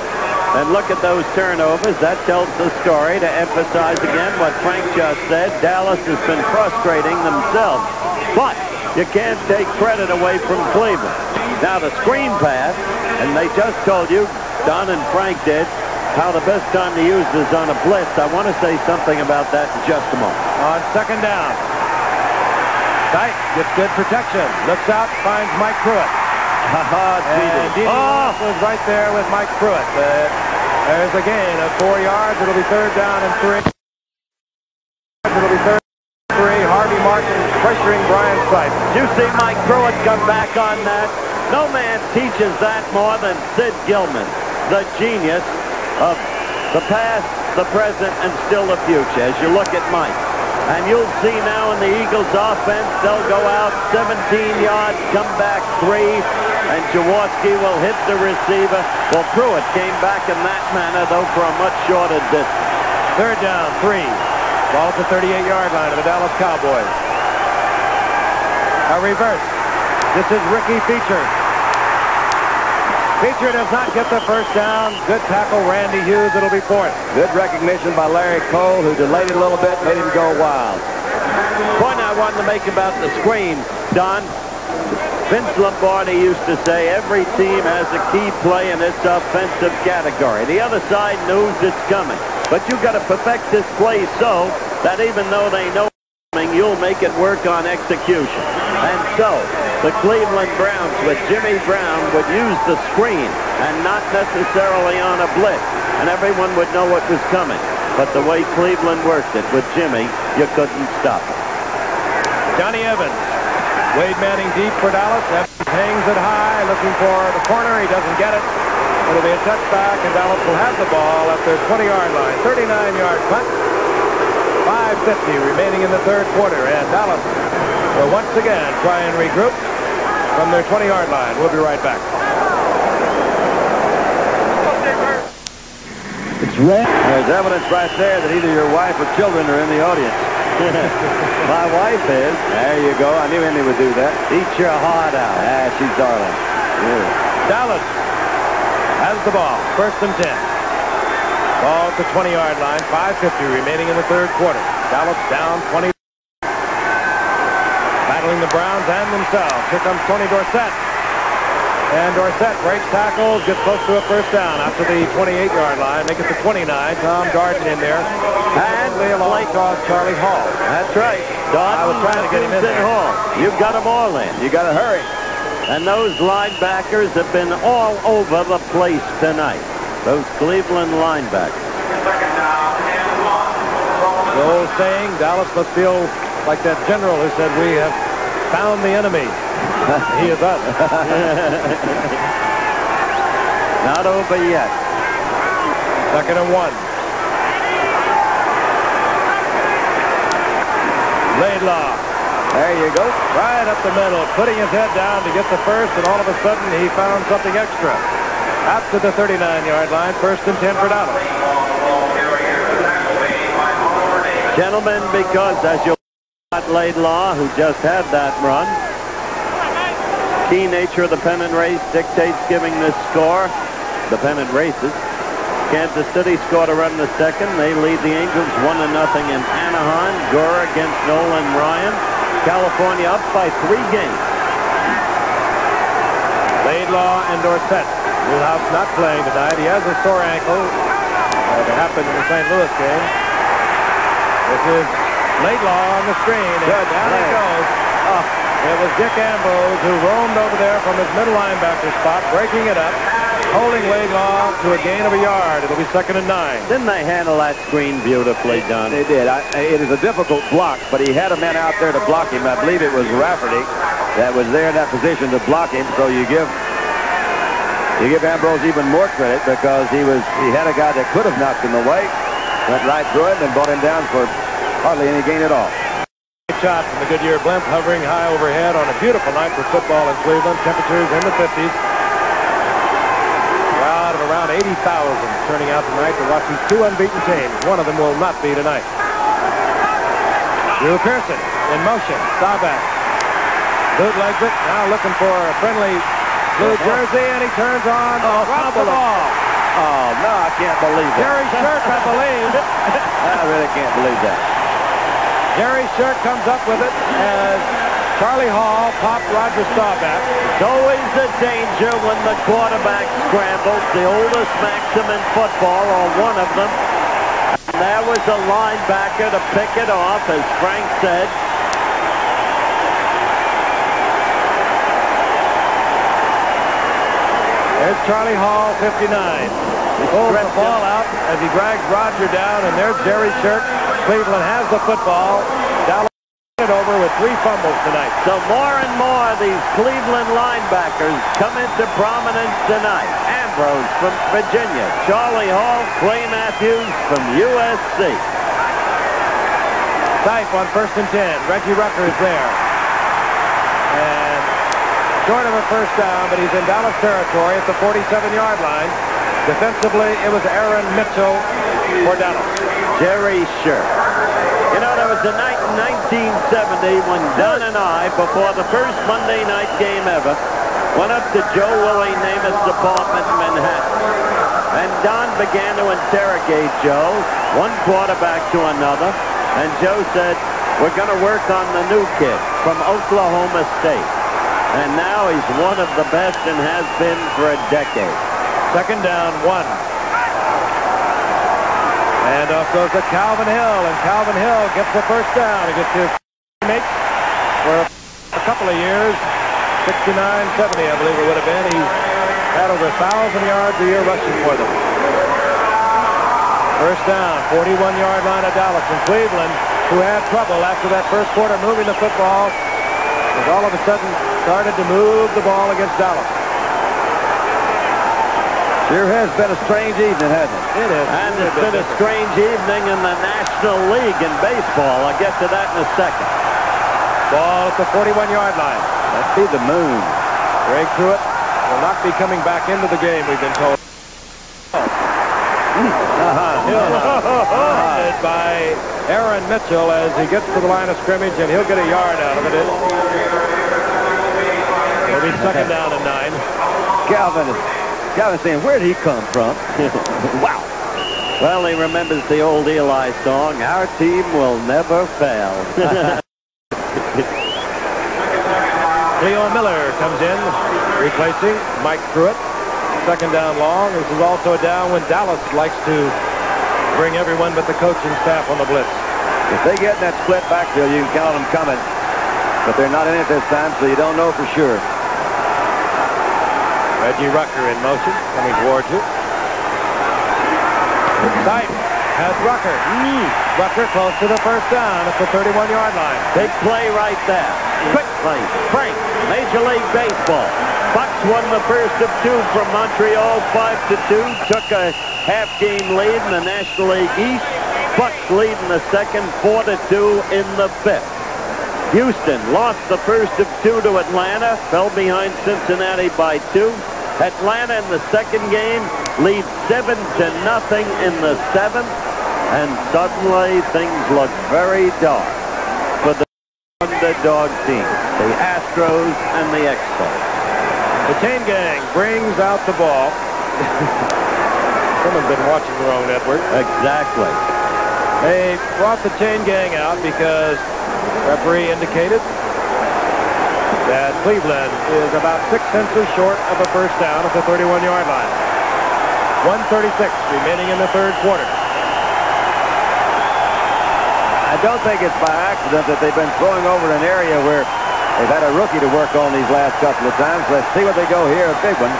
And look at those turnovers. That tells the story. To emphasize again what Frank just said, Dallas has been frustrating themselves. But you can't take credit away from Cleveland. Now the screen pass, and they just told you, Don and Frank did, how the best time to use is on a blitz. I want to say something about that in just a moment. On 2nd down. Tight, gets good protection. Looks out, finds Mike Pruitt. And D.D. was right there with Mike Pruitt. There's a gain of 4 yards. It'll be 3rd down and 3. It'll be 3rd and 3. Harvey Martin pressuring Brian Sight. Did you see Mike Pruitt come back on that? No man teaches that more than Sid Gilman, the genius of the past, the present, and still the future, as you look at Mike. And you'll see now in the Eagles offense, they'll go out 17 yards, come back 3, and Jaworski will hit the receiver. Well, Pruitt came back in that manner, though, for a much shorter distance. 3rd down, 3. Ball at the 38-yard line of the Dallas Cowboys. A reverse. This is Ricky Feature. Feature does not get the 1st down. Good tackle, Randy Hughes. It'll be 4th. Good recognition by Larry Cole, who delayed it a little bit, made him go wild. Point I wanted to make about the screen, Don. Vince Lombardi used to say every team has a key play in its offensive category. The other side knows it's coming. But you've got to perfect this play so that even though they know it's coming, you'll make it work on execution. And so, the Cleveland Browns with Jimmy Brown would use the screen and not necessarily on a blitz. And everyone would know what was coming. But the way Cleveland worked it with Jimmy, you couldn't stop it. Johnny Evans. Wade Manning deep for Dallas. Evans hangs it high, looking for the corner. He doesn't get it. It'll be a touchback, and Dallas will have the ball at their 20-yard line. 39-yard punt. 5:50 remaining in the 3rd quarter, and Dallas will once again try and regroup from their 20-yard line. We'll be right back. It's red. There's evidence right there that either your wife or children are in the audience. My wife is. There you go. I knew Andy would do that. Eat your heart out. Ah, she's darling. Yeah. Dallas has the ball. First and 10. Ball at the 20-yard line. 5:50 remaining in the third quarter. Dallas down 20. Battling the Browns and themselves. Here comes Tony Dorsett. And Dorsett breaks tackles, gets close to a first down after the 28-yard line. Make it to 29. Tom Darden in there. And they along draws Charlie Hall. That's right. Darden, I was trying to get him in there. Hall. You've got them all in. You got to hurry. And those linebackers have been all over the place tonight. Those Cleveland linebackers. The old saying, Dallas must feel like that general who said, we have found the enemy. He is us. Not over yet. Second and 1. Laidlaw. There you go. Right up the middle, putting his head down to get the first, and all of a sudden he found something extra. After the 39-yard line, first and 10 for Dallas. Gentlemen, because as you Laidlaw, who just had that run, key nature of the pennant race dictates giving this score. The pennant races. Kansas City scored a run in the second. They lead the Angels 1-0 in Anaheim. Gore against Nolan Ryan. California up by 3 games. Laidlaw and Dorsett. Newhouse not playing tonight. He has a sore ankle. It happened in the St. Louis game. This is Laidlaw on the screen. And down he goes. It was Dick Ambrose who roamed over there from his middle linebacker spot, breaking it up, holding Laidlaw to a gain of a yard. It'll be second and 9. Didn't they handle that screen beautifully, Don? They did. It is a difficult block, but he had a man out there to block him. I believe it was Rafferty that was there in that position to block him. So you give Ambrose even more credit because he had a guy that could have knocked him away, went right through him and brought him down for hardly any gain at all. Shot from the Goodyear blimp hovering high overhead on a beautiful night for football in Cleveland. Temperatures in the 50s. Crowd of around 80,000 turning out tonight to watch these two unbeaten teams. One of them will not be tonight. Drew Pearson in motion. Staubach bootlegs it. Now looking for a friendly blue jersey, and he turns on. Drops the ball. Oh, no, I can't believe that. Jerry Shirk, I believe. I really can't believe that. Jerry Shirk comes up with it as Charlie Hall popped Roger Staubach. It's always a danger when the quarterback scrambles. The oldest maxim in football, or one of them. And there was a linebacker to pick it off, as Frank said. There's Charlie Hall, 59. He pulls the ball out as he drags Roger down, and there's Jerry Shirk. Cleveland has the football. Dallas it over with 3 fumbles tonight. So more and more these Cleveland linebackers come into prominence tonight. Ambrose from Virginia, Charlie Hall, Clay Matthews from USC. Type on first and 10. Reggie Rucker is there. And short of a first down, but he's in Dallas territory at the 47-yard line. Defensively, it was Aaron Mitchell for Dallas. Jerry Shirk. You know, there was a night in 1970 when Don and I, before the first Monday night game ever, went up to Joe Willie Namath's apartment in Manhattan. And Don began to interrogate Joe, one quarterback to another, and Joe said, we're going to work on the new kid from Oklahoma State. And now he's one of the best and has been for a decade. Second down, 1. And off goes to Calvin Hill, and Calvin Hill gets the first down. He gets his teammates for a couple of years, 69, 70, I believe it would have been. He had over 1,000 yards a year rushing for them. First down, 41-yard line of Dallas. And Cleveland, who had trouble after that first quarter moving the football, has all of a sudden started to move the ball against Dallas. Sure has been a strange evening, hasn't it? It is. And it's been a strange evening in the National League in baseball. I'll get to that in a second. Ball at the 41-yard line. That'd be the moon. Greg Pruitt will not be coming back into the game, we've been told. Led by Aaron Mitchell as he gets to the line of scrimmage, and he'll get a yard out of it. It'll be second down and 9. Calvin saying, where did he come from? Wow. Well, he remembers the old Eli song, "Our team will never fail." Cleo Miller comes in, replacing Mike Pruitt. Second down long. This is also a down when Dallas likes to bring everyone but the coaching staff on the blitz. If they get in that split backfield, you can count them coming. But they're not in it this time, so you don't know for sure. Reggie Rucker in motion, coming towards you. Sight has Rucker. Rucker close to the first down at the 31-yard line. Big play right there. Quick play. Frank, Major League Baseball. Bucks won the first of 2 from Montreal, 5-2. Took a half-game lead in the National League East. Bucks lead in the second, 4-2 in the 5th. Houston lost the first of 2 to Atlanta, fell behind Cincinnati by 2. Atlanta in the second game leads 7-0 in the 7th, and suddenly things look very dark for the underdog team, the Astros and the Expos. The chain gang brings out the ball. Someone's been watching the wrong network. Exactly. They brought the chain gang out because the referee indicated that Cleveland is about 6 inches short of a first down at the 31-yard line. 1:36 remaining in the third quarter. I don't think it's by accident that they've been throwing over an area where they've had a rookie to work on these last couple of times. Let's see what they go here, a big one.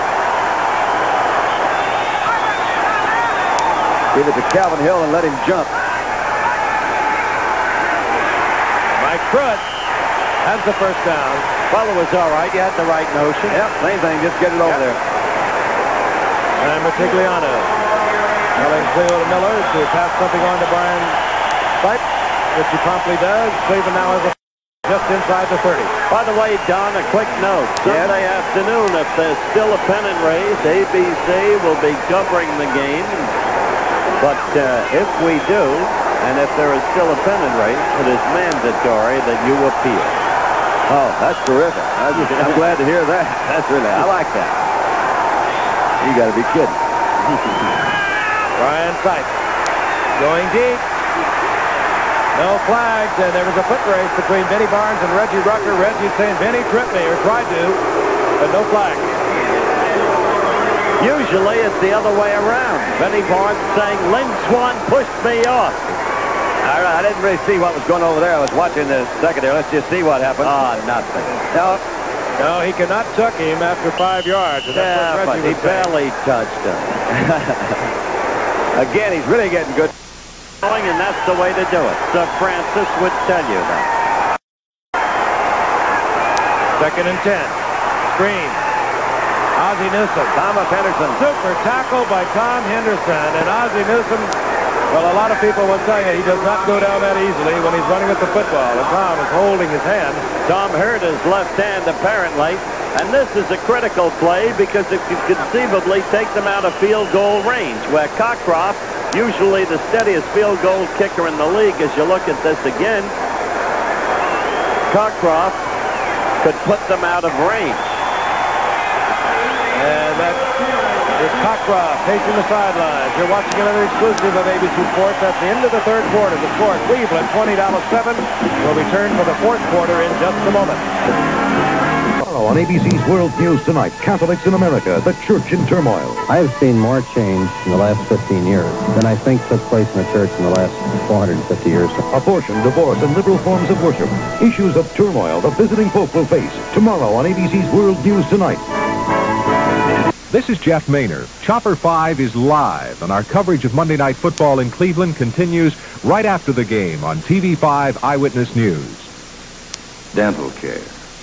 Give it to Calvin Hill and let him jump. Mike Pruitt has the first down. Well, it was all right. You had the right notion. Yep, same thing. Just get it over there. And Matigliano telling Cleo Miller to pass something on to Brian Sipe, which he promptly does. Cleveland now has a just inside the 30. By the way, Don, a quick note. Sunday afternoon, if there's still a pennant race, ABC will be covering the game. But if we do, and if there is still a pennant race, it is mandatory that you appeal. Oh, that's terrific. I'm glad to hear that. That's really, I like that. You got to be kidding. Brian Sipe going deep. No flags, and there was a foot race between Benny Barnes and Reggie Rucker. Reggie saying, Benny tripped me, or tried to, but no flag. Usually it's the other way around. Benny Barnes saying, Lynn Swan pushed me off. All right, I didn't really see what was going over there. I was watching the second there. Let's just see what happened. Nothing. No, he could not chuck him after 5 yards. And yeah, but he barely touched him. Again, he's really getting good. And that's the way to do it. Sir Francis would tell you that. Second and 10. Screen. Ozzie Newsome. Thomas Henderson. Super tackle by Tom Henderson. And Ozzie Newsome, well, a lot of people will tell you he does not go down that easily when he's running with the football. And Tom is holding his hand. Tom hurt his left hand, apparently. And this is a critical play because it could conceivably take them out of field goal range, where Cockcroft, usually the steadiest field goal kicker in the league, as you look at this again, Cockcroft could put them out of range. And that is Cockcroft pacing the sidelines. You're watching another exclusive of ABC Sports. At the end of the third quarter, the score Cleveland 20-7. We'll return for the fourth quarter in just a moment. Tomorrow on ABC's World News Tonight, Catholics in America, the church in turmoil. I have seen more change in the last 15 years than I think took place in the church in the last 450 years. Abortion, divorce, and liberal forms of worship. Issues of turmoil the visiting pope will face. Tomorrow on ABC's World News Tonight. This is Jeff Maynard. Chopper 5 is live, and our coverage of Monday Night Football in Cleveland continues right after the game on TV5 Eyewitness News. Dental care.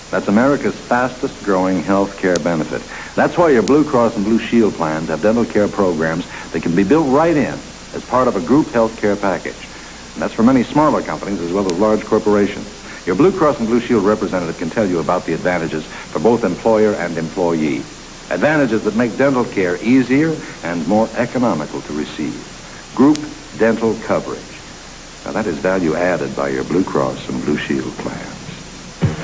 That's America's fastest growing health care benefit. That's why your Blue Cross and Blue Shield plans have dental care programs that can be built right in as part of a group health care package. And that's for many smaller companies as well as large corporations. Your Blue Cross and Blue Shield representative can tell you about the advantages for both employer and employee. Advantages that make dental care easier and more economical to receive. Group dental coverage. Now, that is value added by your Blue Cross and Blue Shield plans.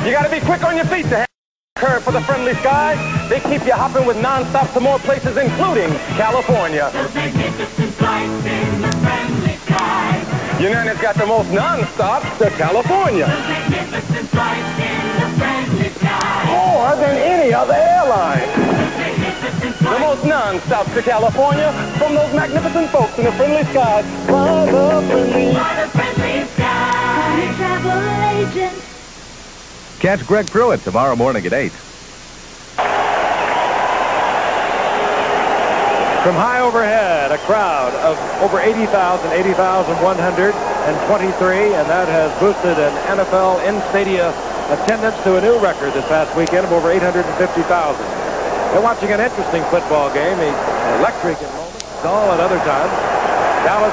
You got to be quick on your feet to have curve for the Friendly Skies. They keep you hopping with non-stops to more places, including California. Those magnificent flights in the Friendly Skies. United's got the most non-stops to California. Those magnificent flights in the Friendly Skies. More than any other airline. The most non-stops to California from those magnificent folks in the Friendly Skies. Fly the Friendly. Fly the Friendly Skies. Travel agent. Catch Greg Pruitt tomorrow morning at 8. From high overhead, a crowd of over 80,123, and that has boosted an NFL in-stadium attendance to a new record this past weekend of over 850,000. They're watching an interesting football game, electric in moments, dull at other times. Dallas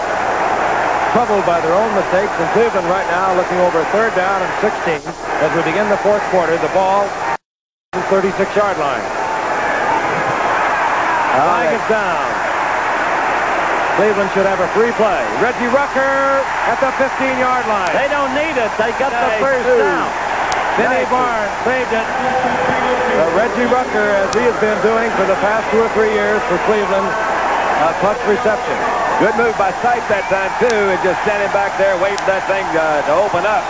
troubled by their own mistakes, and Cleveland right now looking over a third down and 16 as we begin the fourth quarter. The ball, 36-yard line. Flag is down. Cleveland should have a free play. Reggie Rucker at the 15-yard line. They don't need it. They got the first down. Vinnie Barnes saved it. Reggie Rucker, as he has been doing for the past 2 or 3 years for Cleveland, clutch reception. Good move by Sipe that time, too, and just standing back there waiting for that thing to open up.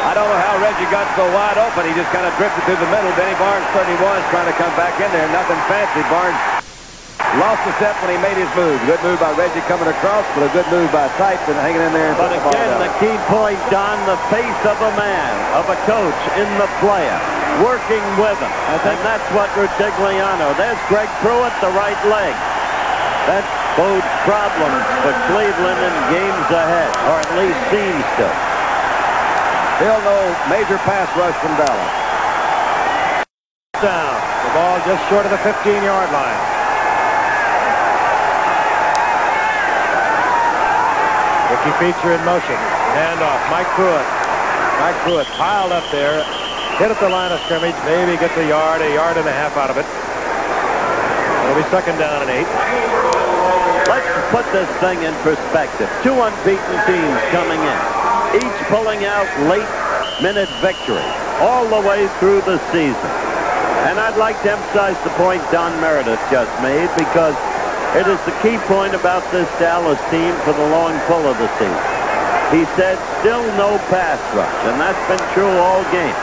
I don't know how Reggie got so wide open. He just kind of drifted through the middle. Benny Barnes, 31, is trying to come back in there. Nothing fancy. Barnes lost the step when he made his move. Good move by Reggie coming across, but a good move by Sipe and hanging in there. But again, the key point, Don, the face of a man, of a coach in the player, working with him. I think that's what Rutigliano. There's Greg Pruitt, the right leg. That bodes problems for Cleveland in games ahead, or at least seems to. Still no major pass rush from Dallas. Down. The ball just short of the 15-yard line. Rookie feature in motion. Handoff. Mike Pruitt. Mike Pruitt piled up there. Hit at the line of scrimmage. Maybe gets a yard and a half out of it. It'll be second down and 8. Let's put this thing in perspective. 2 unbeaten teams coming in, each pulling out late-minute victory all the way through the season. And I'd like to emphasize the point Don Meredith just made, because it is the key point about this Dallas team for the long pull of the season. He said still no pass rush, and that's been true all game.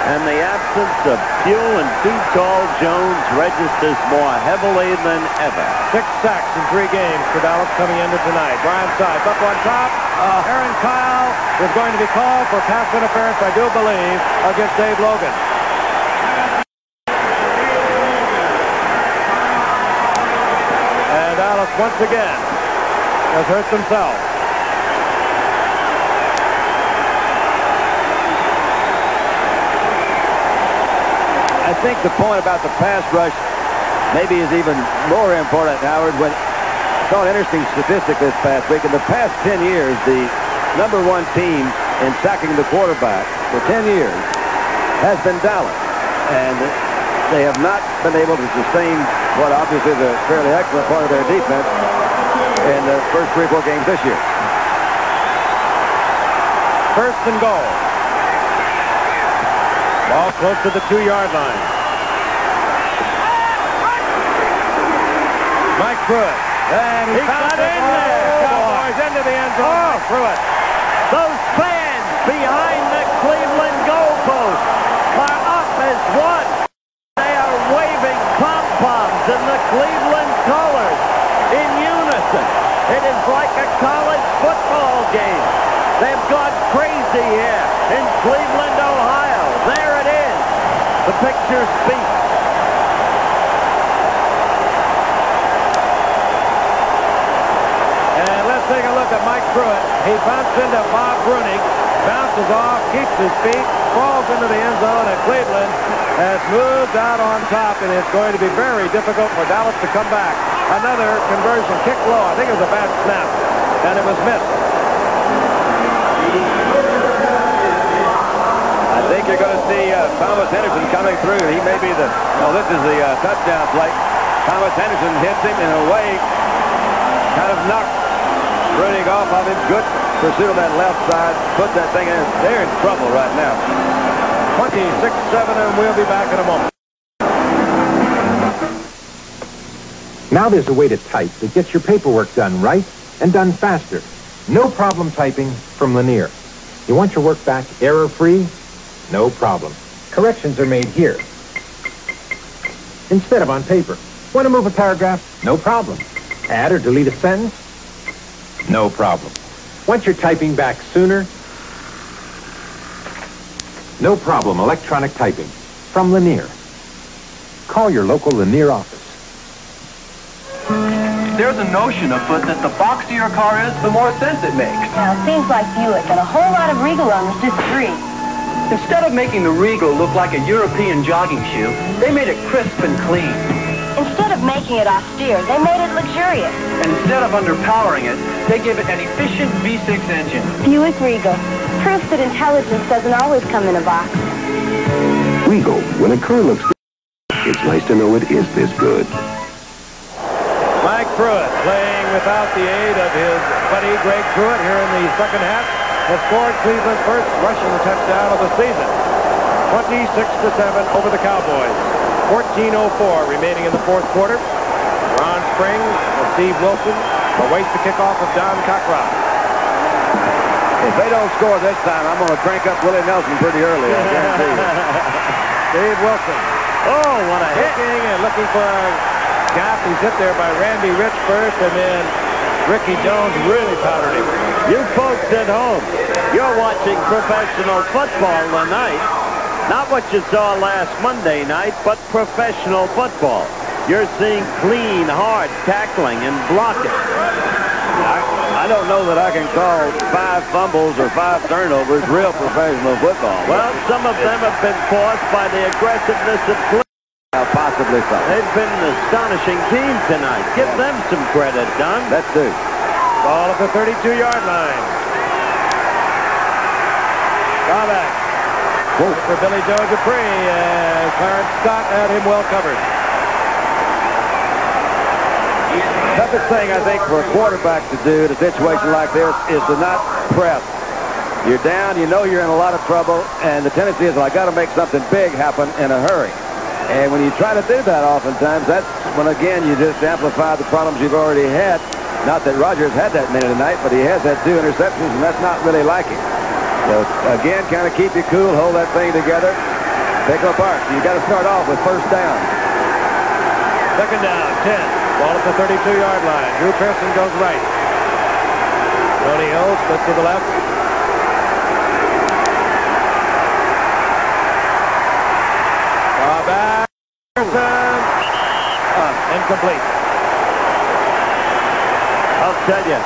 And the absence of Pugh and Too Tall Jones registers more heavily than ever. 6 sacks in 3 games for Dallas coming into tonight. Brian Sipe up on top. Aaron Kyle is going to be called for pass interference, I do believe, against Dave Logan. And Dallas once again has hurt themselves. I think the point about the pass rush maybe is even more important, Howard. When I saw an interesting statistic this past week. In the past 10 years, the #1 team in sacking the quarterback for 10 years has been Dallas. And they have not been able to sustain what obviously is a fairly excellent part of their defense in the first 3 or 4 games this year. First and goal. Ball close to the 2-yard line. Mike Pruitt. And he got in there. Cowboys into the end zone. Oh, Pruitt. Those fans behind the Cleveland goalpost are up as one. They are waving pom-poms in the Cleveland colors in unison. It is like a college football game. They've gone crazy here in Cleveland, Ohio. There it is. The picture speaks. And let's take a look at Mike Pruitt. He bumps into Bob Brunig, bounces off, keeps his feet, falls into the end zone, and Cleveland has moved out on top, and it's going to be very difficult for Dallas to come back. Another conversion, kick low. I think it was a bad snap, and it was missed. I think you're going to see Thomas Henderson coming through. He may be the, this is the touchdown play. Thomas Henderson hits him in a way, kind of knocked Rudy Goff on in good pursuit of that left side. Put that thing in. They're in trouble right now. 26-7, and we'll be back in a moment. Now there's a way to type that gets your paperwork done right and done faster. No problem typing from Lanier. You want your work back error-free? No problem. Corrections are made here instead of on paper. Want to move a paragraph? No problem. Add or delete a sentence? No problem. Want your typing back sooner? No problem. Electronic typing from Lanier. Call your local Lanier office. There's a notion afoot that the boxier your car is, the more sense it makes. Now, it seems like Buick and a whole lot of Regal owners disagree. Instead of making the Regal look like a European jogging shoe, they made it crisp and clean. Instead of making it austere, they made it luxurious. And instead of underpowering it, they gave it an efficient V6 engine. Buick Regal. Proof that intelligence doesn't always come in a box. Regal, when a car looks good, it's nice to know it is this good. Mike Pruitt, playing without the aid of his buddy Greg Pruitt here in the second half, has scored Cleveland's first rushing touchdown of the season. 26-7 over the Cowboys. 14:04 remaining in the fourth quarter. Ron Springs and Steve Wilson awaits the kickoff of Don Cockroft. If they don't score this time, I'm going to crank up Willie Nelson pretty early, I guarantee you. Steve Wilson. Oh, what a hit. Looking for a gap. He's hit there by Randy Rich first, and then Ricky Jones really powdered him. You folks at home, you're watching professional football tonight. Not what you saw last Monday night, but professional football. You're seeing clean, hard tackling and blocking. I don't know that I can call 5 fumbles or 5 turnovers real professional football. Well, some of them have been forced by the aggressiveness of Cleveland. Possibly so. They've been an astonishing team tonight. Give them some credit, Don. Let's do. Ball at the 32-yard line. Back. For Billy Joe Dupree, and Clarence Scott had him well covered. Toughest thing, I think, for a quarterback to do in a situation like this is to not press. You're down, you know you're in a lot of trouble, and the tendency is, well, I got to make something big happen in a hurry. And when you try to do that oftentimes, that's when, again, you just amplify the problems you've already had. Not that Rodgers had that many tonight, but he has had 2 interceptions, and that's not really like him. So, again, kind of keep you cool, hold that thing together, pick apart. You got to start off with first down. Second down, 10. Ball at the 32-yard line. Drew Pearson goes right. Tony Hill splits to the left. Back. Pearson. Incomplete. I'll tell you,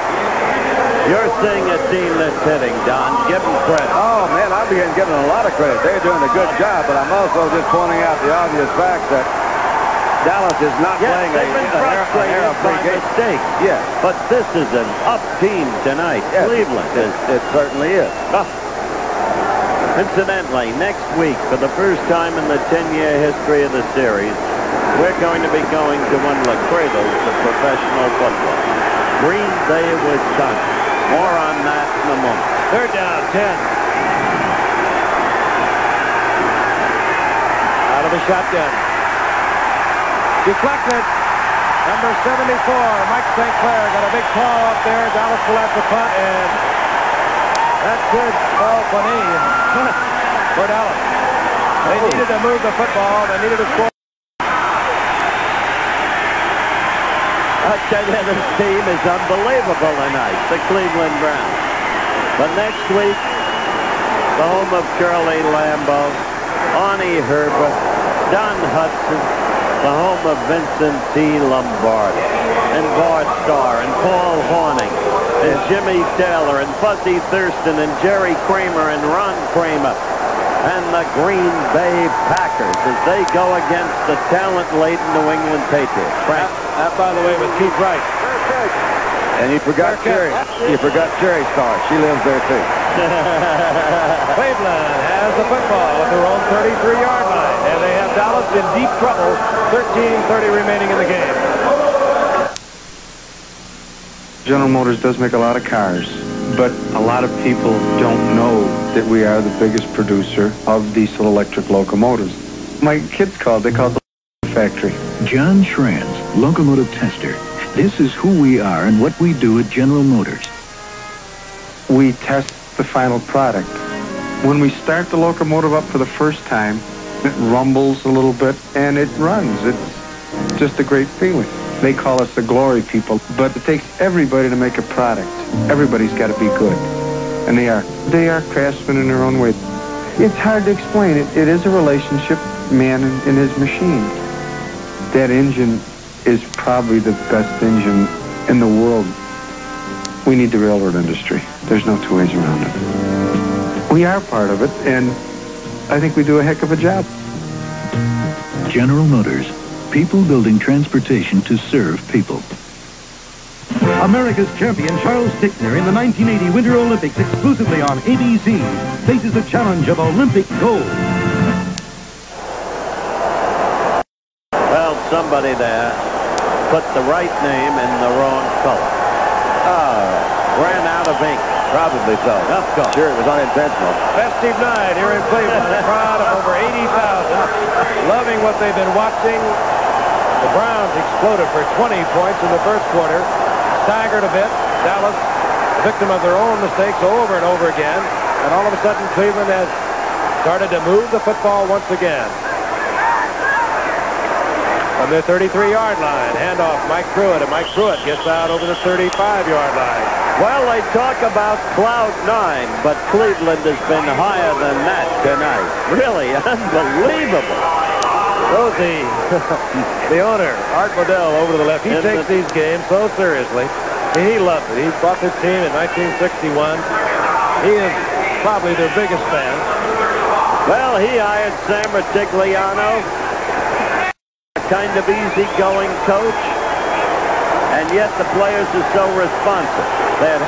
you're seeing a team that's hitting, Don. Give them credit. Oh, man, I'm beginning giving them a lot of credit. They're doing a good job, but I'm also just pointing out the obvious fact that Dallas is not playing they've been frustrated by mistakes. Yes. But this is an up team tonight. Yes, Cleveland. It certainly is. Incidentally, next week, for the first time in the 10-year history of the series, we're going to be going to one of the cradles of professional football. Green Bay, Wisconsin. More on that in a moment. Third down, 10. Out of the shotgun. Deflected. Number 74, Mike St. Clair, got a big claw up there. Dallas will have to punt, and that could spell funny for Dallas. They needed to move the football. They needed to score. I tell you, this team is unbelievable tonight, the Cleveland Browns. But next week, the home of Curly Lambeau, Arnie Herbert, Don Hudson, the home of Vincent T. Lombardi, and Bart Starr, and Paul Hornung, and Jimmy Taylor, and Fuzzy Thurston, and Jerry Kramer, and Ron Kramer, and the Green Bay Packers as they go against the talent-laden New England Patriots. Frank. That, by the way, was Keith Wright. And you forgot Cherry. You forgot Cherry Star. She lives there, too. Cleveland has the football at their own 33-yard line, and they have Dallas in deep trouble. 13:30 remaining in the game. General Motors does make a lot of cars, but a lot of people don't know that we are the biggest producer of diesel-electric locomotives. My kids called it the factory. John Schranz, locomotive tester. This is who we are and what we do at General Motors. We test the final product. When we start the locomotive up for the first time, it rumbles a little bit and it runs. It's just a great feeling. They call us the glory people, but it takes everybody to make a product. Everybody's got to be good, and they are. They are craftsmen in their own way. It's hard to explain. It is a relationship, man and his machine. That engine is probably the best engine in the world. We need the railroad industry. There's no two ways around it. We are part of it, and I think we do a heck of a job. General Motors. People building transportation to serve people. America's champion Charles Tickner in the 1980 Winter Olympics exclusively on ABC faces the challenge of Olympic gold. Well, somebody there put the right name in the wrong color. Ran out of ink. Probably so. Of course. Sure, it was unintentional. Festive night here in Cleveland. A crowd of over 80,000 loving what they've been watching. The Browns exploded for 20 points in the first quarter. Staggered a bit. Dallas, a victim of their own mistakes over and over again. And all of a sudden, Cleveland has started to move the football once again. From the 33-yard line, handoff Mike Pruitt, and Mike Pruitt gets out over the 35-yard line. Well, they talk about cloud 9, but Cleveland has been higher than that tonight. Really unbelievable. Rosie, the owner, Art Modell, over to the left. He takes these games so seriously. He loves it. He bought this team in 1961. He is probably their biggest fan. Well, he hired Sam Ratigliano, a kind of easygoing coach, and yet the players are so responsive. They're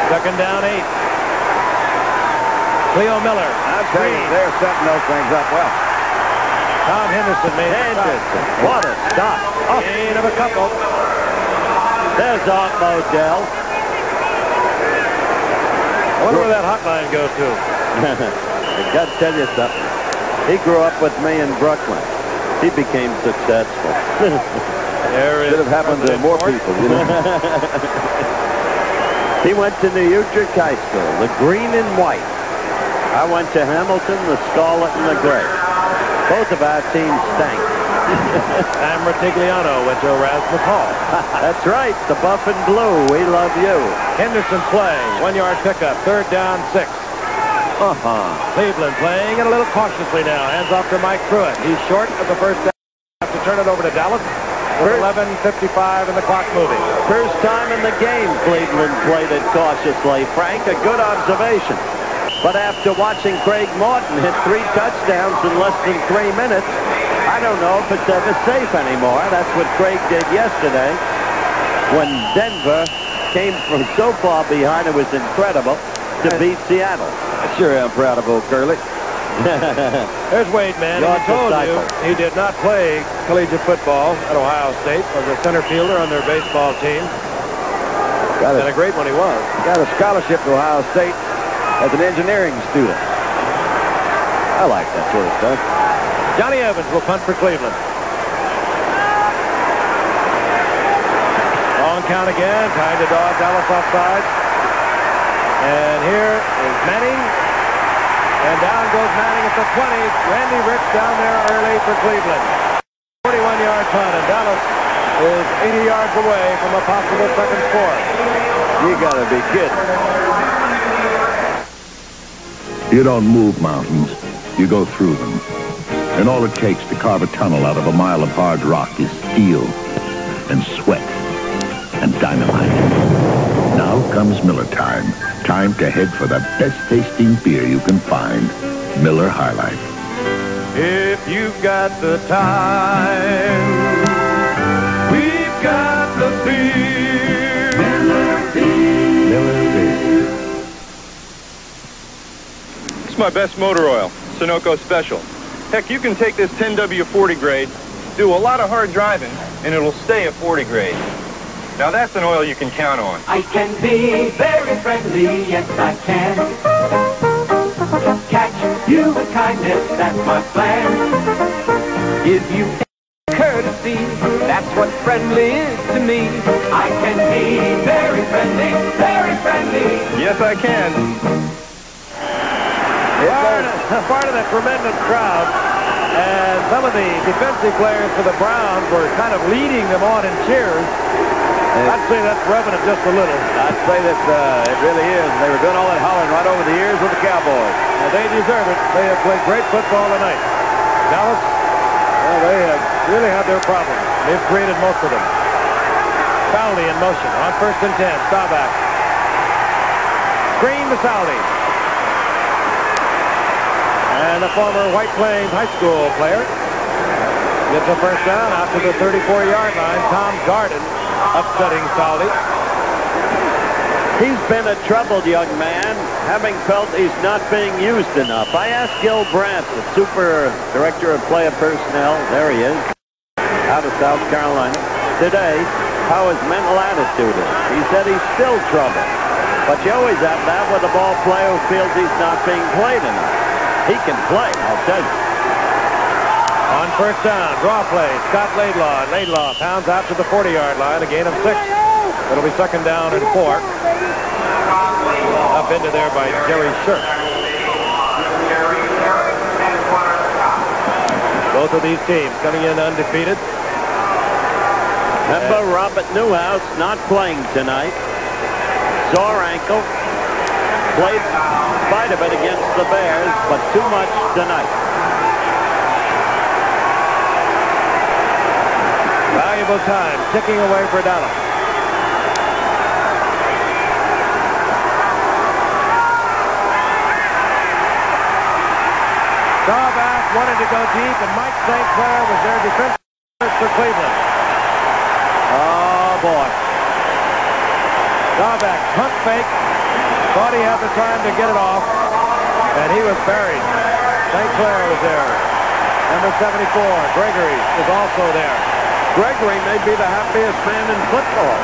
second down 8. Cleo Miller. I'm telling you, they're setting those things up well. Tom Henderson made Henderson. What a stop. Gain of a couple. There's Art Modell. I wonder where that hotline goes to. I got to tell you something. He grew up with me in Brooklyn. He became successful. Should have happened to more people, you know. He went to New Utrecht High School, the green and white. I went to Hamilton, the scarlet and the gray. Both of our teams stank. Sam Ratigliano went to Erasmus Hall. That's right, the buff and blue. We love you. Henderson playing, 1-yard pickup, third down 6. Cleveland playing it a little cautiously now. Hands off to Mike Pruitt. He's short of the first down. Have to turn it over to Dallas. With 11:55 and the clock moving. First time in the game Cleveland played it cautiously. Frank, a good observation. But after watching Craig Morton hit 3 touchdowns in less than 3 minutes, I don't know if it's ever safe anymore. That's what Craig did yesterday when Denver came from so far behind. It was incredible to beat Seattle. I sure am proud of old Curly. There's Wade Manning. I told you he did not play collegiate football at Ohio State. Was a center fielder on their baseball team. And a great one he was. Got a scholarship to Ohio State as an engineering student. I like that sort of stuff. Johnny Evans will punt for Cleveland. Long count again. Trying to dog Dallas offside. And here is Manning. And down goes Manning at the 20. Randy Rich down there early for Cleveland. 41-yard punt, and Dallas is 80 yards away from a possible second score. You gotta be kidding. You don't move mountains. You go through them. And all it takes to carve a tunnel out of a mile of hard rock is steel and sweat and dynamite. Now comes Miller time. Time to head for the best tasting beer you can find. Miller High Life. If you've got the time, we've got the beer. Miller Beer. Miller Beer. It's my best motor oil, Sunoco Special. Heck, you can take this 10W40 grade, do a lot of hard driving, and it'll stay a 40 grade. Now that's an oil you can count on. I can be very friendly, yes I can. Catch you with kindness, that's my plan. Give you courtesy, that's what friendly is to me. I can be very friendly, very friendly. Yes, I can. Part of the tremendous crowd, and some of the defensive players for the Browns were kind of leading them on in cheers. I'd say that's rubbing it just a little. I'd say that it really is. They were doing all that hollering right over the ears of the Cowboys. Well, they deserve it. They have played great football tonight. Dallas, well, they have really had their problems. They've created most of them. Fowley in motion on 1st and 10. Staubach. Screen to Fowley. And the former White Plains High School player gets a first down out to the 34-yard line. Tom Garden upsetting Fowley. He's been a troubled young man, having felt he's not being used enough. I asked Gil Brandt, the super director of player personnel, there he is, out of South Carolina, today, how his mental attitude is. He said he's still troubled. But you always have that with a ball player who feels he's not being played enough. He can play, I'll tell you. On first down, draw play, Scott Laidlaw. Laidlaw pounds out to the 40-yard line, a gain of 6. It'll be 2nd down and 4. Up into there by Jerry Shirk. Both of these teams coming in undefeated. Remember Robert Newhouse not playing tonight. Sore ankle. Played spite of it against the Bears, but too much tonight. Valuable time ticking away for Dallas. Staubach wanted to go deep, and Mike St. Clair was their defensive coach for Cleveland. Oh, boy. Staubach, punt fake. Thought he had the time to get it off, and he was buried. St. Clair was there. Number 74, Gregory, is also there. Gregory may be the happiest man in football.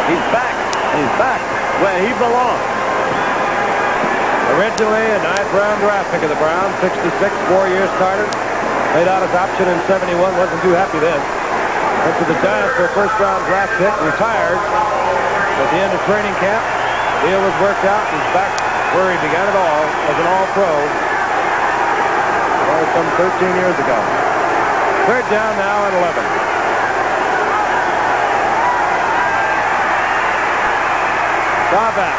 He's back. He's back where he belongs. Originally a 9th-round draft pick of the Browns, 66, 4-year starter. Played out his option in 71, wasn't too happy then. Went to the Giants for a first-round draft pick, retired at the end of training camp. The deal was worked out. He's back where he began it all as an all-pro. Well, some 13 years ago. 3rd down now at 11. Staubach.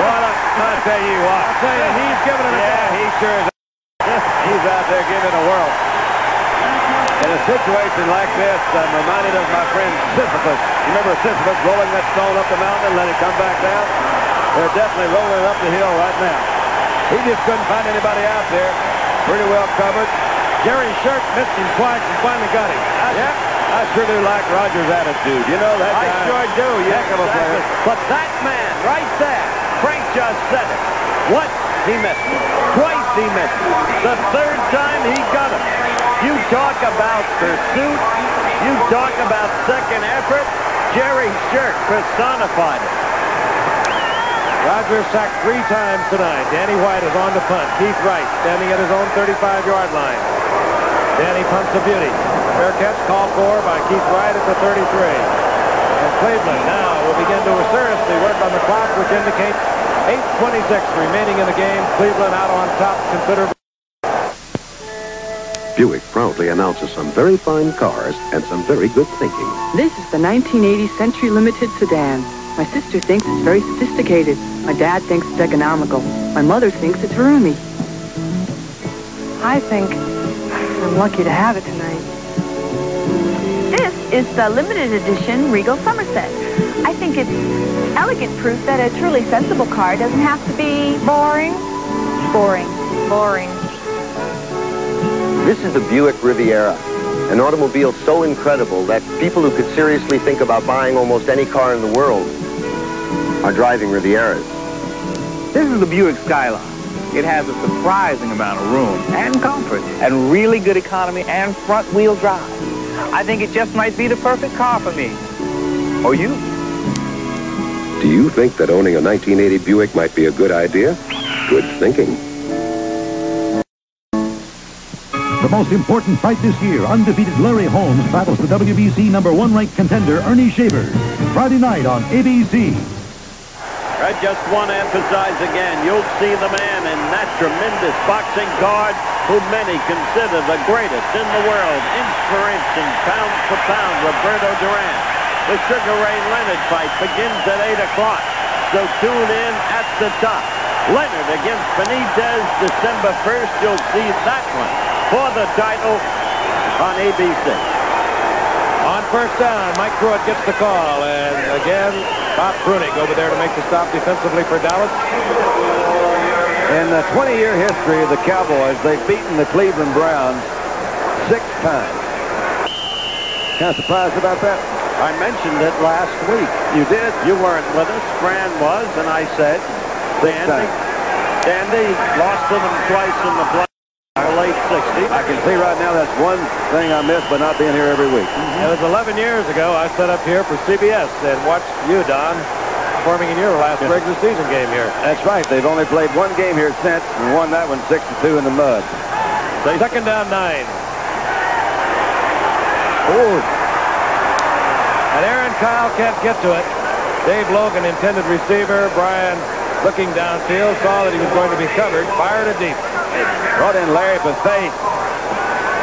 Well, I'll tell you what. I'll tell you, he's giving it a go. He sure is. He's out there giving a whirl. In a situation like this, I'm reminded of my friend Sisyphus. Remember Sisyphus rolling that stone up the mountain and let it come back down? They're definitely rolling it up the hill right now. He just couldn't find anybody out there. Pretty well covered. Jerry Shirk missed him twice and finally got him. I sure do like Rogers' attitude. You know that guy. I sure do. Heck of a player. But that man right there, Frank just said it. Once he missed it. Twice he missed it. The 3rd time he got him. You talk about pursuit. You talk about second effort. Jerry Shirk personified it. Rogers sacked 3 times tonight. Danny White is on the punt. Keith Wright standing at his own 35-yard line. Danny punts a beauty. Fair catch called for by Keith Wright at the 33. And Cleveland now will begin to seriously work on the clock, which indicates 8:26 remaining in the game. Cleveland out on top considerably. Buick proudly announces some very fine cars and some very good thinking. This is the 1980 Century Limited sedan. My sister thinks it's very sophisticated. My dad thinks it's economical. My mother thinks it's roomy. I think I'm lucky to have it tonight. This is the limited edition Regal Somerset. I think it's elegant proof that a truly sensible car doesn't have to be boring. Boring. Boring. This is the Buick Riviera, an automobile so incredible that people who could seriously think about buying almost any car in the world are driving Rivieras. This is the Buick Skyline, It has a surprising amount of room and comfort and really good economy and front-wheel drive. I think it just might be the perfect car for me. Or you. Do you think that owning a 1980 Buick might be a good idea? Good thinking. The most important fight this year, undefeated Larry Holmes battles the WBC #1 ranked contender Ernie Shavers. Friday night on ABC. I just want to emphasize again, you'll see the man in that tremendous boxing guard who many consider the greatest in the world, inch for inch and pound for pound, Roberto Duran. The Sugar Ray Leonard fight begins at 8 o'clock, so tune in at the top. Leonard against Benitez, December 1st. You'll see that one for the title on ABC. On first down, Mike Pruitt gets the call, and again, Bob Brunig over there to make the stop defensively for Dallas. In the 20-year history of the Cowboys, they've beaten the Cleveland Browns 6 times. Kind of surprised about that? I mentioned it last week. You did? You weren't with us. Fran was, and I said, Dandy lost to them twice in the late 60s. I can see right now that's one thing I missed by not being here every week. It was 11 years ago. I set up here for CBS and watched you, Don, performing in your last regular season game here. That's right. They've only played one game here since and won that one 6-2 in the mud. Second down 9. Ooh. And Aaron Kyle can't get to it. Dave Logan, intended receiver. Brian, looking downfield, saw that he was going to be covered, fired it deep. Brought in Larry Buffet.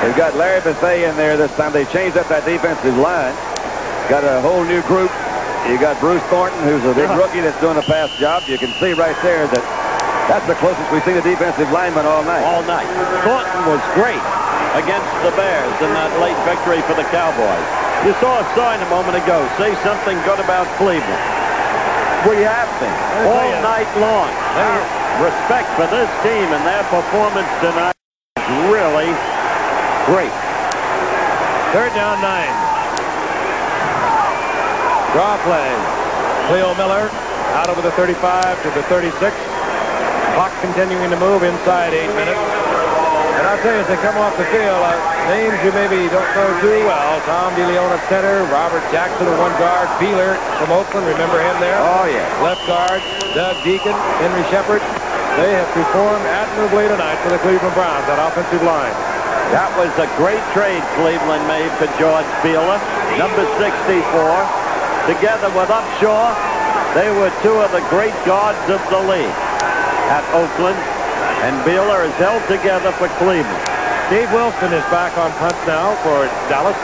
They've got Larry Buffet in there this time. They changed up that defensive line. Got a whole new group. You got Bruce Thornton, who's a big rookie that's doing a fast job. You can see right there that that's the closest we've seen a defensive lineman all night. All night. Thornton was great against the Bears in that late victory for the Cowboys. You saw a sign a moment ago. Say something good about Cleveland. We have been all night long. Respect for this team and their performance tonight is really great. Third down 9. Draw play. Cleo Miller out over the 35 to the 36. Clock continuing to move inside 8 minutes. And I'll tell you, as they come off the field, names you maybe don't know too well. Tom DeLeon at center, Robert Jackson at one guard, Beeler from Oakland, remember him there? Oh, yeah. Left guard, Doug Deacon, Henry Shepard. They have performed admirably tonight for the Cleveland Browns, that offensive line. That was a great trade Cleveland made for George Beeler, number 64. Together with Upshaw, they were two of the great guards of the league at Oakland. And Beeler is held together for Cleveland. Steve Wilson is back on punt now for Dallas.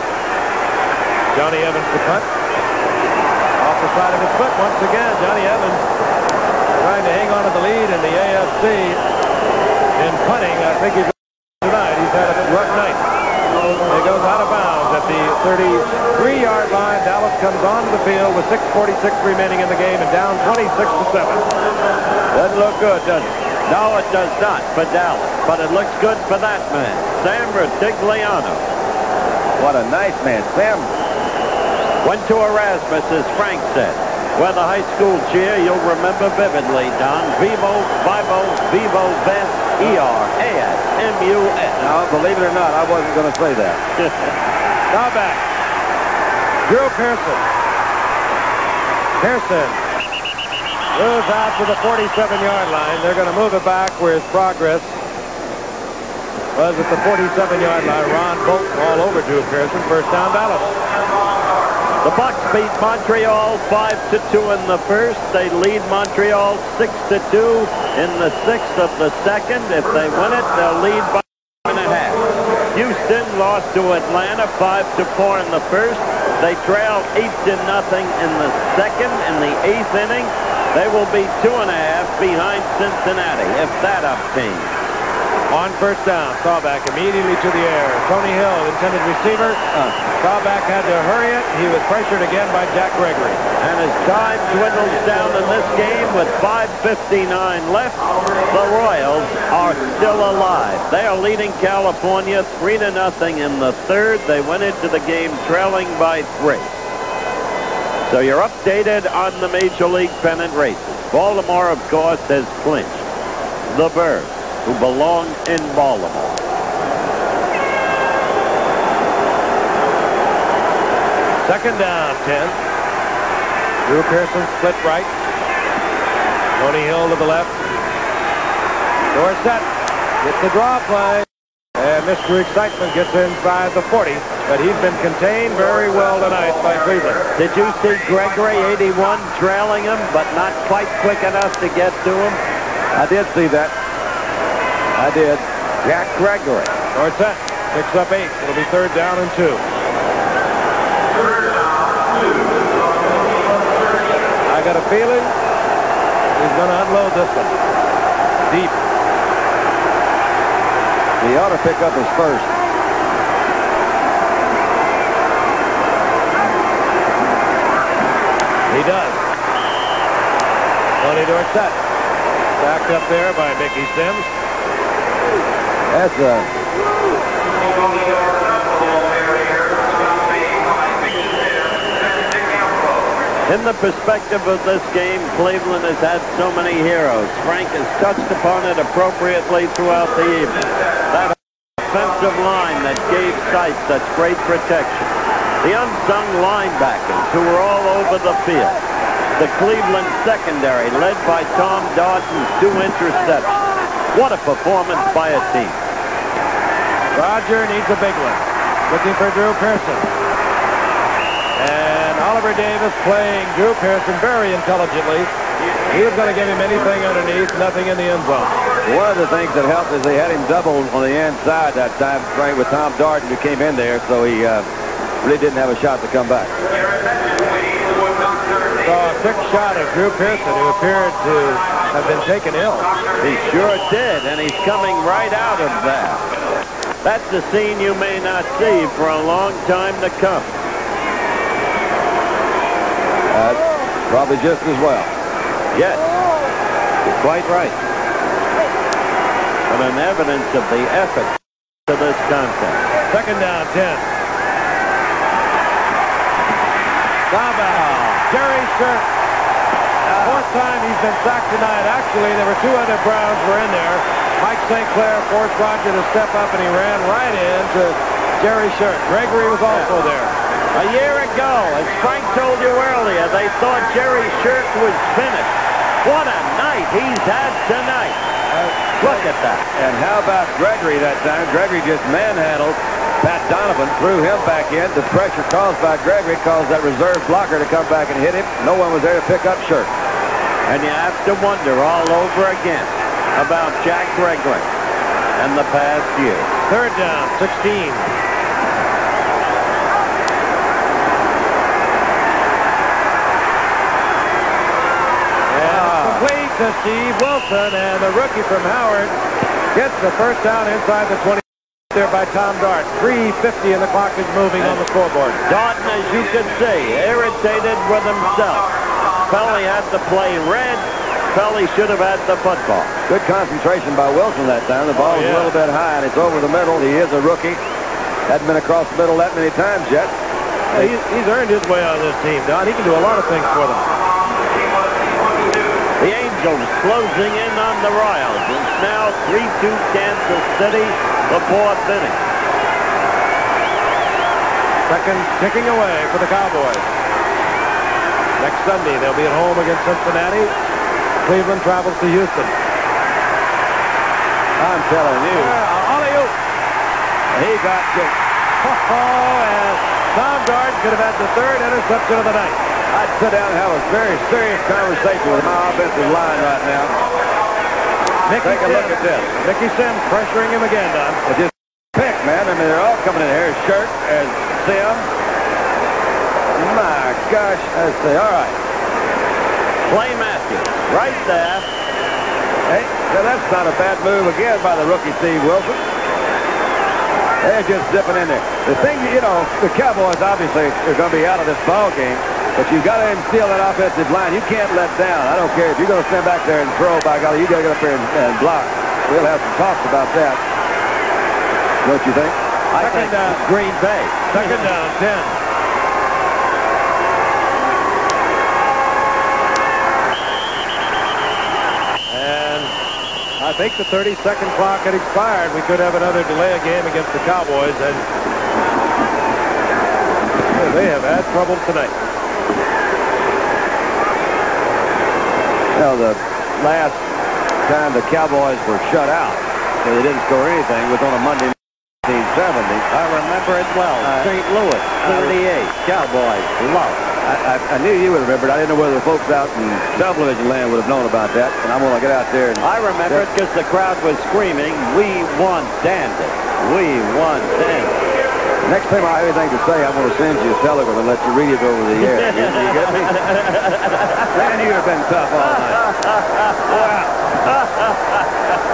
Johnny Evans to punt. Off the side of his foot once again. Johnny Evans trying to hang on to the lead in the AFC in punting. I think he's tonight. He's had a rough night. He goes out of bounds at the 33-yard line. Dallas comes onto the field with 6:46 remaining in the game and down 26-7. Doesn't look good, does it? No, it does not for Dallas, but it looks good for that man, Sam Rutigliano. What a nice man. Sam went to Erasmus, as Frank said, where the high school cheer you'll remember vividly, Don. Vivo, Vivo, Vivo, Ves, E-R-A-S, M-U-S. Now, believe it or not, I wasn't going to say that. Now back. Drew Pearson. Pearson moves out to the 47-yard line. They're going to move it back where his progress was at the 47-yard line. Ron Bolton all over Drew Pearson. First down, Dallas. The Bucs beat Montreal 5-2 in the first. They lead Montreal 6-2 in the sixth of the second. If they win it, they'll lead by 1.5. Houston lost to Atlanta 5-4 in the first. They trailed 8-0 in the second. In the eighth inning, they will be 2.5 behind Cincinnati, if that obtains. On first down, Staubach immediately to the air. Tony Hill, intended receiver. Staubach had to hurry it. He was pressured again by Jack Gregory. And as time dwindles down in this game with 5:59 left, the Royals are still alive. They are leading California 3-0 in the third. They went into the game trailing by 3. So you're updated on the Major League pennant races. Baltimore, of course, has clinched. The Birds who belong in Baltimore. Second down, 10. Drew Pearson split right. Tony Hill to the left. Dorsett gets the draw play. And Mr. Excitement gets inside the 40. But he's been contained very well tonight by Cleveland. Did you see Gregory, 81, trailing him, but not quite quick enough to get to him? I did see that. I did. Jack Gregory. Dorsett picks up 8. It'll be third down and 2. I got a feeling he's going to unload this one. Deep. He ought to pick up his first. He does. Tony Dorsett. Backed up there by Mickey Sims. That's In the perspective of this game, Cleveland has had so many heroes. Frank has touched upon it appropriately throughout the evening. That offensive line that gave Sight such great protection. The unsung linebackers who were all over the field. The Cleveland secondary led by Tom Dawson's 2 interceptions. What a performance by a team. Roger needs a big one. Looking for Drew Pearson. And Oliver Davis playing Drew Pearson very intelligently. He was going to give him anything underneath, nothing in the end zone. one of the things that helped is they had him doubled on the inside that time, right, with Tom Darden, who came in there, so he really didn't have a shot to come back. Saw a quick shot of Drew Pearson, who appeared to have been taken ill. He sure did, and he's coming right out of that. That's a scene you may not see for a long time to come. Probably just as well. Yes, you're quite right. But an evidence of the effort to this contest. Second down, 10. Foul. Jerry Shirt. Fourth time he's been sacked tonight. Actually, there were 2 other Browns were in there. Mike St. Clair forced Roger to step up, and he ran right into Jerry Shirt. Gregory was also there. A year ago, as Frank told you earlier, they thought Jerry Shirt was finished. What a night he's had tonight. Look at that. And how about Gregory that time? Gregory just manhandled Pat Donovan, threw him back in. The pressure caused by Gregory caused that reserve blocker to come back and hit him. No one was there to pick up Shirt. And you have to wonder all over again about Jack Gregory and the past year. Third down, 16. Complete to Steve Wilson, and the rookie from Howard gets the first down inside the 20 there by Tom Dart. 3:50 and the clock is moving on the scoreboard. Darden, as you can see, irritated with himself. Felt he had to play red. Felt he should have had the football. Good concentration by Wilson that time. The ball was a little bit high, and it's over the middle. He is a rookie. Hadn't been across the middle that many times yet. He's earned his way on this team, Don. He can do a lot of things for them. The Angels closing in on the Royals. It's now 3-2 Kansas City, the 4th inning. Seconds ticking away for the Cowboys. Next Sunday, they'll be at home against Cincinnati. Cleveland travels to Houston. I'm telling you. Alley-oop. He got it. And Tom Dart could have had the 3rd interception of the night. I'd sit down and have a very serious conversation with my offensive line right now. Take a look at this. Mickey Sims pressuring him again, Don. Just pick, man. I mean, they're all coming in here. Shirt and Sims. My gosh. Let's see. All right. Clay Matthews right there. Hey, that's not a bad move again by the rookie Steve Wilson. They're just zipping in there. The thing, you know, the Cowboys obviously are going to be out of this ball game. But you've got to instill that offensive line. You can't let down. I don't care if you're going to stand back there and throw, by golly, you got to get up there and block. We'll have some talks about that. Don't you think? I think Green Bay. Second down, 10. And I think the 30-second clock had expired. We could have another delay of game against the Cowboys, and they have had trouble tonight. The last time the Cowboys were shut out, so they didn't score anything, was on a Monday night in 1970. I remember it well. St. Louis, 38. Cowboys, love. I knew you would remember it. I didn't know whether the folks out in television land would have known about that. And I'm going to get out there. And I remember it because the crowd was screaming, "We want Dandy. We want Dandy." Next time I have anything to say, I'm going to send you a telegram and let you read it over the air. You get me? Man, you'd have been tough all night. Wow.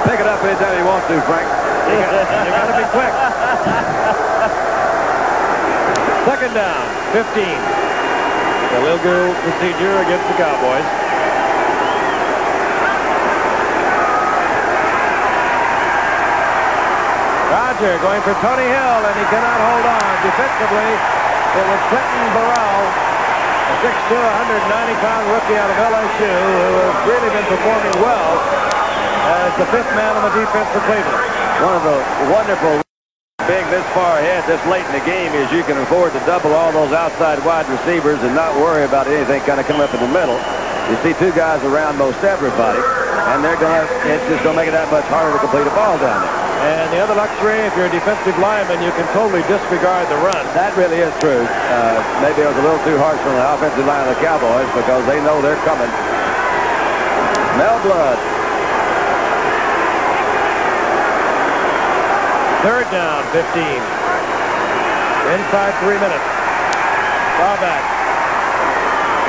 Pick it up anytime you want to, Frank. You got to be quick. Second down, 15. The Lilgo procedure against the Cowboys. Roger going for Tony Hill, and he cannot hold on. Defensively, it was Clinton Burrell, a 6'2", 190-pound rookie out of LSU, who has really been performing well as the fifth man on the defense for Cleveland. One of the wonderful being this far ahead this late in the game is you can afford to double all those outside wide receivers and not worry about anything kind of coming up in the middle. You see two guys around most everybody, and it's just going to make it that much harder to complete a ball down there. And the other luxury, if you're a defensive lineman, you can totally disregard the run. That really is true. Maybe it was a little too harsh on the offensive line of the Cowboys because they know they're coming. Mel Blood. Third down, 15. Inside 3 minutes. Ball back.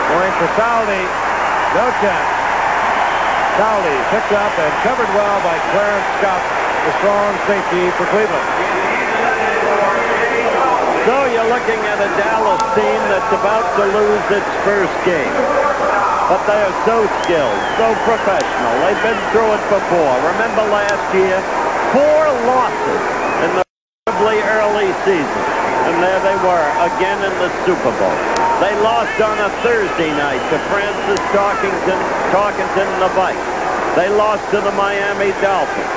Going for Saldi. No chance. Saldi picked up and covered well by Clarence Scott, the strong safety for Cleveland. So you're looking at a Dallas team that's about to lose its first game. But they are so skilled, so professional. They've been through it before. Remember last year? 4 losses in the early season. And there they were, again in the Super Bowl. They lost on a Thursday night to Francis Tarkenton and the Vikes. They lost to the Miami Dolphins.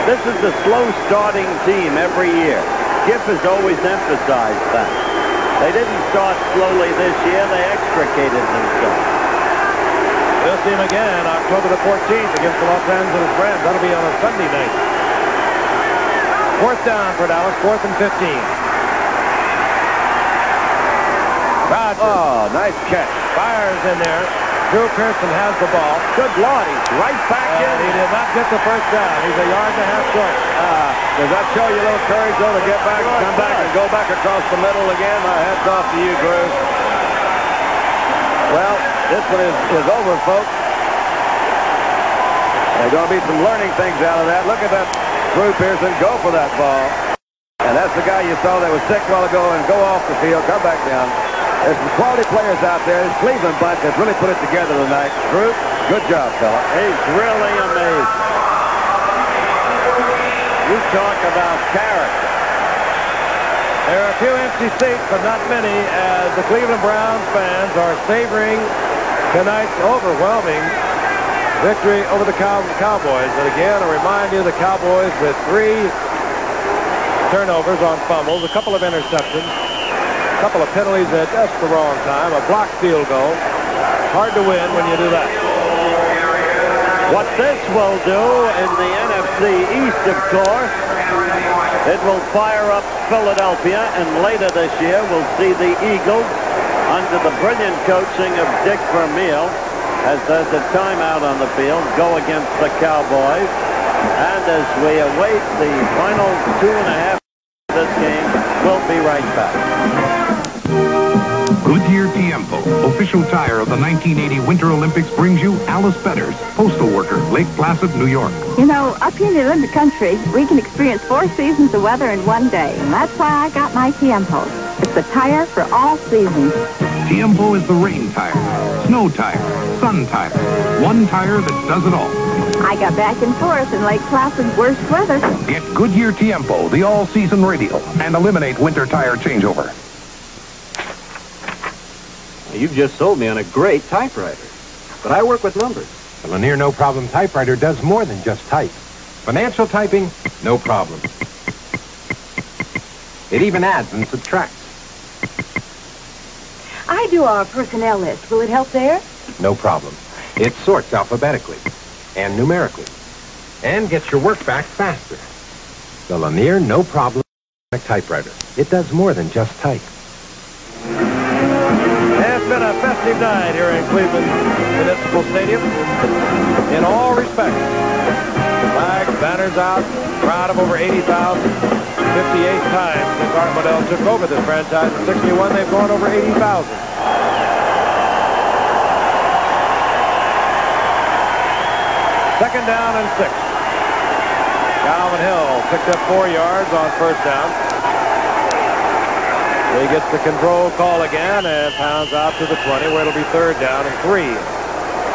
This is a slow-starting team every year. Giff has always emphasized that. They didn't start slowly this year. They extricated themselves. We'll see him again October the 14th against the Los Angeles Rams. That'll be on a Sunday night. Fourth down for Dallas, 4th and 15. Rodgers. Oh, nice catch. Fires in there. Drew Pearson has the ball. Good Lord, he's right back in. He did not get the first down. He's a yard and a half short. Does that show you a little courage, though, to get back and come back and go back across the middle again? My hat's off to you, Drew. Well, this one is over, folks. There's going to be some learning things out of that. Look at that. Drew Pearson go for that ball. And that's the guy you saw that was sick a while ago and go off the field, come back down. There's some quality players out there. This Cleveland bunch has really put it together tonight. Drew, good job, fella. He's really amazing. You talk about character. There are a few empty seats, but not many, as the Cleveland Browns fans are savoring tonight's overwhelming victory over the Cowboys. And again, I remind you, the Cowboys with 3 turnovers on fumbles, a couple of interceptions, a couple of penalties at just the wrong time, a blocked field goal. Hard to win when you do that. What this will do in the NFC East, of course, it will fire up Philadelphia, and later this year we'll see the Eagles under the brilliant coaching of Dick Vermeil, as there's a timeout on the field, go against the Cowboys. And as we await the final 2.5 of this game, we'll be right back. Goodyear Tiempo, official tire of the 1980 Winter Olympics, brings you Alice Betters, postal worker, Lake Placid, New York. You know, up here in the Olympic country, we can experience 4 seasons of weather in one day, and that's why I got my Tiempo. It's the tire for all seasons. Tiempo is the rain tire, snow tire, sun tire. One tire that does it all. I got back and forth in Lake Placid's worst weather. Get Goodyear Tiempo, the all-season radial, and eliminate winter tire changeover. You've just sold me on a great typewriter. But I work with numbers. The Lanier No Problem typewriter does more than just type. Financial typing, no problem. It even adds and subtracts. I do our personnel list. Will it help there? No problem. It sorts alphabetically and numerically and gets your work back faster. The Lanier no problem typewriter. It does more than just type. It's been a festive night here in Cleveland Municipal Stadium in all respects. Flags, banners out, crowd of over 80,000. 58 times since Art Modell took over this franchise. In 61, they've gone over 80,000. Second down and 6. Calvin Hill picked up 4 yards on first down. He gets the control call again and pounds out to the 20, where it'll be third down and 3.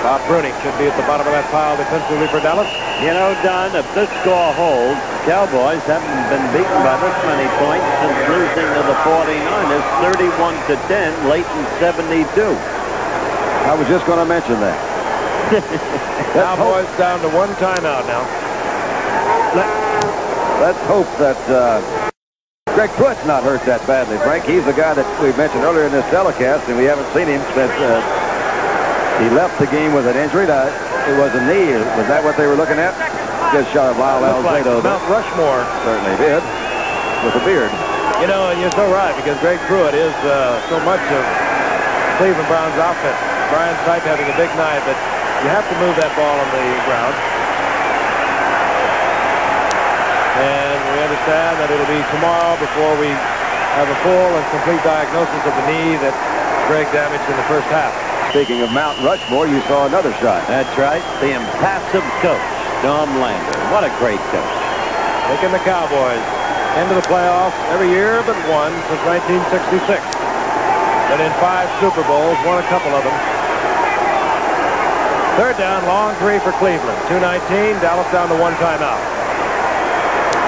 Bob Bruning should be at the bottom of that pile defensively for Dallas. You know, Don, if this score holds, Cowboys haven't been beaten by this many points since losing to the 49ers 31-10 late in 72. I was just going to mention that. Cowboys down to 1 timeout now. Let's hope that Greg Pruitt's not hurt that badly, Frank. He's the guy that we mentioned earlier in this telecast, and we haven't seen him since he left the game with an injury. It was a knee. Was that what they were looking at? Good shot of Lyle Alzado. Mount Rushmore Certainly did, with a beard. You know, and you're so right, because Greg Pruitt is so much of Cleveland Browns' offense. Brian Sipe having a big night, but you have to move that ball on the ground. And we understand that it'll be tomorrow before we have a full and complete diagnosis of the knee that Greg damaged in the first half. Speaking of Mount Rushmore, you saw another shot. That's right. The impassive coach, Dom Lander. What a great coach. Taking the Cowboys into the playoffs every year but one since 1966. Been in 5 Super Bowls, won a couple of them. Third down, long 3 for Cleveland. 2:19, Dallas down to 1 timeout.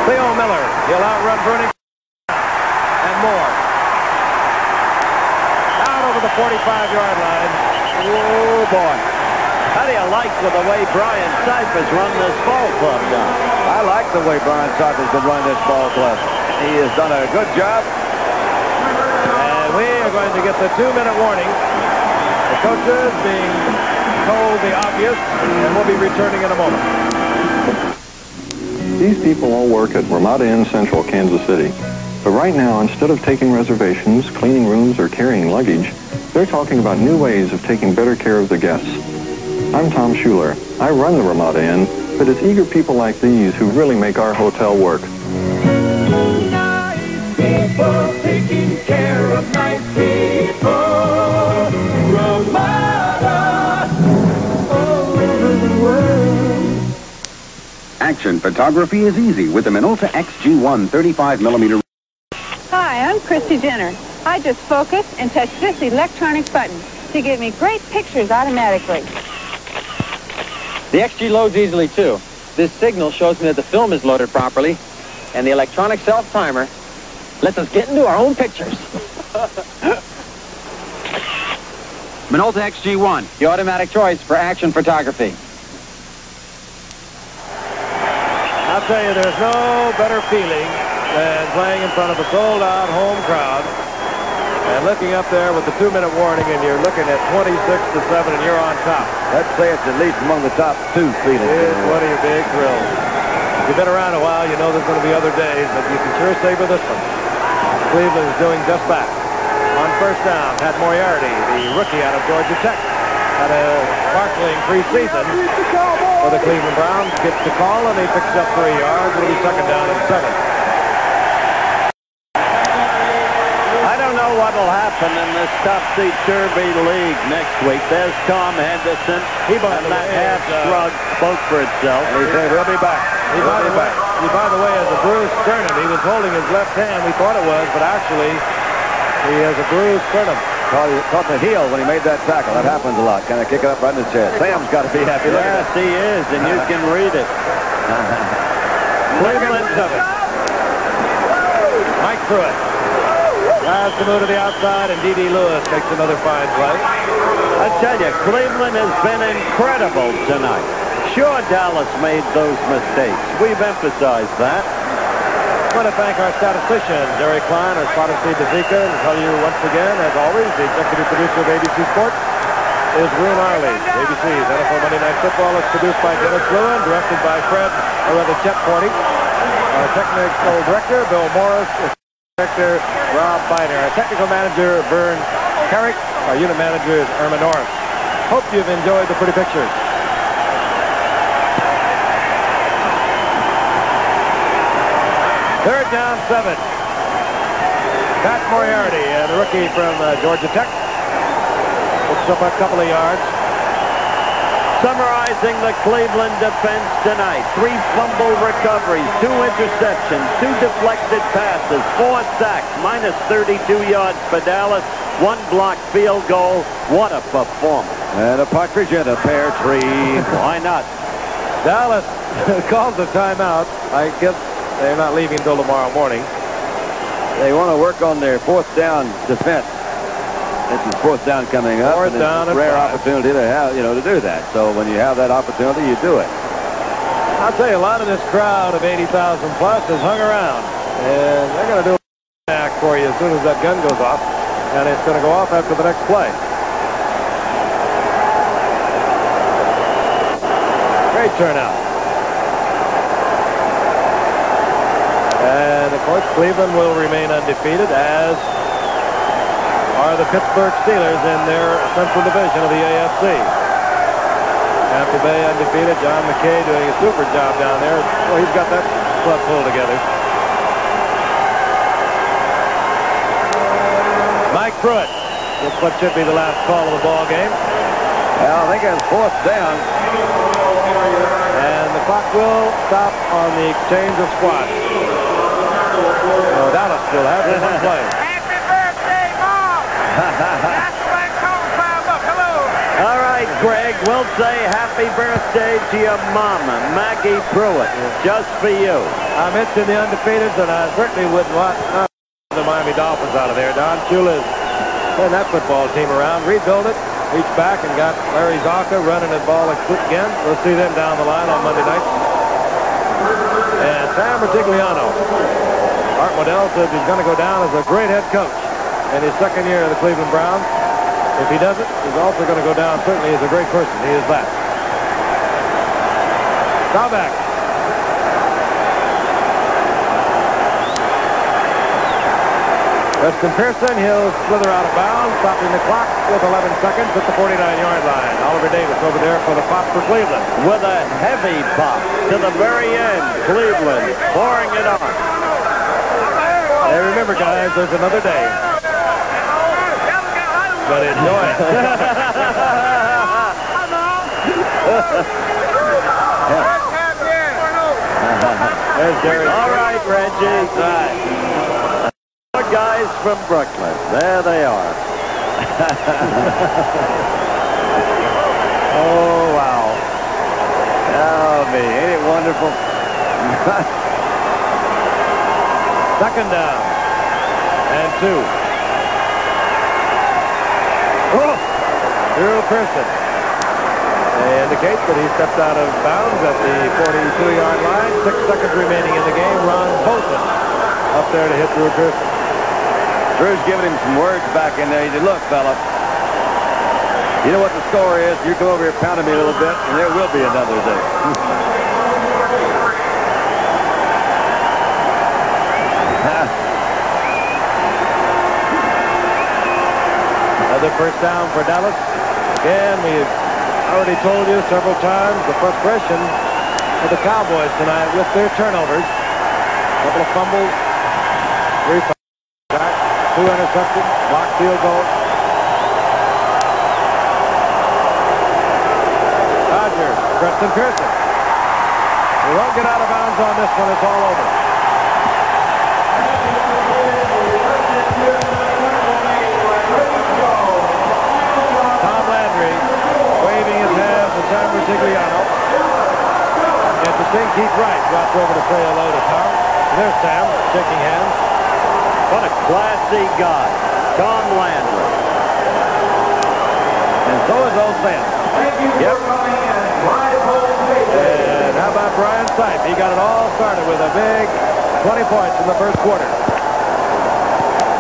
Theo Miller, he'll outrun Bruning and more. Out over the 45-yard line. Oh, boy. How do you like the way Brian Sipe has run this ball club, Don? I like the way Brian Sipe has been running this ball club. He has done a good job. And we are going to get the 2-minute warning. The coaches being told the obvious, and we'll be returning in a moment. These people all work at Ramada Inn Central, Kansas City. But right now, instead of taking reservations, cleaning rooms, or carrying luggage, they're talking about new ways of taking better care of the guests. I'm Tom Schuler. I run the Ramada Inn, but it's eager people like these who really make our hotel work. Nice people taking care of nice people. Ramada all over the world. Action photography is easy with the Minolta XG1 35mm. Hi, I'm Christy Jenner. I just focus and touch this electronic button to give me great pictures automatically. The XG loads easily, too. This signal shows me that the film is loaded properly, and the electronic self-timer lets us get into our own pictures. Minolta XG1, the automatic choice for action photography. I'll tell you, there's no better feeling than playing in front of a sold-out home crowd and looking up there with the 2-minute warning, and you're looking at 26-7, and you're on top. Let's say it's at least among the top 2 feelings. It's one of your big thrills. If you've been around a while, you know there's going to be other days, but you can sure savor this one. Cleveland is doing just that. On first down, Pat Moriarty, the rookie out of Georgia Tech, had a sparkling preseason for the Cleveland Browns. Gets the call, and he picks up 3 yards. It'll be second down and 7. I don't know what will happen in this topsy-turvy league next week. There's Tom Henderson. And that half shrug spoke for itself. And he said he'll be back. By the way, has a bruised sternum. He was holding his left hand. We thought it was, but actually, he has a bruised sternum. Caught the heel when he made that tackle. That happens a lot. Kind of kick it up right in his chest. Sam's got to be happy. Yes, he is, and you can read it. Cleveland 7. Mike Pruitt tries to move to the outside, and D.D. Lewis makes another fine play. I tell you, Cleveland has been incredible tonight. Sure, Dallas made those mistakes. We've emphasized that. I want to thank our statistician, Jerry Klein, our spotted Steve DeZika, and tell you once again, as always, the executive producer of ABC Sports is Rune Arley. ABC's NFL Monday Night Football is produced by Dennis Lewin, directed by Chet Forney. Our technical director, Bill Morris. Director, Rob Biner. Our technical manager, Vern Carrick. Our unit manager is Irma Norris. Hope you've enjoyed the pretty pictures. Third down, 7. Pat Moriarty, the rookie from Georgia Tech. Picks up a couple of yards. Summarizing the Cleveland defense tonight. 3 fumble recoveries, 2 interceptions, 2 deflected passes, 4 sacks, minus 32 yards for Dallas, 1 blocked field goal. What a performance. And a partridge in a pear tree. Why not? Dallas calls a timeout. I guess they're not leaving until tomorrow morning. They want to work on their 4th down defense. This is 4th down coming up. 4th down and a rare opportunity to have, to do that. So when you have that opportunity, you do it. I'll tell you, a lot of this crowd of 80,000 plus has hung around, and they're going to do a act for you as soon as that gun goes off, and it's going to go off after the next play. Great turnout. And of course, Cleveland will remain undefeated, as are the Pittsburgh Steelers in their Central Division of the AFC. Tampa Bay undefeated. John McKay doing a super job down there. Well, he's got that club pulled together. Mike Pruitt. This what should be the last call of the ball game. Well, I think it's 4th down. And the clock will stop on the exchange of squats. So Dallas still has one play. All right, Greg, we'll say happy birthday to your mama, Maggie Pruitt, just for you. I mentioned the undefeateds, and I certainly wouldn't want the Miami Dolphins out of there. Don Shula's turned that football team around, rebuilt it, reached back and got Larry Zonka running the ball again. We'll see them down the line on Monday night. And Sam Rutigliano. Art Modell says he's going to go down as a great head coach in his 2nd year of the Cleveland Browns. If he doesn't, he's also going to go down certainly as a great person. He is that. Staubach. Weston Pearson, he'll slither out of bounds, stopping the clock with 11 seconds at the 49-yard line. Oliver Davis over there for the pop for Cleveland. With a heavy pop to the very end. Cleveland pouring it on. Hey, remember, guys, there's another day. But enjoy it. There's Jerry. All right, Reggie. Right. More guys from Brooklyn. There they are. Oh, wow. Oh, me. Ain't it wonderful? 2nd down. And 2. Oh! Drew Pearson. They indicate that he stepped out of bounds at the 42-yard line. 6 seconds remaining in the game. Ron Bolton up there to hit Drew Pearson. Drew's giving him some words back in there. He said, look, fella, you know what the score is. You come over here pounding me a little bit, and there will be another day. Another 1st down for Dallas. Again, we've already told you several times the frustration of the Cowboys tonight with their turnovers. A couple of fumbles, 3 sacks, 2 interceptions, blocked field goals. Rodgers, Preston Pearson. We won't get out of bounds on this one. It's all over. Sam Rutigliano. Interesting. Keith Wright dropped over to say hello to Tom. There's Sam shaking hands. What a classy guy, Tom Landry. And so is old Sam. Yep. Stipe. He got it all started with a big 20 points in the first quarter.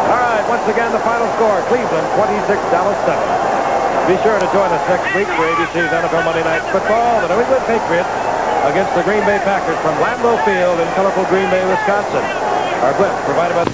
All right, once again, the final score, Cleveland 26, Dallas 7. Be sure to join us next week for ABC's NFL Monday Night Football. The New England Patriots against the Green Bay Packers from Lambeau Field in colorful Green Bay, Wisconsin. Our blitz provided by